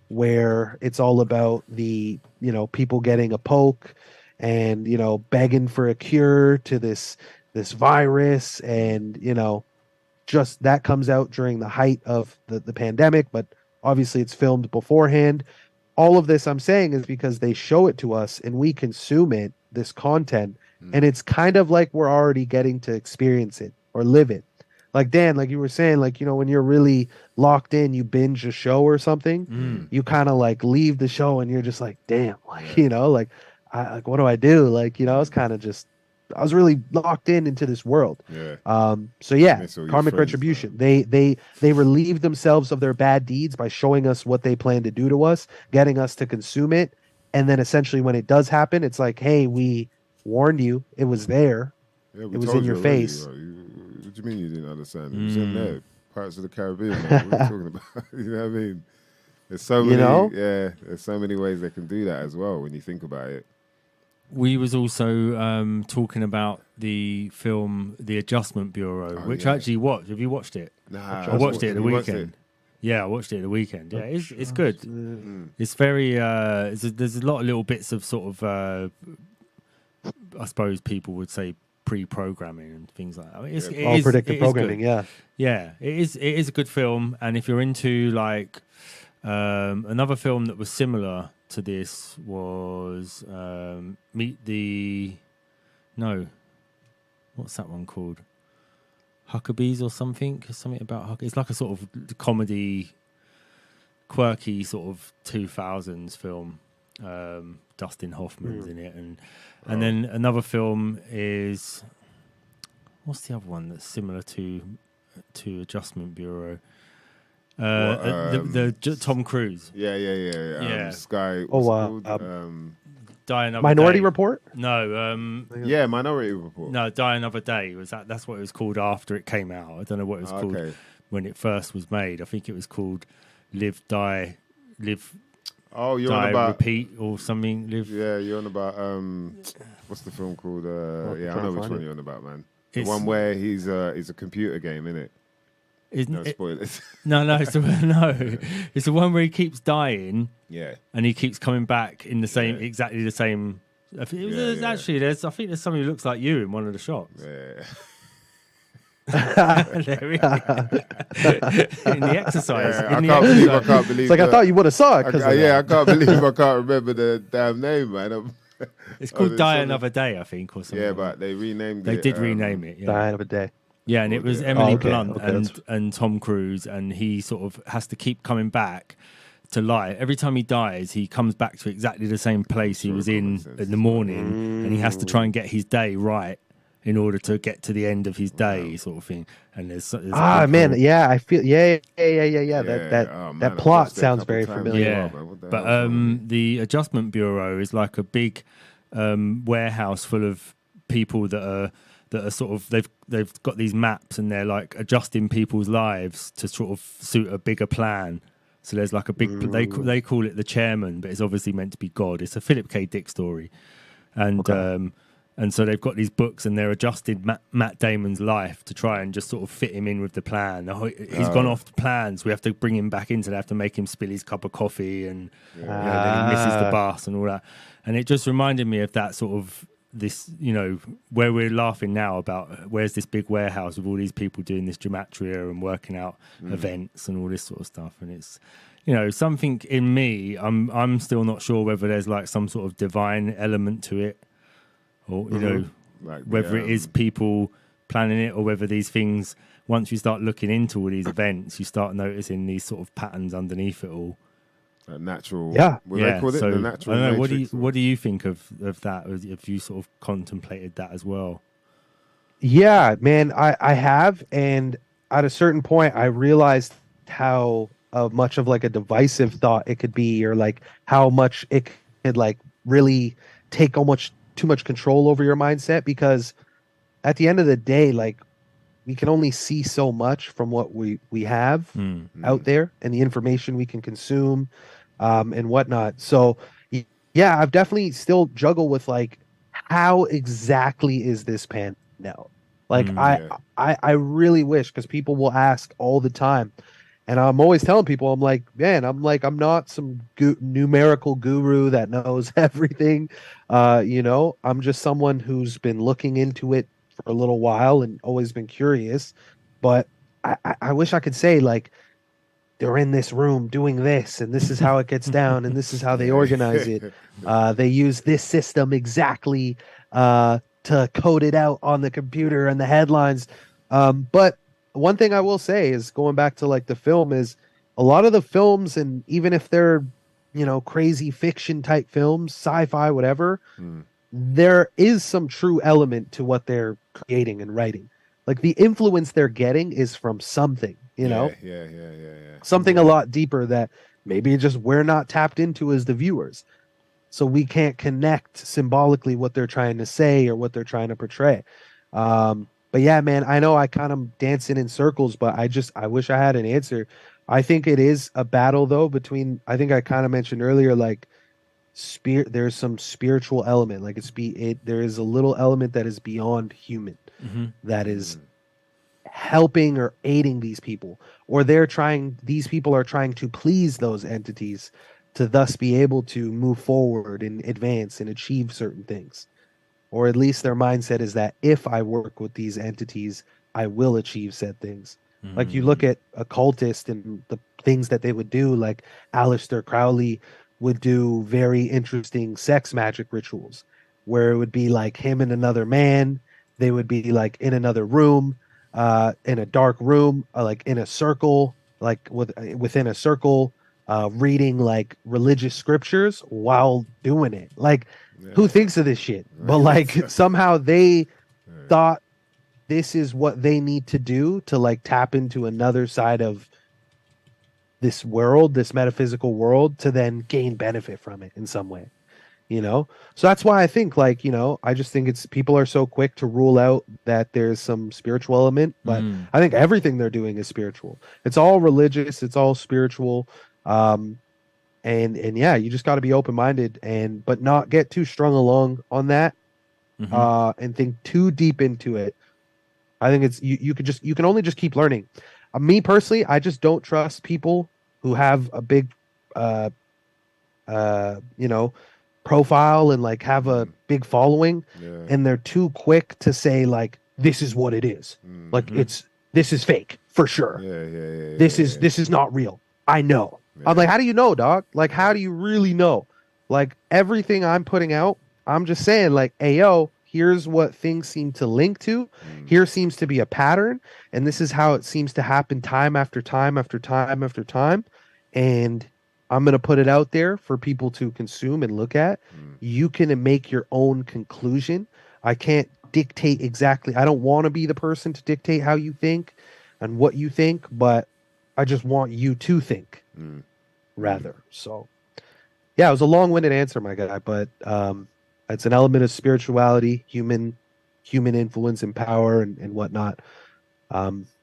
where it's all about the, you know, people getting a poke and, you know, begging for a cure to this virus, and, you know, just that comes out during the height of the pandemic, but obviously it's filmed beforehand. All of this I'm saying is because they show it to us and we consume it, this content, and it's kind of like we're already getting to experience it or live it. Like Dan, like you were saying, like, you know, when you're really locked in, you binge a show or something, you kind of like leave the show and you're just like, damn, like, you know, like, what do I do? Like, you know, I was really locked into this world. Yeah. So yeah, Miss all your karmic friends, retribution. They relieve themselves of their bad deeds by showing us what they plan to do to us, getting us to consume it, and then essentially when it does happen, it's like, hey, we warned you. It was there. Yeah, It was in your already, face. bro. What do you mean you didn't understand? It was in there. Pirates of the Caribbean, man. What are you talking about? You know what I mean? There's so many, there's so many ways they can do that as well when you think about it. We was also talking about the film The Adjustment Bureau, which I actually watched. Have you watched it? Nah, I watched it at the weekend. Yeah, I watched it at the weekend. Yeah, it's good. It's very there's a lot of little bits of sort of I suppose people would say pre-programming and things like that. I mean, predictive programming. Good. Yeah, it is a good film. And if you're into like another film that was similar to this was what's that one called? Huckabees or something? Something about Huck. It's like a sort of comedy, quirky sort of 2000s film. Dustin Hoffman's in it, and then another film is, what's the other one that's similar to Adjustment Bureau? The Tom Cruise. Yeah. Sky. Die Another Minority Day. Report? No. Yeah, Minority Report. No, Die Another Day was that. That's what it was called after it came out. I don't know what it was called when it first was made. I think it was called Live, Die, Live. Oh, you're Die, on about Repeat or something. Live. Yeah, you're on about what's the film called? I know which one you're on about, man. The one where he's a computer game, innit? No spoilers. No, it's the one where he keeps dying. Yeah, and he keeps coming back in the same, exactly the same. Actually, I think there's somebody who looks like you in one of the shots. Yeah. There he is. In the exercise. Yeah, I can't believe. It's like I thought you would have saw it. I can't believe I can't remember the damn name, man. It's called Die Another Day, I think, or something. Yeah, but they renamed it. They did rename it. Yeah. Die Another Day. Yeah, and it was Emily Blunt and Tom Cruise, and he sort of has to keep coming back to life. Every time he dies, he comes back to exactly the same place he was in the morning, and he has to try and get his day right in order to get to the end of his day, sort of thing. And there's man, yeah, I feel, that plot sounds very familiar. Yeah, but the Adjustment Bureau is like a big warehouse full of people that are sort of they've got these maps and they're like adjusting people's lives to sort of suit a bigger plan. So there's like a big they call it the chairman, but it's obviously meant to be God. It's a Philip K. Dick story, and And so they've got these books and they're adjusted Matt Damon's life to try and just sort of fit him in with the plan. Oh, he's gone off the plans. We have to bring him back into. They have to make him spill his cup of coffee, and you know, then he misses the bus and all that. And it just reminded me of that sort of this, you know, where we're laughing now about where's this big warehouse with all these people doing this gematria and working out events and all this sort of stuff. And it's, you know, something in me, I'm still not sure whether there's like some sort of divine element to it. Or, you know, like whether it is people planning it or whether these things, once you start looking into all these events, you start noticing these sort of patterns underneath it all. Natural. Yeah. What they call it? So, The natural I don't know, matrix. what do you think of that? Have you sort of contemplated that as well? Yeah, man, I have. And at a certain point, I realized how much of like a divisive thought it could be, or like how much it could like really take too much control over your mindset, because at the end of the day, like, we can only see so much from what we have out there and the information we can consume and whatnot. So yeah, I've definitely still juggled with like, how exactly is this pan out? Like I really wish, because people will ask all the time. And I'm always telling people, I'm like, man, I'm not some numerical guru that knows everything. You know, I'm just someone who's been looking into it for a little while and always been curious. But I wish I could say, like, they're in this room doing this, and this is how it gets down, and this is how they organize it. They use this system exactly to code it out on the computer and the headlines. But one thing I will say is, going back to like the film, is a lot of the films, and even if they're, you know, crazy fiction type films, sci-fi, whatever, there is some true element to what they're creating and writing. Like, the influence they're getting is from something, you know? Yeah. Something a lot deeper that maybe just we're not tapped into as the viewers. So we can't connect symbolically what they're trying to say or what they're trying to portray. But yeah, man, I know I kind of dancing in circles, but I wish I had an answer. I think it is a battle though between, I think I kind of mentioned earlier, like, there's some spiritual element, like there is a little element that is beyond human, that is helping or aiding these people, or these people are trying to please those entities to thus be able to move forward and advance and achieve certain things. Or at least their mindset is that if I work with these entities, I will achieve said things. Like, you look at occultists and the things that they would do, like Aleister Crowley would do very interesting sex magic rituals, where it would be like him and another man. They would be like in another room, in a dark room, like in a circle, like within a circle, reading like religious scriptures while doing it. Like, who thinks of this shit? But like, somehow they thought this is what they need to do to like tap into another side of this world, this metaphysical world, to then gain benefit from it in some way, you know? So that's why I think, like, you know, I just think people are so quick to rule out that there's some spiritual element, but I think everything they're doing is spiritual. It's all religious, it's all spiritual. And yeah, you just got to be open-minded but not get too strung along on that, and think too deep into it. I think it's you can only just keep learning. Me personally, I just don't trust people who have a big you know, profile and like have a big following, and they're too quick to say like, this is what it is. Like, this is fake for sure. This is not real. I know. I'm like, how do you know, dog? Like, how do you really know? Like, everything I'm putting out, I'm just saying like, hey, yo, here's what things seem to link to. Here seems to be a pattern. And this is how it seems to happen time after time after time after time. And I'm going to put it out there for people to consume and look at. You can make your own conclusion. I can't dictate exactly. I don't want to be the person to dictate how you think and what you think, but I just want you to think rather. So yeah, it was a long-winded answer, my guy, but it's an element of spirituality, human influence and power and whatnot.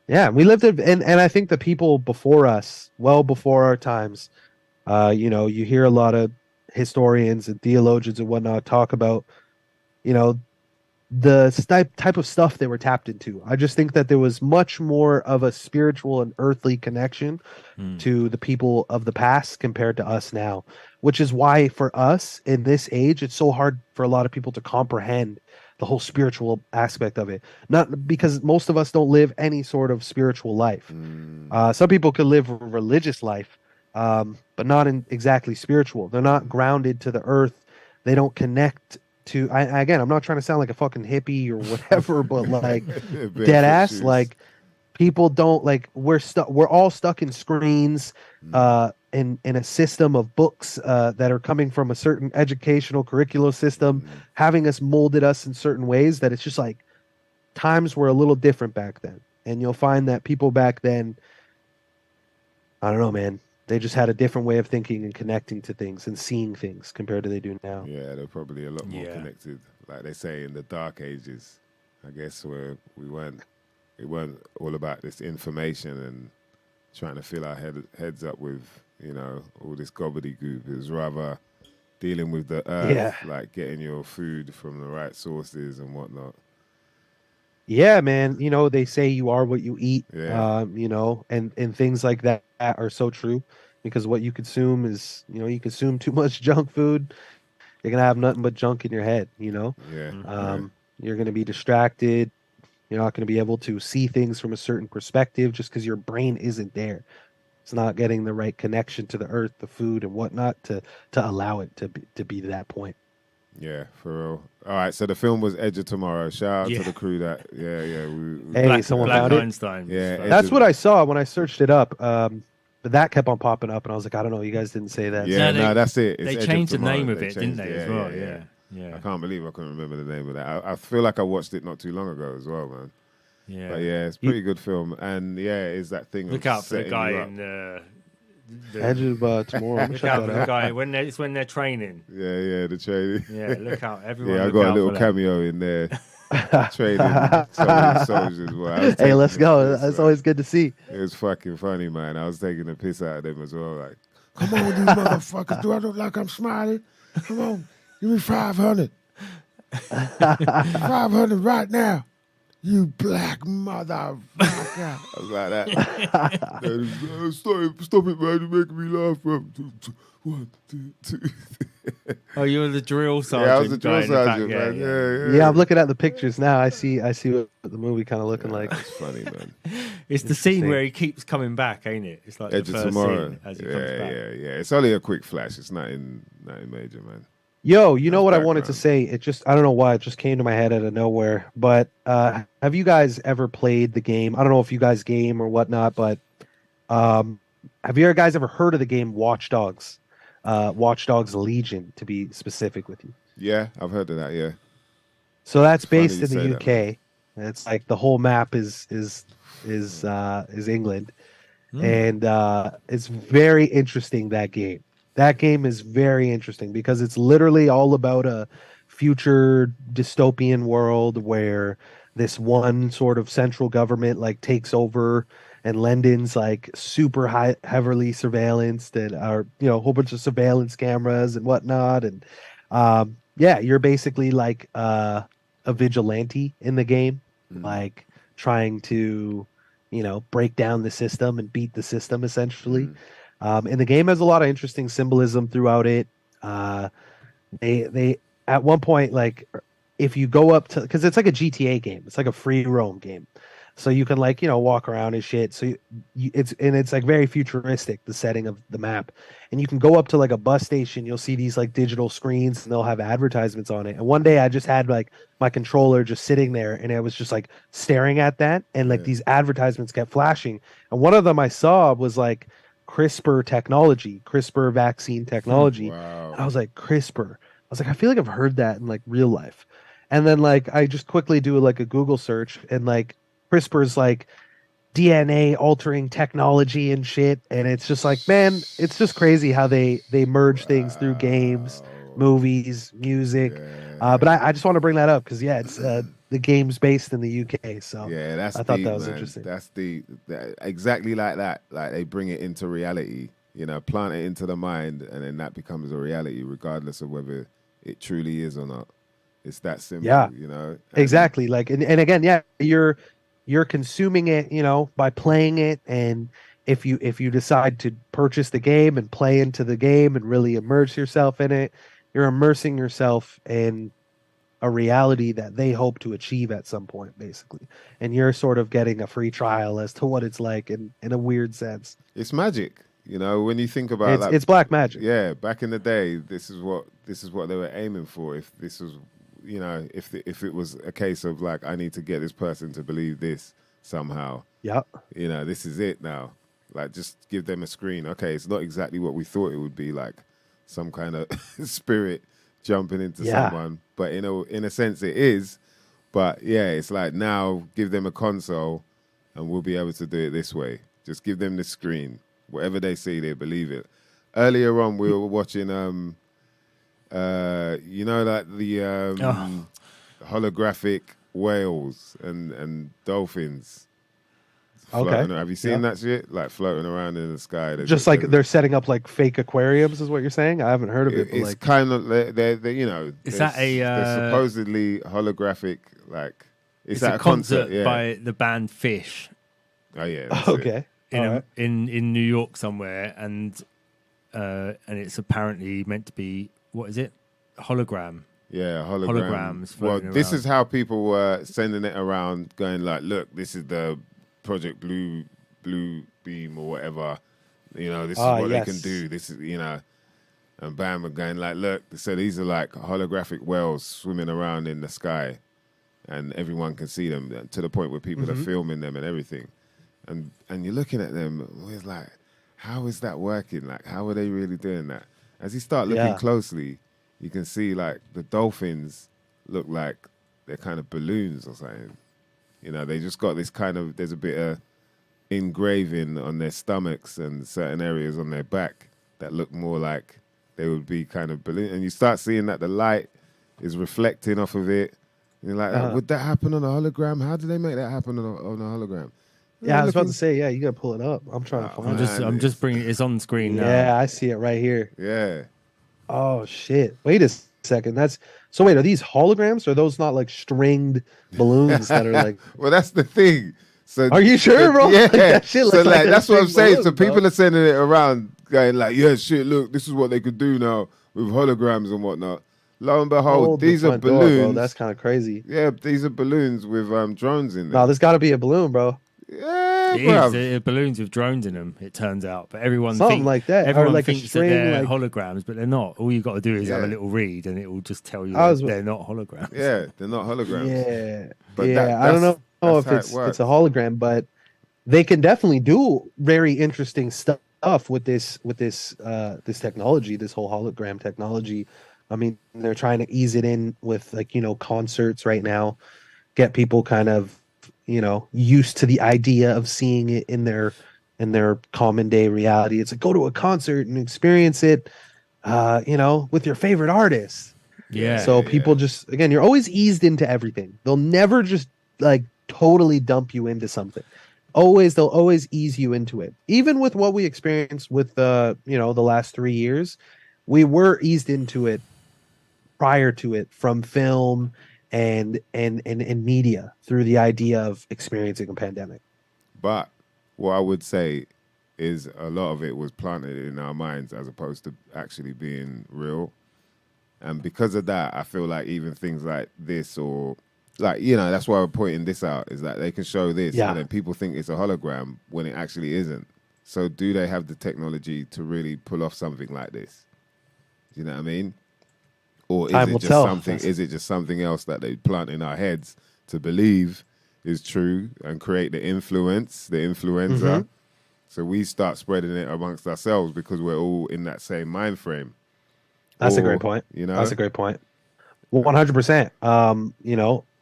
Yeah, we lived it, and I think the people before us, well before our times, you know, you hear a lot of historians and theologians and whatnot talk about, you know, the type of stuff they were tapped into. I just think that there was much more of a spiritual and earthly connection to the people of the past compared to us now, which is why for us in this age, it's so hard for a lot of people to comprehend the whole spiritual aspect of it. Not because most of us don't live any sort of spiritual life. Some people could live a religious life, but not in exactly spiritual. They're not grounded to the earth. They don't connect to. Again, I'm not trying to sound like a fucking hippie or whatever, but like dead ass, shoes. like people don't like. We're all stuck in screens, in a system of books that are coming from a certain educational curricular system, having us molded us in certain ways that it's just like times were a little different back then. And you'll find that people back then, I don't know, man, they just had a different way of thinking and connecting to things and seeing things compared to they do now. Yeah, they're probably a lot more connected. Like they say in the dark ages, I guess where it weren't all about this information and trying to fill our heads up with, you know, all this gobbledygook. It was rather dealing with the earth, like getting your food from the right sources and whatnot. Yeah, man. You know, they say you are what you eat, you know, and things like that are so true because what you consume is, you know, you consume too much junk food, you're going to have nothing but junk in your head, you know? You're going to be distracted. You're not going to be able to see things from a certain perspective just because your brain isn't there. It's not getting the right connection to the earth, the food and whatnot to allow it to be to that point. Yeah, for real. All right, so the film was Edge of Tomorrow. Shout out to the crew that, Hey, someone found Einstein. it? Yeah, that's what I saw when I searched it up. But that kept on popping up, and I was like, I don't know, you guys didn't say that. Yeah, no, that's it. It's they changed the name of it, didn't they, as well? Yeah. I can't believe I couldn't remember the name of that. I feel like I watched it not too long ago as well, man. Yeah. But yeah, it's a pretty good film. And yeah, it's that thing Look of out for the guy in Edge of Tomorrow. Look out for the guy it's when they're training. Yeah, the training. Yeah, look out, everyone. Yeah, I got a little cameo in there. Training some of the soldiers. Well, hey, let's go. That's always good to see. It was fucking funny, man. I was taking the piss out of them as well. Like, come on, you motherfuckers. Do I look like I'm smiling? Come on, give me 500. 500 right now. You black motherfucker. I was like that. Stop it, man. You're making me laugh. 1, 2, 2. Oh, you were the drill sergeant. Yeah, I was the drill sergeant, man. Yeah, I'm looking at the pictures now. I see what the movie kind of looking like. It's funny, man. It's the scene where he keeps coming back, ain't it? It's like Edge the first of Tomorrow. scene as he comes back. Yeah. It's only a quick flash. It's nothing major, man. Yo, you know what I wanted to say? It just, I don't know why, it just came to my head out of nowhere. But have you guys ever played the game? I don't know if you guys game or whatnot, but have you guys ever heard of the game Watch Dogs? Watch Dogs Legion, to be specific with you. Yeah, I've heard of that, yeah. So that's based in the UK. It's like the whole map is England. And it's very interesting, that game. That game is very interesting because it's literally all about a future dystopian world where this one sort of central government like takes over, and London's like super heavily surveillanced, and are, you know, a whole bunch of surveillance cameras and whatnot. And you're basically like a vigilante in the game, like trying to, you know, break down the system and beat the system essentially. And the game has a lot of interesting symbolism throughout it. They at one point, like, if you go up to, because it's like a GTA game, it's like a free roam game, so you can, like, you know, walk around and shit. So it's like very futuristic, the setting of the map, and you can go up to like a bus station. You'll see these like digital screens, and they'll have advertisements on it. And one day I just had like my controller just sitting there, and I was just like staring at that, and like these advertisements kept flashing. And one of them I saw was like CRISPR vaccine technology. Wow. And I was like, CRISPR. I was like, I feel like I've heard that in like real life. And then like I just quickly do like a Google search, and like CRISPR is like DNA altering technology and shit. And it's just like, man, it's just crazy how they merge things through games, movies, music. But I just want to bring that up because it's the game's based in the UK. So yeah, I thought that was interesting. That's exactly like that. Like they bring it into reality, you know, plant it into the mind, and then that becomes a reality, regardless of whether it truly is or not. It's that simple. Yeah. You know. And Exactly. Like, and again, yeah, you're consuming it, by playing it. And if you decide to purchase the game and play into the game and really immerse yourself in it, you're immersing yourself in a reality that they hope to achieve at some point, basically. And you're sort of getting a free trial as to what it's like in a weird sense. It's magic. You know, when you think about It's black magic. Yeah, back in the day, this is what they were aiming for. If this was, if it was a case of like, I need to get this person to believe this somehow. Yeah. This is it now. Like, just give them a screen. Okay, it's not exactly what we thought it would be, like some kind of spirit jumping into someone, but in a sense it is. But yeah, it's like, now give them a console and we'll be able to do it this way. Just give them the screen. Whatever they see, they believe it. Earlier on, we were watching, like the holographic whales and dolphins. Okay. Have you seen that shit? Like floating around in the sky. Just like they're setting up like fake aquariums, is what you're saying? I haven't heard of it. But it's kind of they're Is that they're supposedly holographic? Like, it's at a concert yeah. by the band Fish. Oh yeah. Okay. In New York somewhere, and it's apparently meant to be, what is it? Hologram. Yeah, holograms. Well, this around. is how people were sending it around, going like, "Look, this is the Project Blue Beam or whatever. This is what they can do. This is and bam, we're going like, look. So these are like holographic whales swimming around in the sky, and everyone can see them to the point where people are filming them and everything. And you're looking at them, it's like, how is that working? Like, how are they really doing that? As you start looking closely, you can see like the dolphins look like they're kind of balloons or something. They just got this kind of, there's a bit of engraving on their stomachs and certain areas on their back that look more like they would be kind of balloon. And you start seeing that the light is reflecting off of it. And you're like, would that happen on a hologram? How do they make that happen on a hologram? Yeah, I was about to say, you gotta pull it up. I'm trying to find it. I'm just bringing it's on screen now. Yeah, I see it right here. Yeah. Oh shit! Wait a second. Wait, are these holograms? Or are those not like stringed balloons that are like? Well, that's the thing. So are you sure, bro? Yeah. That shit So like that's what I'm saying. So bro. people are sending it around, going like, "Yeah, shit. Look, this is what they could do now with holograms and whatnot." Lo and behold, these are balloons. Bro. That's kind of crazy. Yeah, these are balloons with drones in them. No, there's got to be a balloon, bro. Yeah, It is. They're balloons with drones in them, it turns out. But everyone like that. Everyone or like thinks a string, that they're like... holograms, but they're not. All you got to do is have a little read, and it will just tell you that they're not holograms. Yeah, they're not holograms. Yeah, but I don't know if it's a hologram, but they can definitely do very interesting stuff with this technology, this whole hologram technology. I mean, they're trying to ease it in with concerts right now, get people kind of used to the idea of seeing it in their common day reality. It's like, go to a concert and experience it, with your favorite artist. Yeah. So people just, again, you're always eased into everything. They'll never just like totally dump you into something. They'll always ease you into it. Even with what we experienced with the last 3 years, we were eased into it prior to it from film and media through the idea of experiencing a pandemic. But what I would say is a lot of it was planted in our minds as opposed to actually being real. And because of that, I feel like even things like this, or like, that's why I'm pointing this out, is that they can show this and then people think it's a hologram when it actually isn't. So do they have the technology to really pull off something like this? Do you know what I mean? Or is it just something else that they plant in our heads to believe is true and create the influenza? Mm-hmm. So we start spreading it amongst ourselves because we're all in that same mind frame. That's a great point. That's a great point. 100%.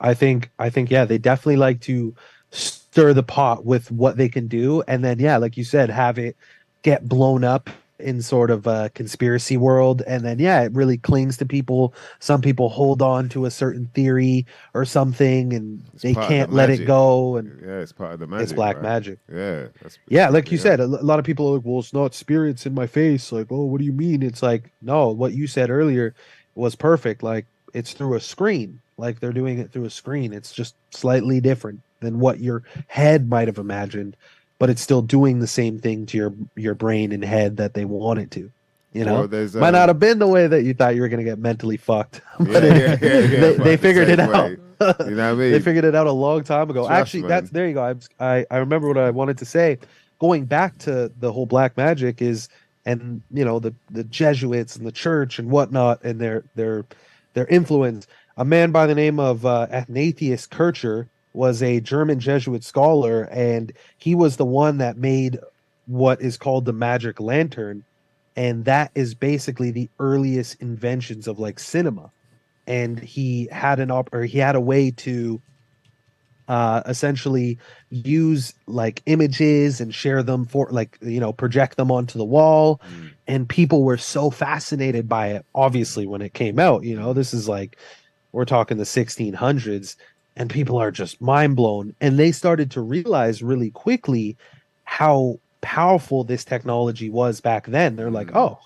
I think, they definitely like to stir the pot with what they can do. And then, like you said, have it get blown up in sort of a conspiracy world. And then, it really clings to people. Some people hold on to a certain theory or something and they can't let it go. And it's part of the magic. It's black magic. Yeah. Like you said, a lot of people are like, well, it's not spirits in my face. Like, oh, what do you mean? It's like, no, what you said earlier was perfect. Like, it's through a screen. Like they're doing it through a screen. It's just slightly different than what your head might have imagined, but it's still doing the same thing to your brain and head that they want it to. You know, Well, there's might not have been the way that you thought you were going to get mentally fucked, but yeah, they figured it out. You know what I mean? They figured it out a long time ago. Trust, Actually, man. there you go. I remember what I wanted to say. Going back to the whole black magic is, and you know, the Jesuits and the church and whatnot, and their influence. A man by the name of Athanasius Kircher was a German Jesuit scholar, and he was the one that made what is called the magic lantern, and that is basically the earliest inventions of like cinema. And he had a way to essentially use like images and share them for, like, you know, project them onto the wall. And people were so fascinated by it, obviously, when it came out. You know, this is like, we're talking the 1600s, and people are just mind blown. And they started to realize really quickly how powerful this technology was back then. They're like, oh,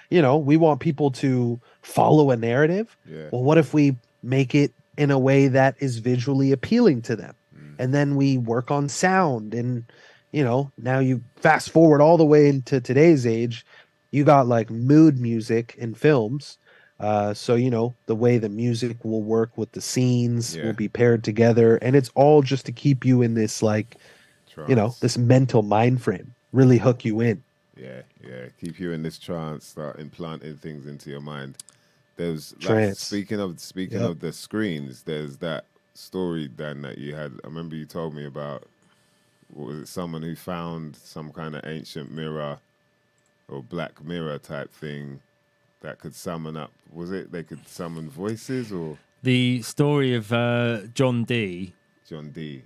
you know, we want people to follow a narrative. Well, what if we make it in a way that is visually appealing to them? And then we work on sound. And, you know, now you fast forward all the way into today's age, you got like mood music in films. So, you know, the way the music will work with the scenes will be paired together. And it's all just to keep you in this, like, trance. You know, this mental mind frame, really hook you in. Yeah. Keep you in this trance, start implanting things into your mind. There's like, speaking of the screens, there's that story, Dan, that you had. I remember you told me about, what was it, someone who found some kind of ancient mirror or black mirror type thing that could summon up, was it they could summon voices? Or the story of John Dee.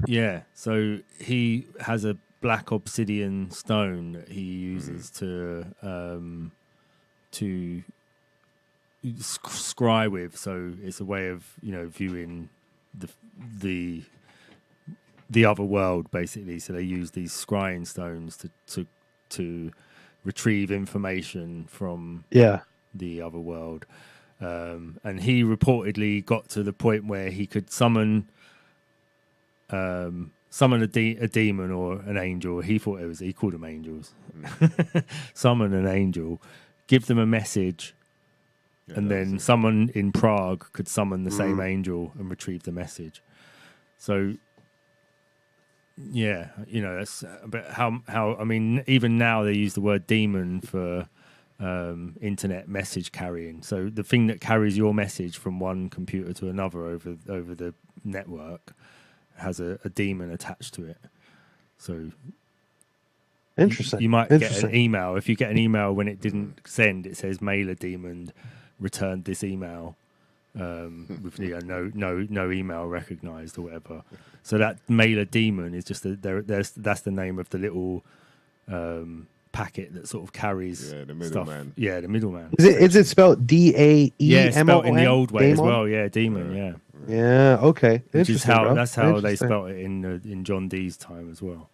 Yeah, so he has a black obsidian stone that he uses to scry with. So it's a way of, you know, viewing the other world, basically. So they use these scrying stones to retrieve information from the other world. And he reportedly got to the point where he could summon a demon or an angel. He called them angels. Summon an angel, give them a message, and then someone in Prague could summon the same angel and retrieve the message. So, yeah, you know, that's, but how I mean, even now they use the word demon for internet message carrying. So the thing that carries your message from one computer to another over the network has a demon attached to it. So interesting. You might get an email. If you get an email when it didn't send, it says mailer demon returned this email with no email recognized or whatever. So that mailer demon is just that's the name of the little packet that sort of carries the stuff. middleman. Yeah, the middleman. Is it spelled DAEMON? Yeah, spelled in the old way as well. Yeah, demon. Yeah. Yeah. Okay. Which is that's how they spelled it in John Dee's time as well.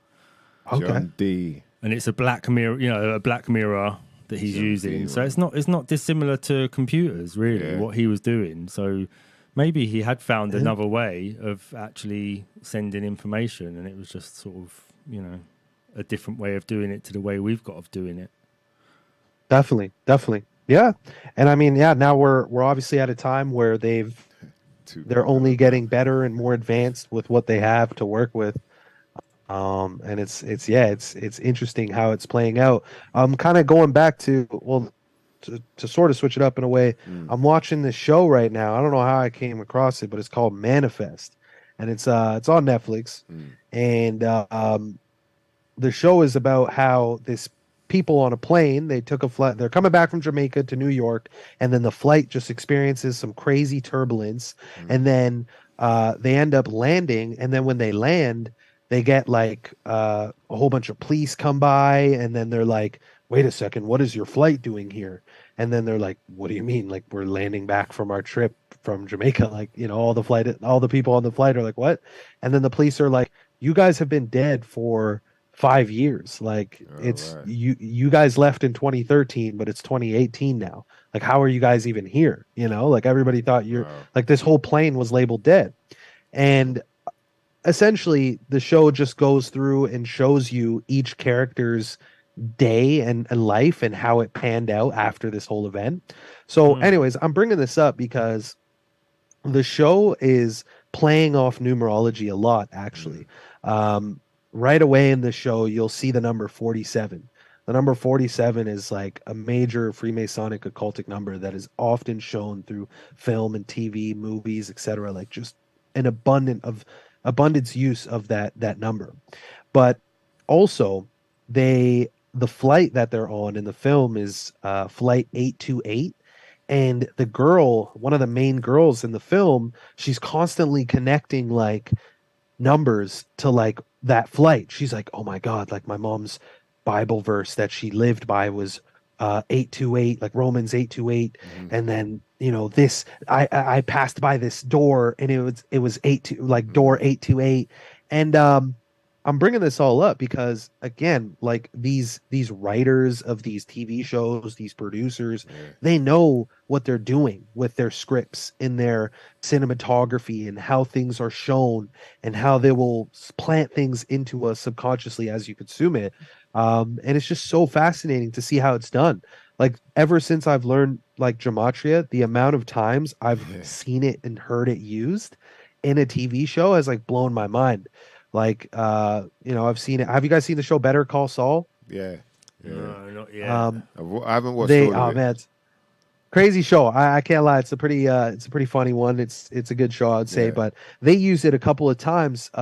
Okay. John Dee. And it's a black mirror, you know, a black mirror that he's using. So it's not dissimilar to computers, really, what he was doing. So maybe he had found another way of actually sending information, and it was just sort of, you know, a different way of doing it to the way we've got of doing it. Definitely. Yeah. And I mean, now we're obviously at a time where they're only getting better and more advanced with what they have to work with. And it's interesting how it's playing out. Kind of going back to sort of switch it up in a way. I'm watching this show right now. I don't know how I came across it, but it's called Manifest, and it's on Netflix. And the show is about how this people on a plane, they took a flight, they're coming back from Jamaica to New York, and then the flight just experiences some crazy turbulence, and then they end up landing, and then when they land, they get like a whole bunch of police come by, and then they're like, wait a second, what is your flight doing here? And then they're like, what do you mean? Like, we're landing back from our trip from Jamaica. Like, you know, all the people on the flight are like, what? And then the police are like, you guys have been dead for 5 years. Like it's right. you guys left in 2013, but it's 2018 now. Like how are you guys even here? You know, like everybody thought you're Wow. like this whole plane was labeled dead. And essentially the show just goes through and shows you each character's day and life and how it panned out after this whole event. So anyways, I'm bringing this up because the show is playing off numerology a lot actually. um, right away in the show you'll see the number 47. The number 47 is like a major freemasonic occultic number that is often shown through film and TV movies, etc., like just an abundance use of that number. But also the flight that they're on in the film is flight 828. And the girl, one of the main girls in the film, she's constantly connecting like numbers to like that flight. She's like, oh my God, like my mom's Bible verse that she lived by was 828, like Romans 828. And then, you know, this I passed by this door and it was like door 828. And I'm bringing this all up because again, like these writers of these TV shows, these producers, they know what they're doing with their scripts in their cinematography and how things are shown and how they will plant things into us subconsciously as you consume it. And it's just so fascinating to see how it's done. Like ever since I've learned like gematria, the amount of times I've seen it and heard it used in a TV show has like blown my mind. Like, you know, I've seen it. Have you guys seen the show Better Call Saul? Yeah. No, not yet. I haven't watched all of it. Man, it's crazy show. I can't lie. It's a pretty funny one. It's a good show, I'd say. Yeah. But they use it a couple of times,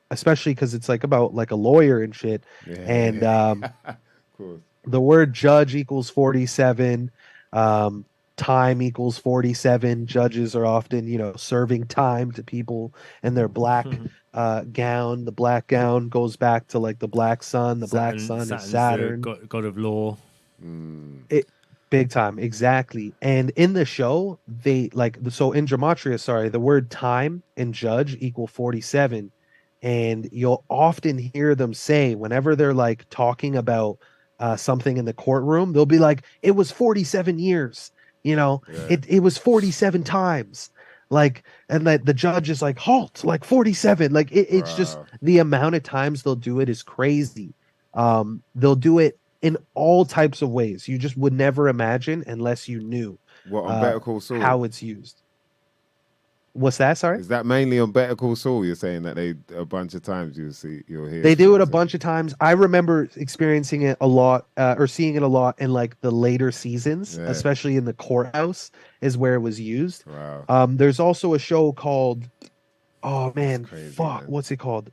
especially because it's like about like a lawyer and shit. Yeah. And Cool. the word judge equals 47. Time equals 47. Judges are often, you know, serving time to people in their black gown. The black gown goes back to like the black sun. The black sun is Saturn. God of law. It big time, exactly. And in the show, they like so in gematria, sorry, the word time and judge equal 47. And you'll often hear them say whenever they're like talking about something in the courtroom, they'll be like, it was 47 years. You know, it was 47 times. Like, and that the judge is like, halt, like 47. Like it's just the amount of times they'll do it is crazy. They'll do it in all types of ways. You just would never imagine unless you knew on Better Call Saul? How it's used. What's that? Sorry? Is that mainly on Better Call Saul? You're saying that they a bunch of times you'll hear. They do it a bunch of times. I remember experiencing it a lot, or seeing it a lot in like the later seasons, especially in the courthouse, is where it was used. Wow. There's also a show called, oh man, crazy, fuck, man. what's it called?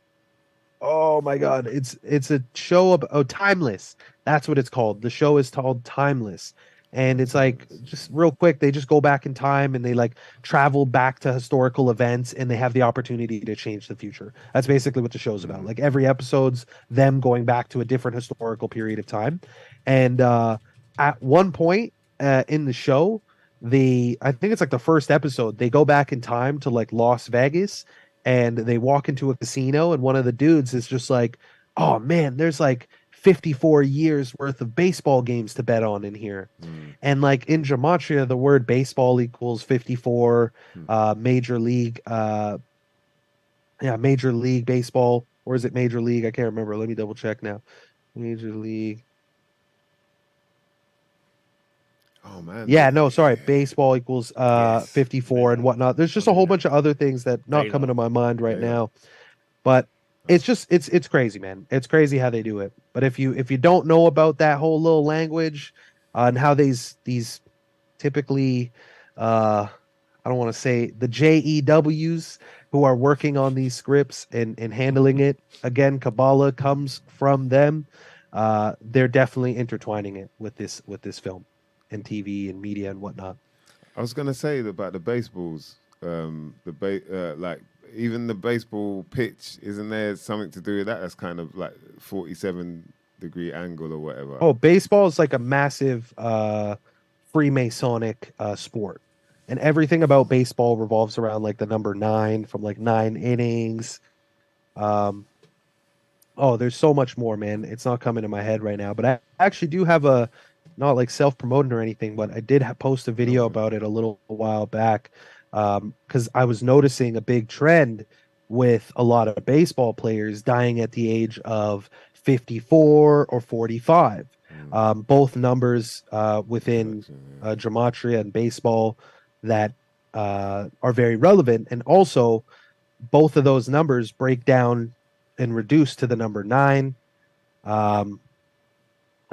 Oh my God, it's a show about Timeless. That's what it's called. The show is called Timeless. And it's like, just real quick, they just go back in time and they like travel back to historical events and they have the opportunity to change the future. That's basically what the show's about. Like every episode's them going back to a different historical period of time. And at one point in the show, I think it's like the first episode, they go back in time to like Las Vegas and they walk into a casino and one of the dudes is just like, oh man, there's like 54 years worth of baseball games to bet on in here. And like in gematria, the word baseball equals 54. Major league Major League Baseball, or is it Major League? I can't remember. Let me double check now. Major League. Oh man. Yeah, no, sorry. Baseball equals 54 and whatnot. There's just a whole bunch of other things that not coming to my mind right now. But it's just it's crazy, man. It's crazy how they do it. But if you don't know about that whole little language and how these typically I don't want to say the JEWs who are working on these scripts and handling it, again, Kabbalah comes from them. They're definitely intertwining it with this film and TV and media and whatnot. I was gonna say about the baseballs, like even the baseball pitch, isn't there something to do with that? That's kind of like 47-degree angle or whatever. Oh, baseball is like a massive Freemasonic sport, and everything about baseball revolves around like the number 9 from like 9 innings. Oh, there's so much more, man. It's not coming to my head right now, but I actually do have a, not like self-promoting or anything, but I did post a video about it a little while back, because I was noticing a big trend with a lot of baseball players dying at the age of 54 or 45. Both numbers within gematria and baseball that are very relevant, and also both of those numbers break down and reduce to the number 9.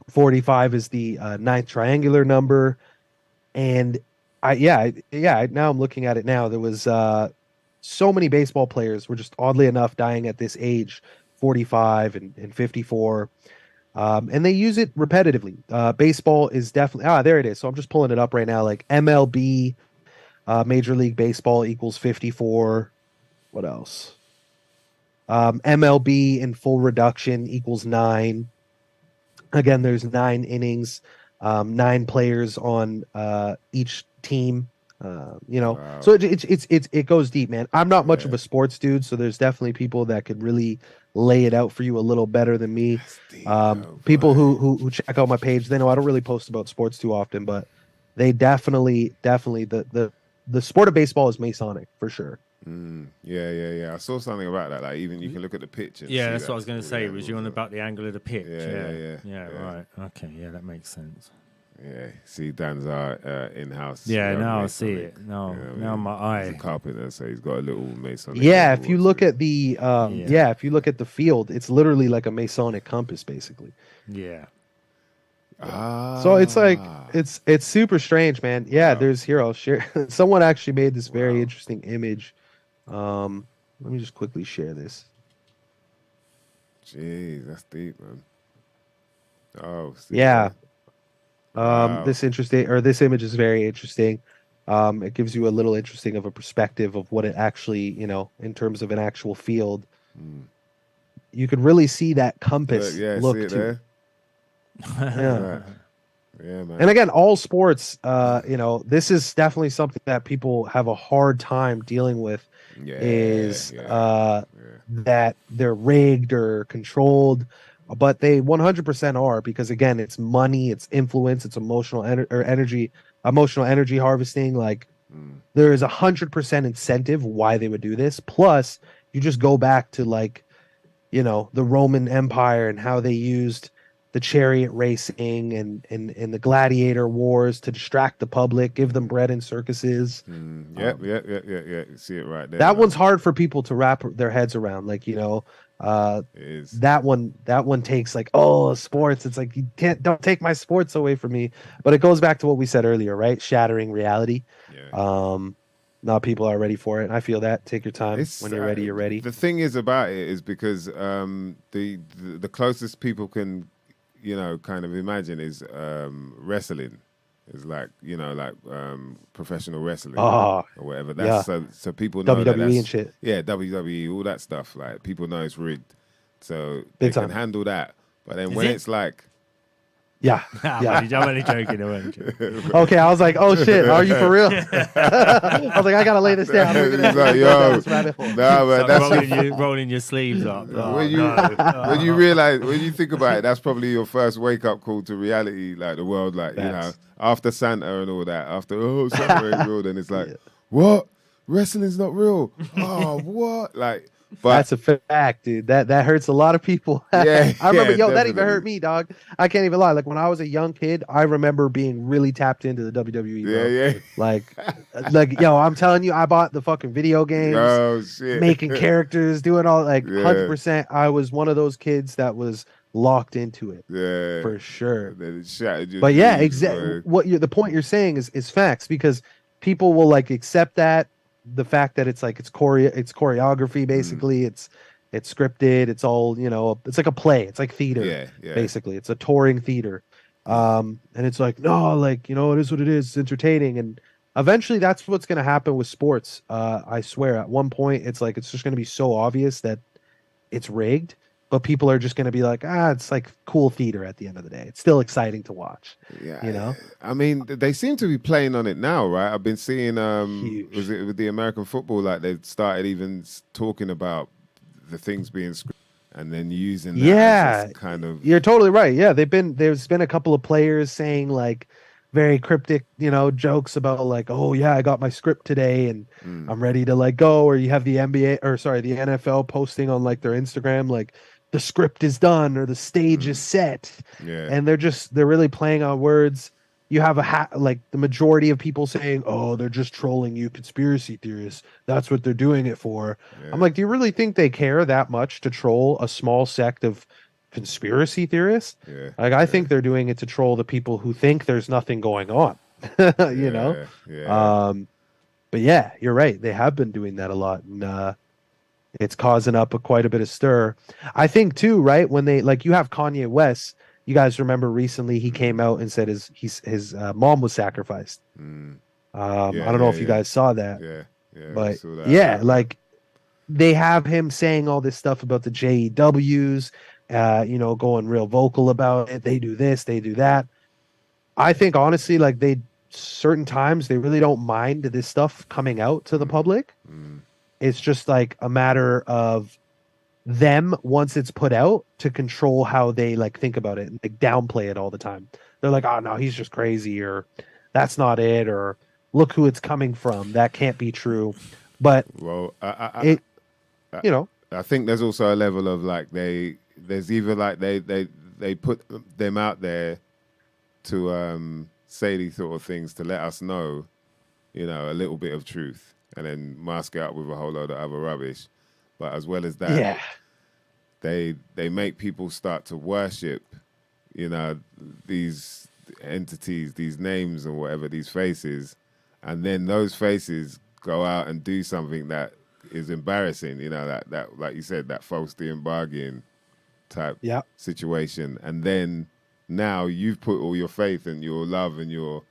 45 is the ninth triangular number. And now I'm looking at it now. There was so many baseball players were just oddly enough dying at this age, 45 and 54. And they use it repetitively. Baseball is definitely, there it is. So I'm just pulling it up right now. Like MLB, Major League Baseball equals 54. What else? MLB in full reduction equals 9. Again, there's 9 innings, 9 players on each team. Wow. So it goes deep, man. I'm not much of a sports dude, so there's definitely people that could really lay it out for you a little better than me. Deep, People who check out my page, they know I don't really post about sports too often, but they definitely the sport of baseball is Masonic for sure. Yeah. I saw something about that. Like, even you can look at the pitch. And yeah, see that's that. what I was going to say. Was you on about the angle of the pitch? Yeah. Right. Okay. Yeah, that makes sense. Yeah. See, Dan's our in-house. Yeah, now I Masonic. see it. Now, You know what I now mean? my eye. He's a carpenter, so he's got a little Masonic. Yeah, level if you to look it. at the if you look at the field, it's literally like a Masonic compass, basically. Yeah. So it's like it's super strange, man. Yeah, there's here. I'll share. Someone actually made this very interesting image. Let me just quickly share this. Jeez, that's deep, man. Oh, Yeah. Wow. This image is very interesting. It gives you a little interesting of a perspective of what it actually, in terms of an actual field. You could really see that compass look see it to. there? Yeah. Yeah, man. And again, all sports, this is definitely something that people have a hard time dealing with. That they're rigged or controlled, but they 100% are, because again, it's money, it's influence, it's emotional energy harvesting. Like, there is 100% incentive why they would do this. Plus, you just go back to the Roman Empire and how they used the chariot racing and the gladiator wars to distract the public, give them bread in circuses. Yeah. You see it right there. That one's hard for people to wrap their heads around. It is. That one takes sports. It's like, don't take my sports away from me. But it goes back to what we said earlier, right? Shattering reality. Yeah. Not people are ready for it. I feel that. Take your time. When you're ready, you're ready. The thing is about it is because the closest people can kind of imagine is wrestling. Is like professional wrestling or whatever. That's so people know WWE and shit. Yeah, WWE, all that stuff. Like, people know it's rigged, so Big they time. can handle that. But then it's like, yeah. I'm only joking. Okay, I was like, oh shit, are you for real? I was like, I gotta lay this down. It's like, yo, nah, man, that's rolling your sleeves up. When you realize, when you think about it, that's probably your first wake up call to reality, like the world, like after Santa and all that, after Santa ain't real, then it's like, what? Wrestling's not real. Oh, what? Like. But that's a fact, dude. That hurts a lot of people. Yeah, I remember, definitely. That even hurt me, dog. I can't even lie. Like, when I was a young kid, I remember being really tapped into the WWE. Bro. I'm telling you, I bought the fucking video games. Oh shit! Making characters, doing all 100%. I was one of those kids that was locked into it. Yeah, for sure. But yeah, exactly. The point you're saying is facts, because people will accept that. The fact that it's choreography, basically. It's scripted. It's all, it's like a play. It's like theater. Yeah. Basically. It's a touring theater. And it's like, no, it is what it is. It's entertaining. And eventually that's what's going to happen with sports. I swear, at one point it's just going to be so obvious that it's rigged, but people are just going to be like, it's like cool theater at the end of the day. It's still exciting to watch. Yeah. I mean, they seem to be playing on it now, right? I've been seeing, was it with the American football, they've started even talking about the things being scripted and then using that Yeah, as this kind of you're totally right. Yeah, there's been a couple of players saying like very cryptic, jokes about like, oh yeah, I got my script today and I'm ready to like go. Or you have the NBA or sorry, the NFL posting on like their Instagram like the script is done or the stage is set, yeah, and they're really playing on words. You have like the majority of people saying, oh, they're just trolling you, conspiracy theorists. That's what they're doing it for. I'm like, do you really think they care that much to troll a small sect of conspiracy theorists? yeah, Like, I think they're doing it to troll the people who think there's nothing going on. you know? yeah. But yeah, you're right. They have been doing that a lot, and it's causing up quite a bit of stir. I think too, right? When they like, you have Kanye West. You guys remember recently he came out and said his mom was sacrificed. I don't know if you guys saw that. Yeah, but saw that. yeah, like they have him saying all this stuff about the JEWs, going real vocal about it. They do this, they do that. I think honestly, like certain times they really don't mind this stuff coming out to the public. It's just like a matter of them once it's put out to control how they like think about it and like downplay it all the time. They're like, oh no, he's just crazy, or that's not it, or look who it's coming from. That can't be true. But well, I think there's also a level of like there's either like they put them out there to say these sort of things to let us know, a little bit of truth, and then mask it up with a whole load of other rubbish. But as well as that, they make people start to worship, these entities, these names or whatever, these faces, and then those faces go out and do something that is embarrassing, that like you said, that Faustian bargain type situation. And then now you've put all your faith and your love and your,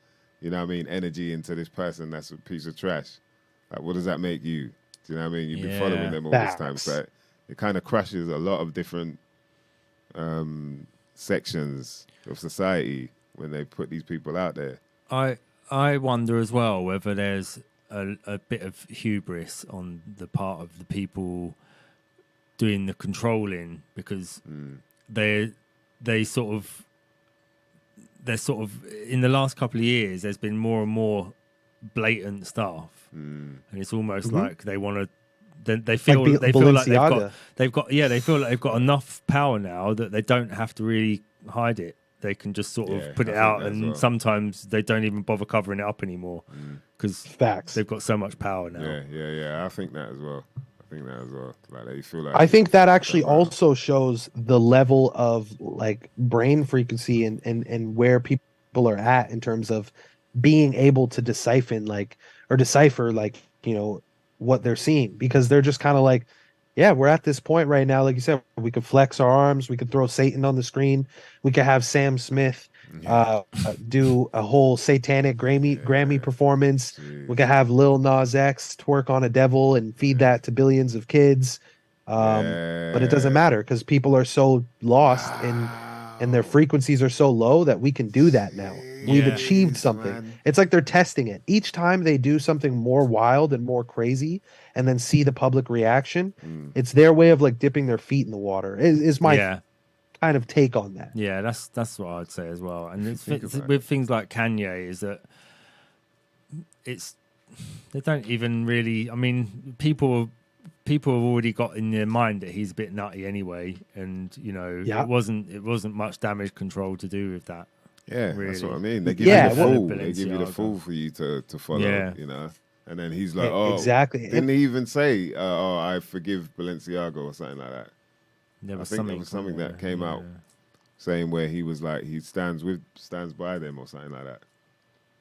energy into this person that's a piece of trash. Like, what does that make you? Do you know what I mean? You've been following them all this time. So it kind of crushes a lot of different sections of society when they put these people out there. I wonder as well whether there's a bit of hubris on the part of the people doing the controlling, because they're sort of in the last couple of years there's been more and more blatant stuff, and it's almost like they want to. They feel like they've got enough power now that they don't have to really hide it. They can just sort of put it out, and sometimes they don't even bother covering it up anymore because they've got so much power now. Yeah. I think that as well. Like they feel like I think that actually also shows the level of like brain frequency and where people are at in terms of being able to decipher what they're seeing, because they're just kind of like, yeah, we're at this point right now. Like you said, we could flex our arms. We could throw Satan on the screen. We could have Sam Smith do a whole satanic Grammy performance. Jeez. We could have Lil Nas X twerk on a devil and feed that to billions of kids. But it doesn't matter because people are so lost and their frequencies are so low that we can do that now. We've achieved something. Man. It's like they're testing it. Each time they do something more wild and more crazy and then see the public reaction, it's their way of like dipping their feet in the water. Is my kind of take on that. Yeah, that's what I'd say as well. And it's with things like Kanye is that they don't even really, I mean, people have already got in their mind that he's a bit nutty anyway, and it wasn't much damage control to do with that. Yeah, really. That's what I mean. They give you the fool. They give you the fool for you to follow. And then he's like, exactly. Didn't he even say, I forgive Balenciaga or something like that? I think there was something that came out saying where he was like, he stands by them or something like that.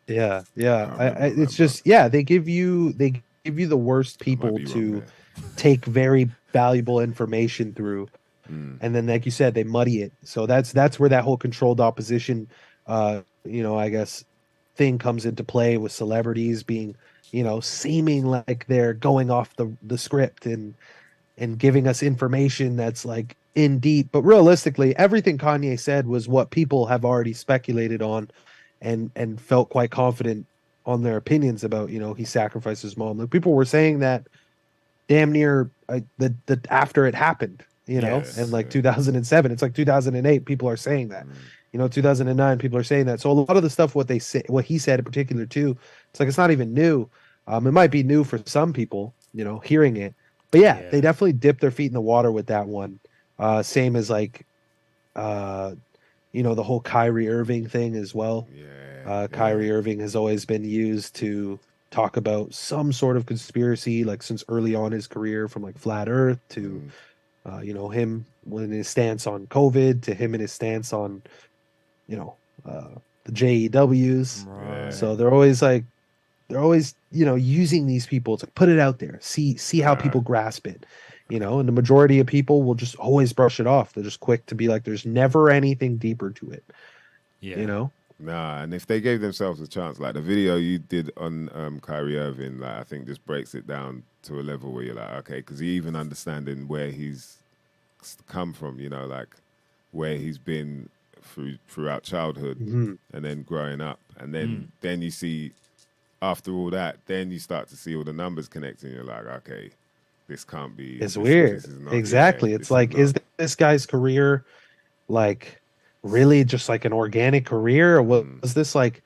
Yeah. It's just they give you the worst people to take very valuable information through, and then like you said, they muddy it. So that's where that whole controlled opposition, I guess, thing comes into play with celebrities being, seeming like they're going off the script and giving us information that's like in deep, but realistically, everything Kanye said was what people have already speculated on, and felt quite confident on their opinions about. He sacrificed his mom. Like people were saying that damn near the after it happened. you know, Yes. and like 2007, it's like 2008, people are saying that. 2009, people are saying that. So a lot of the stuff, what he said in particular too, it's like it's not even new. It might be new for some people, hearing it, but yeah, they definitely dipped their feet in the water with that one. Same as like, the whole Kyrie Irving thing as well. Kyrie Irving has always been used to talk about some sort of conspiracy, like since early on his career, from like flat Earth to, him when his stance on COVID to him and his stance on, the JEWs. Right. So they're always using these people to put it out there, see how people grasp it, and the majority of people will just always brush it off. They're just quick to be like, there's never anything deeper to it. Nah, and if they gave themselves a chance, like the video you did on Kyrie Irving, like I think just breaks it down to a level where you're like, okay, because you even understanding where he's come from, like where he's been throughout childhood and then growing up, and then you see after all that, then you start to see all the numbers connecting. You're like, okay, this can't be. It's weird. This is not, exactly. It's like, is this guy's career like really just like an organic career, or was this like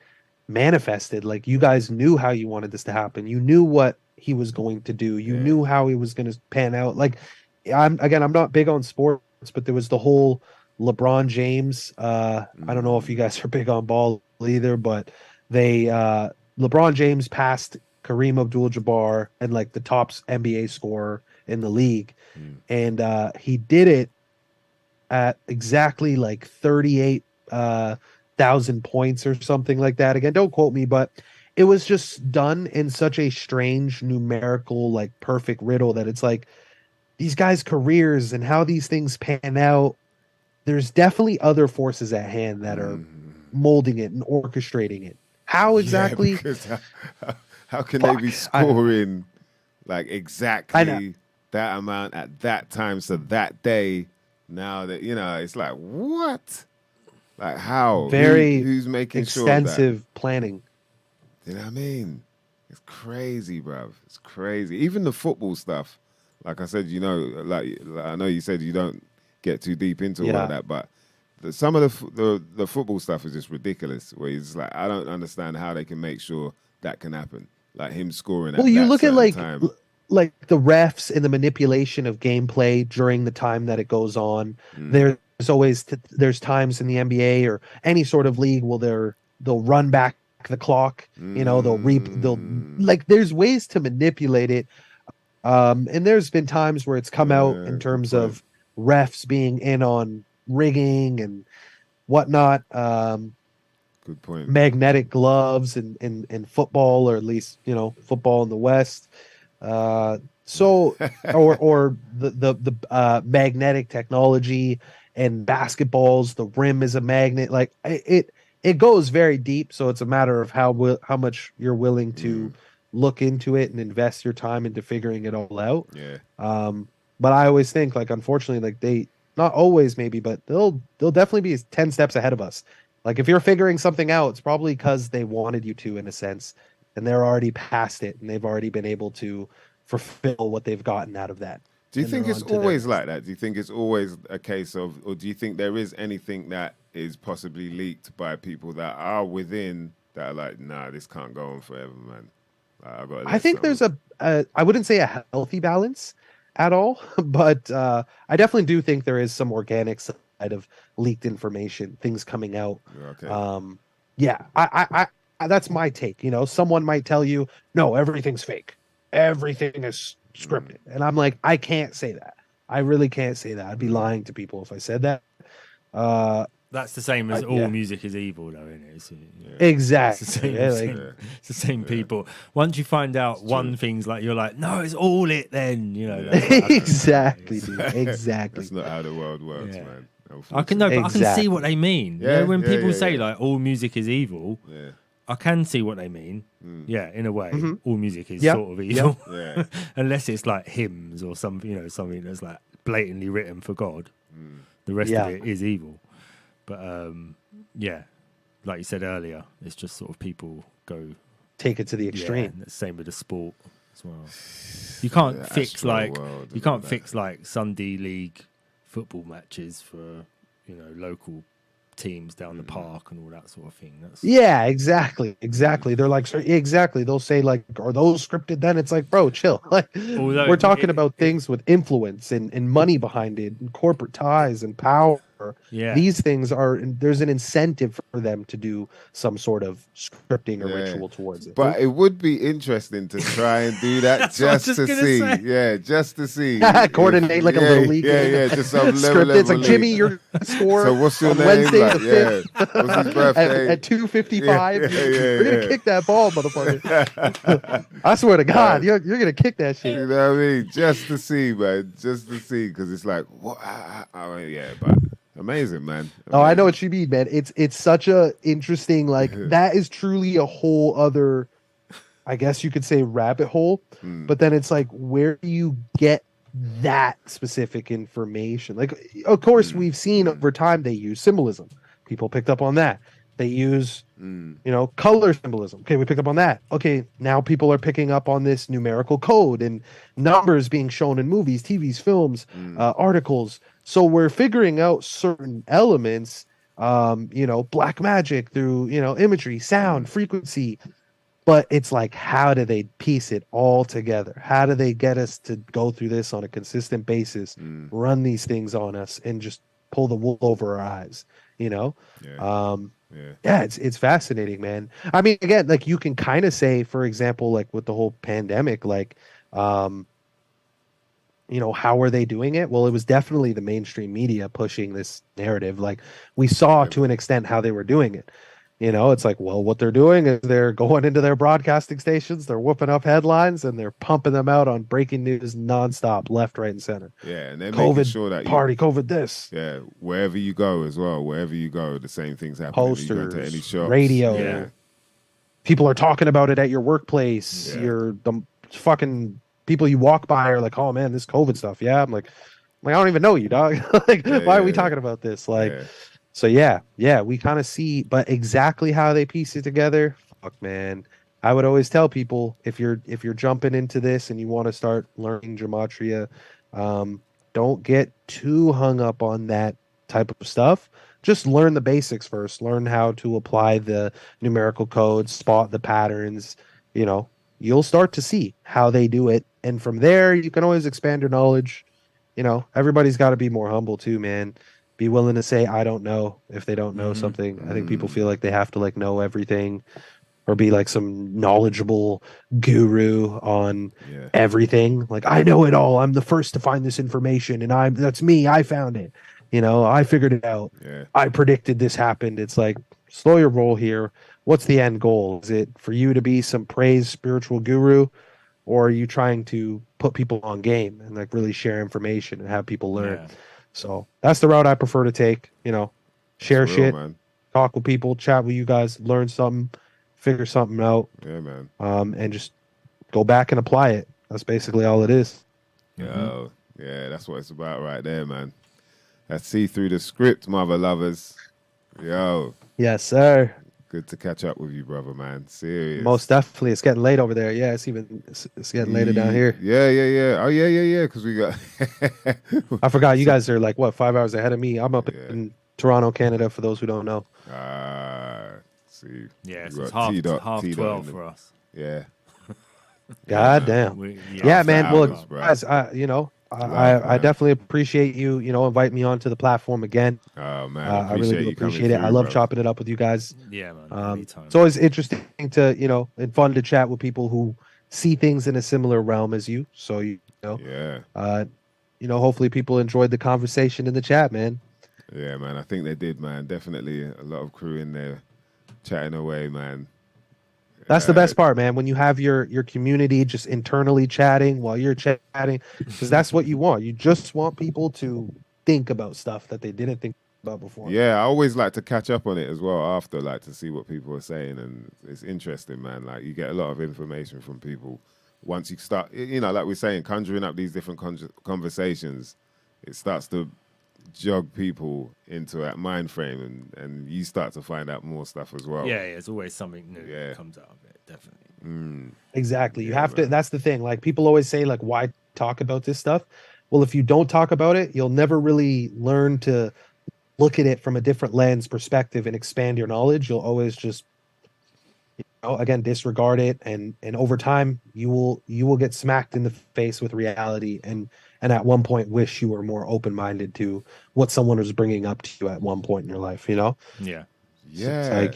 manifested? Like you guys knew how you wanted this to happen. You knew what he was going to do. You knew how he was going to pan out. Like I'm not big on sports, but there was the whole LeBron James. I don't know if you guys are big on ball either, but LeBron James passed Kareem Abdul-Jabbar and like the top NBA scorer in the league, and he did it at exactly like 38,000 points or something like that. Again, don't quote me, but it was just done in such a strange numerical, like perfect riddle that it's like these guys' careers and how these things pan out. There's definitely other forces at hand that are molding it and orchestrating it. How exactly? Yeah, because how can they be scoring like exactly that amount at that time, so that day? Now that it's like, what? Like how? Very who's making extensive sure planning. You know what I mean? It's crazy, bruv. It's crazy. Even the football stuff. Like I said, like I know you said you don't get too deep into all of that, but some of the football stuff is just ridiculous. Where it's like, I don't understand how they can make sure that can happen. Like him scoring. Well, you look at like the refs and the manipulation of gameplay during the time that it goes on. There's always there's times in the NBA or any sort of league where they'll run back the clock. They'll like there's ways to manipulate it. And there's been times where it's come out in terms of refs being in on rigging and whatnot. Good point. Magnetic gloves in football, or at least football in the West. So or the magnetic technology and basketballs. The rim is a magnet. Like it goes very deep. So it's a matter of how much you're willing to look into it and invest your time into figuring it all out. Yeah. But I always think, like, unfortunately, like they not always maybe, but they'll definitely be 10 steps ahead of us. Like if you're figuring something out, it's probably because they wanted you to, in a sense, and they're already past it, and they've already been able to fulfill what they've gotten out of that. Do you think it's always like that? Do you think it's always a case of, or do you think there is anything that is possibly leaked by people that are within that are like, nah, this can't go on forever, man? I think there's I wouldn't say a healthy balance at all, but I definitely do think there is some organic side of leaked information, things coming out. Okay. I that's my take. Someone might tell you, no, everything's fake, everything is scripted, and I'm like, I can't say that. I really can't say that. I'd be lying to people if I said that. That's the same as all music is evil, though, isn't it? Exactly. It's the same people. Once you find out one thing's like, you're like, no, it's all it then. Exactly, dude. Exactly. That's not how the world works, man. I can see what they mean. When people say like all music is evil, I can see what they mean. Yeah, in a way, all music is sort of evil, unless it's like hymns or something, something that's like blatantly written for God. The rest of it is evil. But like you said earlier, it's just sort of people take it to the extreme. Yeah, and the same with the sport as well. You can't fix like Sunday league football matches for, local teams down the park and all that sort of thing. That's exactly. They're like, exactly. They'll say like, are those scripted? Then it's like, bro, chill. Like, Although we're talking about things with influence and money behind it, and corporate ties and power. Yeah. These things there's an incentive for them to do some sort of scripting or ritual towards it. But it would be interesting to try and do that just to see. Say. Yeah, just to see. Coordinate like a little league. Yeah, just some scripted. It's like, Jimmy, you're score. So what's your on name? Wednesday Like, the 5th what's his birthday? at 2:55. We're gonna kick that ball, motherfucker. I swear to God, you're gonna kick that shit. You know what I mean? Just to see, man. Just to see, because it's like, what? But amazing, man. Amazing. Oh, I know what you mean, man. It's such a interesting, like, that is truly a whole other, I guess you could say, rabbit hole. But then it's like, where do you get that specific information? Like, of course, we've seen over time they use symbolism. People picked up on that. They use, color symbolism. Okay, we picked up on that. Okay, now people are picking up on this numerical code and numbers being shown in movies, TVs, films, articles. So we're figuring out certain elements, black magic through, imagery, sound, frequency. But it's like, how do they piece it all together? How do they get us to go through this on a consistent basis, run these things on us, and just pull the wool over our eyes, it's fascinating, man. I mean, again, like, you can kind of say, for example, like with the whole pandemic, like, how are they doing it? Well, it was definitely the mainstream media pushing this narrative. Like, we saw to an extent how they were doing it. It's like, well, what they're doing is they're going into their broadcasting stations, they're whooping up headlines, and they're pumping them out on breaking news nonstop, left, right, and center. Yeah, and they're COVID making sure that COVID this. Yeah, wherever you go as well, wherever you go, the same things happen. Posters, you go to any shops, radio. Yeah. People are talking about it at your workplace. Yeah. The fucking people you walk by are like, oh man, this COVID stuff. Yeah, I'm like I don't even know you, dog. Why are we talking about this? Like. Yeah. So yeah, we kind of see, but exactly how they piece it together, fuck, man. I would always tell people, if you're jumping into this and you want to start learning gematria, don't get too hung up on that type of stuff. Just learn the basics first. Learn how to apply the numerical codes, spot the patterns. You'll start to see how they do it, and from there you can always expand your knowledge. Everybody's got to be more humble too, man. Be willing to say, I don't know, if they don't know something. I think people feel like they have to like know everything or be like some knowledgeable guru on everything. Like, I know it all. I'm the first to find this information, and that's me. I found it. I figured it out. Yeah. I predicted this happened. It's like, slow your roll here. What's the end goal? Is it for you to be some praised spiritual guru, or are you trying to put people on game and like really share information and have people learn? Yeah. So that's the route I prefer to take. Share shit, man. Talk with people, chat with you guys, learn something, figure something out. Yeah, man. And just go back and apply it. That's basically all it is. Yeah, that's what it's about right there, man. Let's see through the script, mother lovers. Yo. Yes, sir. Good to catch up with you, brother, man. Serious. Most definitely. It's getting late over there. Yeah, it's getting later down here. Yeah. Oh, yeah. Because we got... I forgot. You guys are like, what, 5 hours ahead of me? I'm up in Toronto, Canada, for those who don't know. See. Yeah, so it's half 12 for us. Yeah. God damn. Man. Well, guys, I definitely appreciate you, inviting me onto the platform again. Oh man, I really do appreciate it. I love chopping it up with you guys. Yeah, man. It's always interesting to, and fun to chat with people who see things in a similar realm as you. So hopefully people enjoyed the conversation in the chat, man. Yeah, man. I think they did, man. Definitely a lot of crew in there chatting away, man. That's the best part, man, when you have your community just internally chatting while you're chatting, because that's what you want. You just want people to think about stuff that they didn't think about before. Yeah, I always like to catch up on it as well after, like, to see what people are saying, and it's interesting, man. Like, you get a lot of information from people once you start, like we're saying, conjuring up these different conversations. It starts to jog people into that mind frame, and you start to find out more stuff as well. Yeah, there's always something new that comes out of it, definitely. Exactly. You have to, that's the thing. Like, people always say, like, why talk about this stuff? well, if you don't talk about it, you'll never really learn to look at it from a different lens perspective and expand your knowledge. You'll always just, again, disregard it, and over time you will get smacked in the face with reality, and at one point wish you were more open-minded to what someone was bringing up to you at one point in your life. Yeah. So it's Yeah.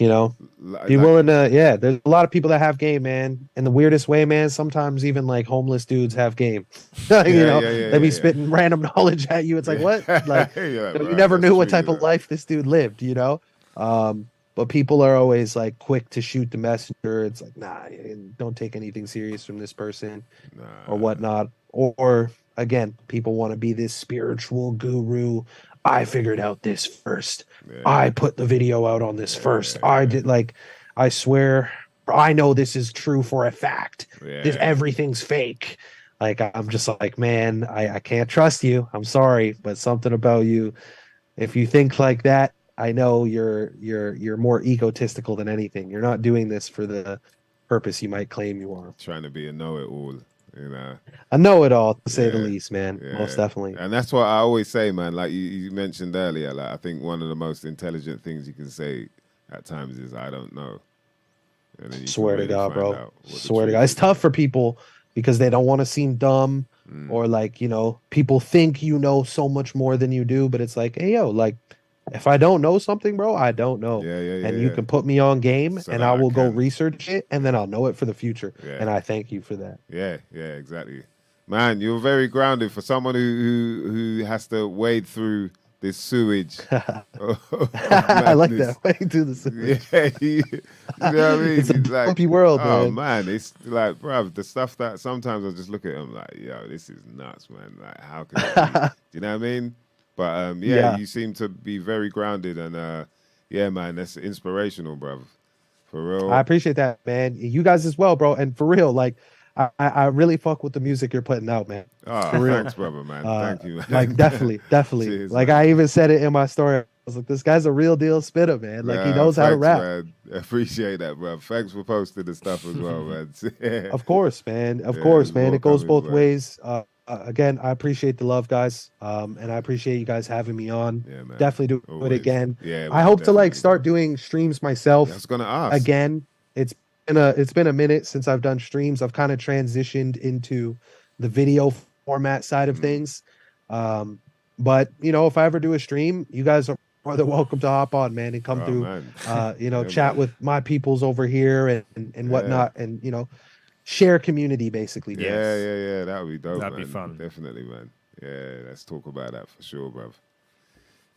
like, be willing to, there's a lot of people that have game, man. In the weirdest way, man. Sometimes even like homeless dudes have game. They be spitting random knowledge at you. It's like, what? Like, you never knew what type of life this dude lived, but people are always like quick to shoot the messenger. It's like, nah, don't take anything serious from this person or whatnot. Or again, people want to be this spiritual guru. I figured out this first. Yeah. I put the video out on this first. I did, like, I swear, I know this is true for a fact. Everything's fake. Like, I'm just like, man, I can't trust you. I'm sorry, but something about you, if you think like that, I know you're more egotistical than anything. You're not doing this for the purpose you might claim you are. Trying to be a know-it-all. I know it all, to say the least, man. Most definitely. And that's what I always say, man. Like you mentioned earlier, like I think one of the most intelligent things you can say at times is "I don't know." And then you swear to God, bro. Swear to God, it's tough for people because they don't want to seem dumb or like people think you know so much more than you do. But it's like, hey, yo, like, if I don't know something, bro, I don't know. And you can put me on game and I will go research it and then I'll know it for the future. And I thank you for that. Yeah, exactly. Man, you're very grounded for someone who has to wade through this sewage. I like that. Wade through the sewage. Yeah, you know what I mean? It's a bumpy world, man. Oh, man, it's like, bruv, the stuff that sometimes I just look at them like, yo, this is nuts, man. Like, how can it be? Do you know what I mean? But you seem to be very grounded, and man, that's inspirational, bro. For real. I appreciate that, man. You guys as well, bro. And for real, like, I really fuck with the music you're putting out, man. Oh, thanks, brother, man. Thank you, man. Like, definitely. Cheers, like, man. I even said it in my story. I was like, this guy's a real deal spitter, man. Like, he knows how to rap. Man. I appreciate that, bro. Thanks for posting the stuff as well, man. Of course, man. Of course, man. It goes both ways. Again, I appreciate the love, guys, and I appreciate you guys having me on. Yeah, man. Definitely do it again. Yeah, I hope to like start doing streams myself. I was gonna ask again. It's been a minute since I've done streams. I've kind of transitioned into the video format side of things. But if I ever do a stream, you guys are more than welcome to hop on, man, and come through. Man. Chat with my peoples over here and whatnot, and share community, basically. Yeah. That would be dope. That'd be fun. Definitely, man. Yeah, let's talk about that for sure, bruv.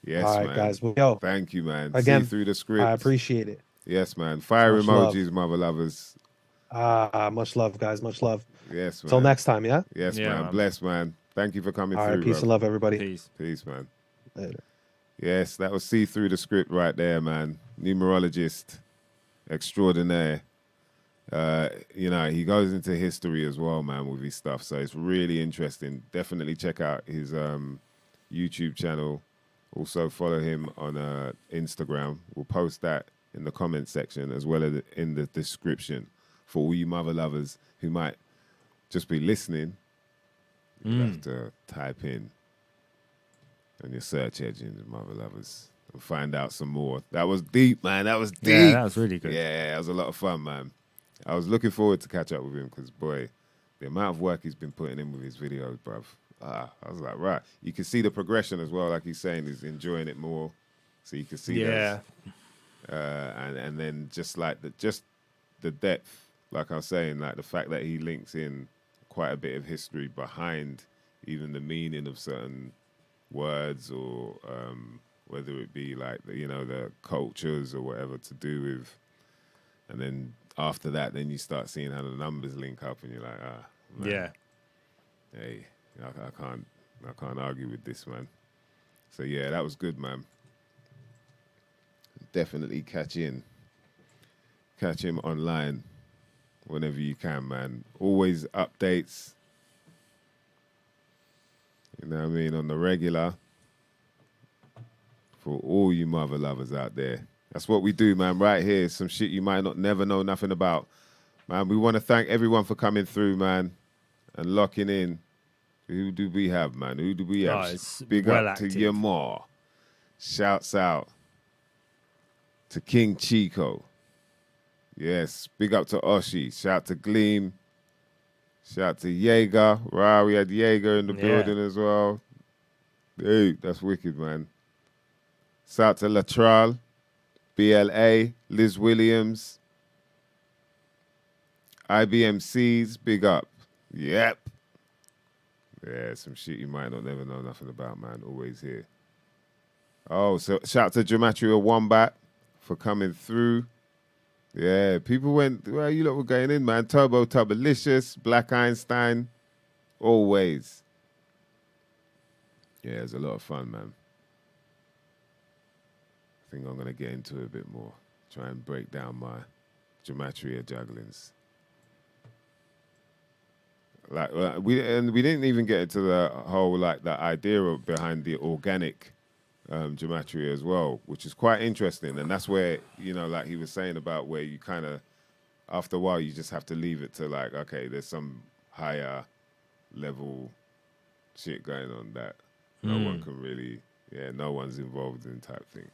Yes, all right, man. guys. Well, thank you, man. Again, see through the script. I appreciate it. Yes, man. Fire much emojis, love. mother lovers. Much love, guys. Much love. Yes, man. Till next time, yeah? Yes, man. Bless, man. Thank you for coming all through. Right, peace and love, everybody. Peace, man. Later. Yes, that was see through the script right there, man. Numerologist extraordinaire. He goes into history as well, man, with his stuff. So it's really interesting. Definitely check out his YouTube channel. Also follow him on Instagram. We'll post that in the comment section as well as in the description for all you mother lovers who might just be listening. You have to type in on your search engine, mother lovers, and find out some more. That was deep, man. That was deep. Yeah, that was really good. Yeah, that was a lot of fun, man. I was looking forward to catch up with him because, boy, the amount of work he's been putting in with his videos, bruv. I was like, right. You can see the progression as well, like he's saying, he's enjoying it more. So you can see that. And then just like the depth, like I was saying, like the fact that he links in quite a bit of history behind even the meaning of certain words or whether it be like, the cultures or whatever to do with. And then after that, then you start seeing how the numbers link up and you're like, man. Yeah. Hey, I can't argue with this, man. So yeah, that was good, man. Definitely catch him online whenever you can, man. Always updates. You know what I mean? On the regular. For all you mother lovers out there. That's what we do, man. Right here, some shit you might not never know nothing about. Man, we want to thank everyone for coming through, man, and locking in Who do we have, man? Who do we have? it's Big well up to active. Yamar. Shouts out to King Chico. Yes, big up to Oshi. Shout to Gleam. Shout to Jaeger. Wow, we had Jaeger in the building as well. Hey, that's wicked, man. Shout to Latral, BLA, Liz Williams, IBMCs, big up. Yep. Yeah, some shit you might not never know nothing about, man. Always here. Oh, so shout to Gematria Wombat for coming through. Yeah, people went, well, you lot were going in, man. Turbo Tubalicious, Black Einstein, always. Yeah, it's a lot of fun, man. I think I'm going to get into it a bit more. Try and break down my Gematria jugglings. Like we didn't even get into the whole like the idea of behind the organic gematria as well, which is quite interesting, and that's where, you know, like he was saying about where you kind of after a while you just have to leave it to like, okay, there's some higher level shit going on that no one can really, no one's involved in type thing.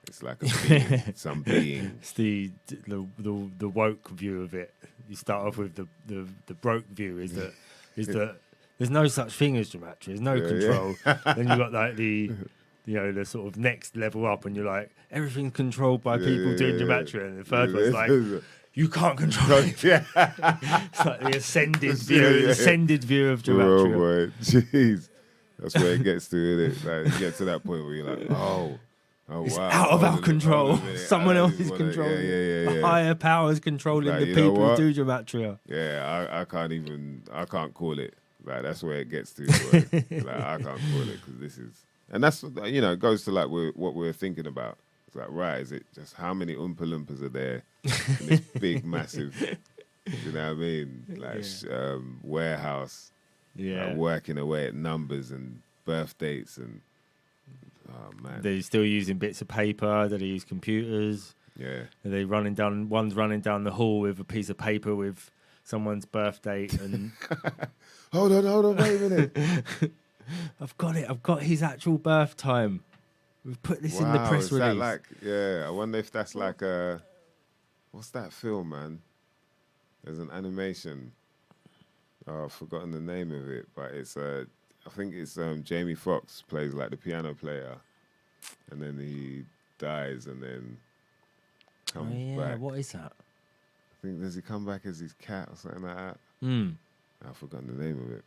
It's like a being, some being. It's the woke view of it. You start off with the broke view is that there's no such thing as gematria. There's no control. Then you got like the the sort of next level up, and you're like everything's controlled by people doing gematria. And the third one's like you can't control it. It's like the ascended view of gematria. Oh boy, jeez, that's where it gets to, isn't it? Like you get to that point where you're like, oh it's wow, out of our control. Someone else is controlling. A higher power is controlling like, the you people know who do gematria. Yeah, I can't call it. Like that's where it gets to. Like I can't call it because this is, and that's, you know, it goes to like what we're thinking about. It's like, right, is it just how many Oompa Loompas are there in this big, massive, you know what I mean? Like warehouse, like working away at numbers and birth dates and. Oh man! They're still using bits of paper. Do they use computers? Yeah. Are they running down? One's running down the hall with a piece of paper with someone's birth date and. Hold on, wait a minute. I've got it. I've got his actual birth time. We've put this in the press release. That like, I wonder if that's like what's that film, man? There's an animation. Oh, I've forgotten the name of it, but it's I think it's Jamie Foxx plays like the piano player, and then he dies and then comes back. What is that? I think does he come back as his cat or something like that? I've forgotten the name of it.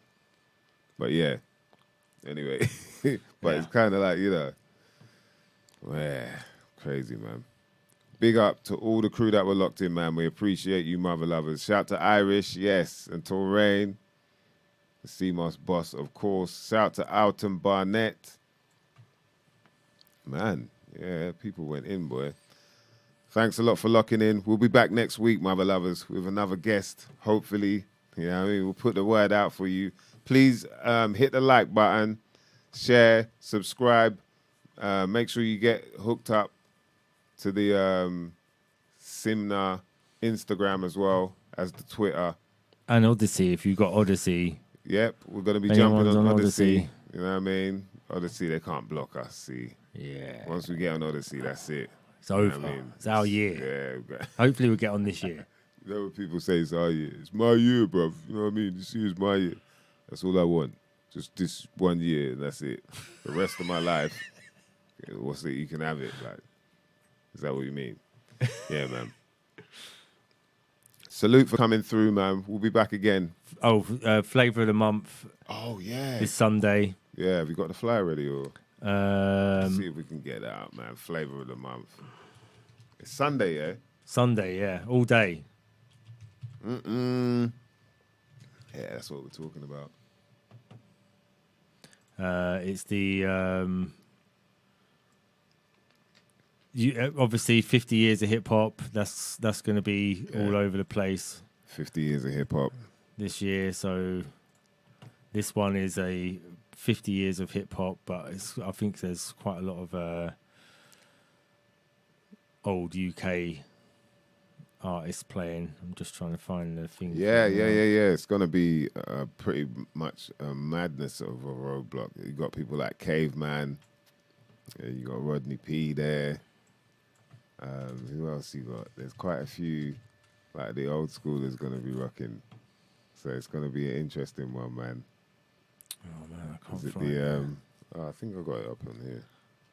But yeah. Anyway, but it's kind of like, you know, crazy, man. Big up to all the crew that were locked in, man. We appreciate you, mother lovers. Shout to Irish, yes, and Torain. The CMOS boss, of course. Shout to Alton Barnett. Man, yeah, people went in, boy. Thanks a lot for locking in. We'll be back next week, mother lovers, with another guest, hopefully. You know what I mean? We'll put the word out for you. Please hit the like button, share, subscribe. Make sure you get hooked up to the Simna Instagram as well as the Twitter. And Odyssey, if you've got Odyssey. Yep, we're going to be jumping on Odyssey. You know what I mean? Odyssey, they can't block us, see. Yeah. Once we get on Odyssey, that's it. It's over. I mean? It's our year. Yeah. Hopefully we'll get on this year. You know what people say, it's our year. It's my year, bruv. You know what I mean? This year is my year. That's all I want. Just this 1 year, and that's it. The rest of my life, what's it? You can have it. Like, is that what you mean? Yeah, man. Salute for coming through, man. We'll be back again. Oh, Flavour of the Month. Oh, yeah. This Sunday. Yeah, have you got the flyer ready? Or let's see if we can get that out, man. Flavour of the Month. It's Sunday, yeah? Sunday, yeah. All day. Yeah, that's what we're talking about. It's the... obviously 50 years of hip hop. That's going to be all over the place. 50 years of hip hop this year. So this one is a 50 years of hip hop, but I think there's quite a lot of old UK artists playing. I'm just trying to find the thing. Yeah. It's gonna be pretty much a madness of a roadblock. You got people like Caveman. Yeah, you got Rodney P there. Who else you got? There's quite a few. Like the old schoolers gonna be rocking. So it's gonna be an interesting one, man. Oh man, I can't Is it find it. I think I got it up on here.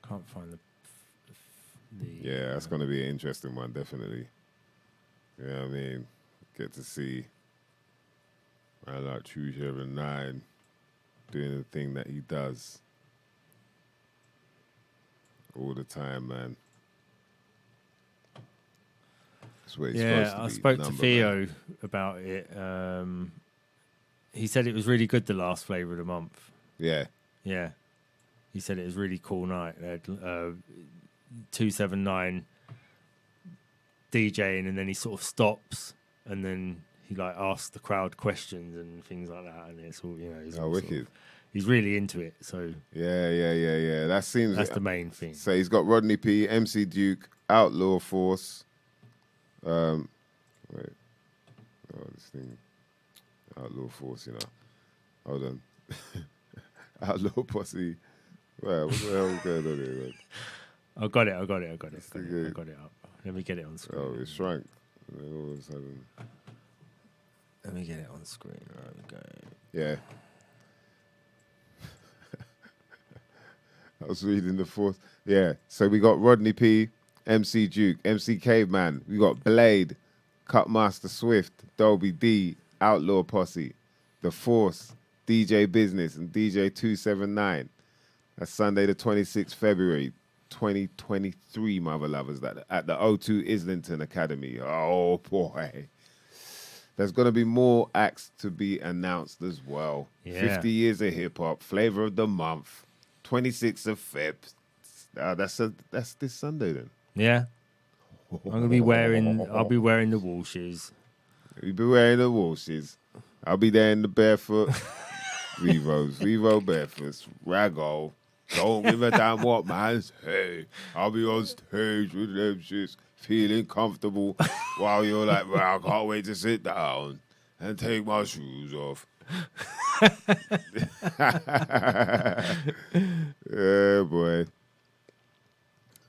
Can't find the. Yeah, that's gonna be an interesting one, definitely. You know what I mean? Get to see man like True 9 doing the thing that he does all the time, man. That's what he's supposed to I be, spoke to number Theo man. about it. He said it was really good, the last flavour of the month. Yeah. Yeah. He said it was a really cool night. They had 279 DJing, and then he sort of stops, and then he like asks the crowd questions and things like that. And it's all, he's all wicked. He's really into it. So Yeah. That seems that's the main thing. So he's got Rodney P, MC Duke, Outlaw Force. Wait. Oh, this thing. Outlaw Force, Hold on. Outlaw Posse. Well, what the hell is going on here, man? I got it. I got it up. Let me get it on screen. Oh, it shrunk. And then all of a sudden. Let me get it on screen. There we go. Yeah. I was reading the fourth. Yeah. So we got Rodney P, MC Duke, MC Caveman. We got Blade, Cutmaster Swift, Dolby D, Outlaw Posse, The Force, DJ Business, and DJ 279. That's Sunday the 26th February, 2023, mother lovers, at the O2 Islington Academy. Oh, boy. There's going to be more acts to be announced as well. Yeah. 50 years of hip-hop, flavor of the month, 26th of Feb. That's this Sunday, then. Yeah. I'll be wearing the wall shoes. You'll be wearing the washes. I'll be there in the barefoot. Revo barefoots, raggo. Don't give a damn what man say. I'll be on stage with them shits, feeling comfortable while you're like, well, I can't wait to sit down and take my shoes off. Yeah, boy.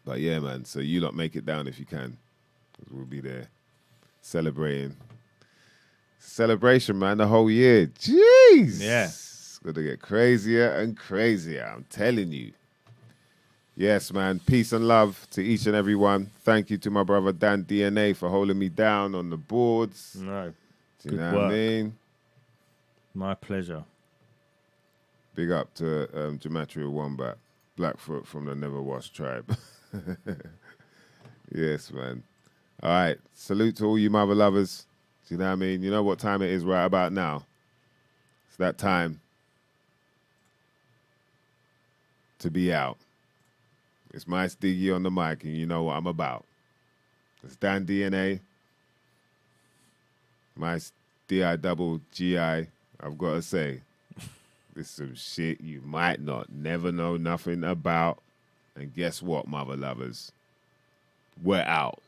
But yeah, man, so you lot make it down if you can. 'Cause we'll be there celebrating. Celebration, man, the whole year. Jeez. Yeah. It's going to get crazier and crazier, I'm telling you. Yes, man. Peace and love to each and every one. Thank you to my brother Dan DNA for holding me down on the boards. No. Do you Good know what I work. mean? My pleasure. Big up to Gematria Wombat, Blackfoot from the Never Wash tribe. Yes, man. All right. Salute to all you mother lovers. Do you know what I mean? You know what time it is right about now? It's that time to be out. It's MysDiggi on the mic, and you know what I'm about. It's Dan DNA. MysDiggi. I've got to say, this is some shit you might not never know nothing about. And guess what, mother lovers? We're out.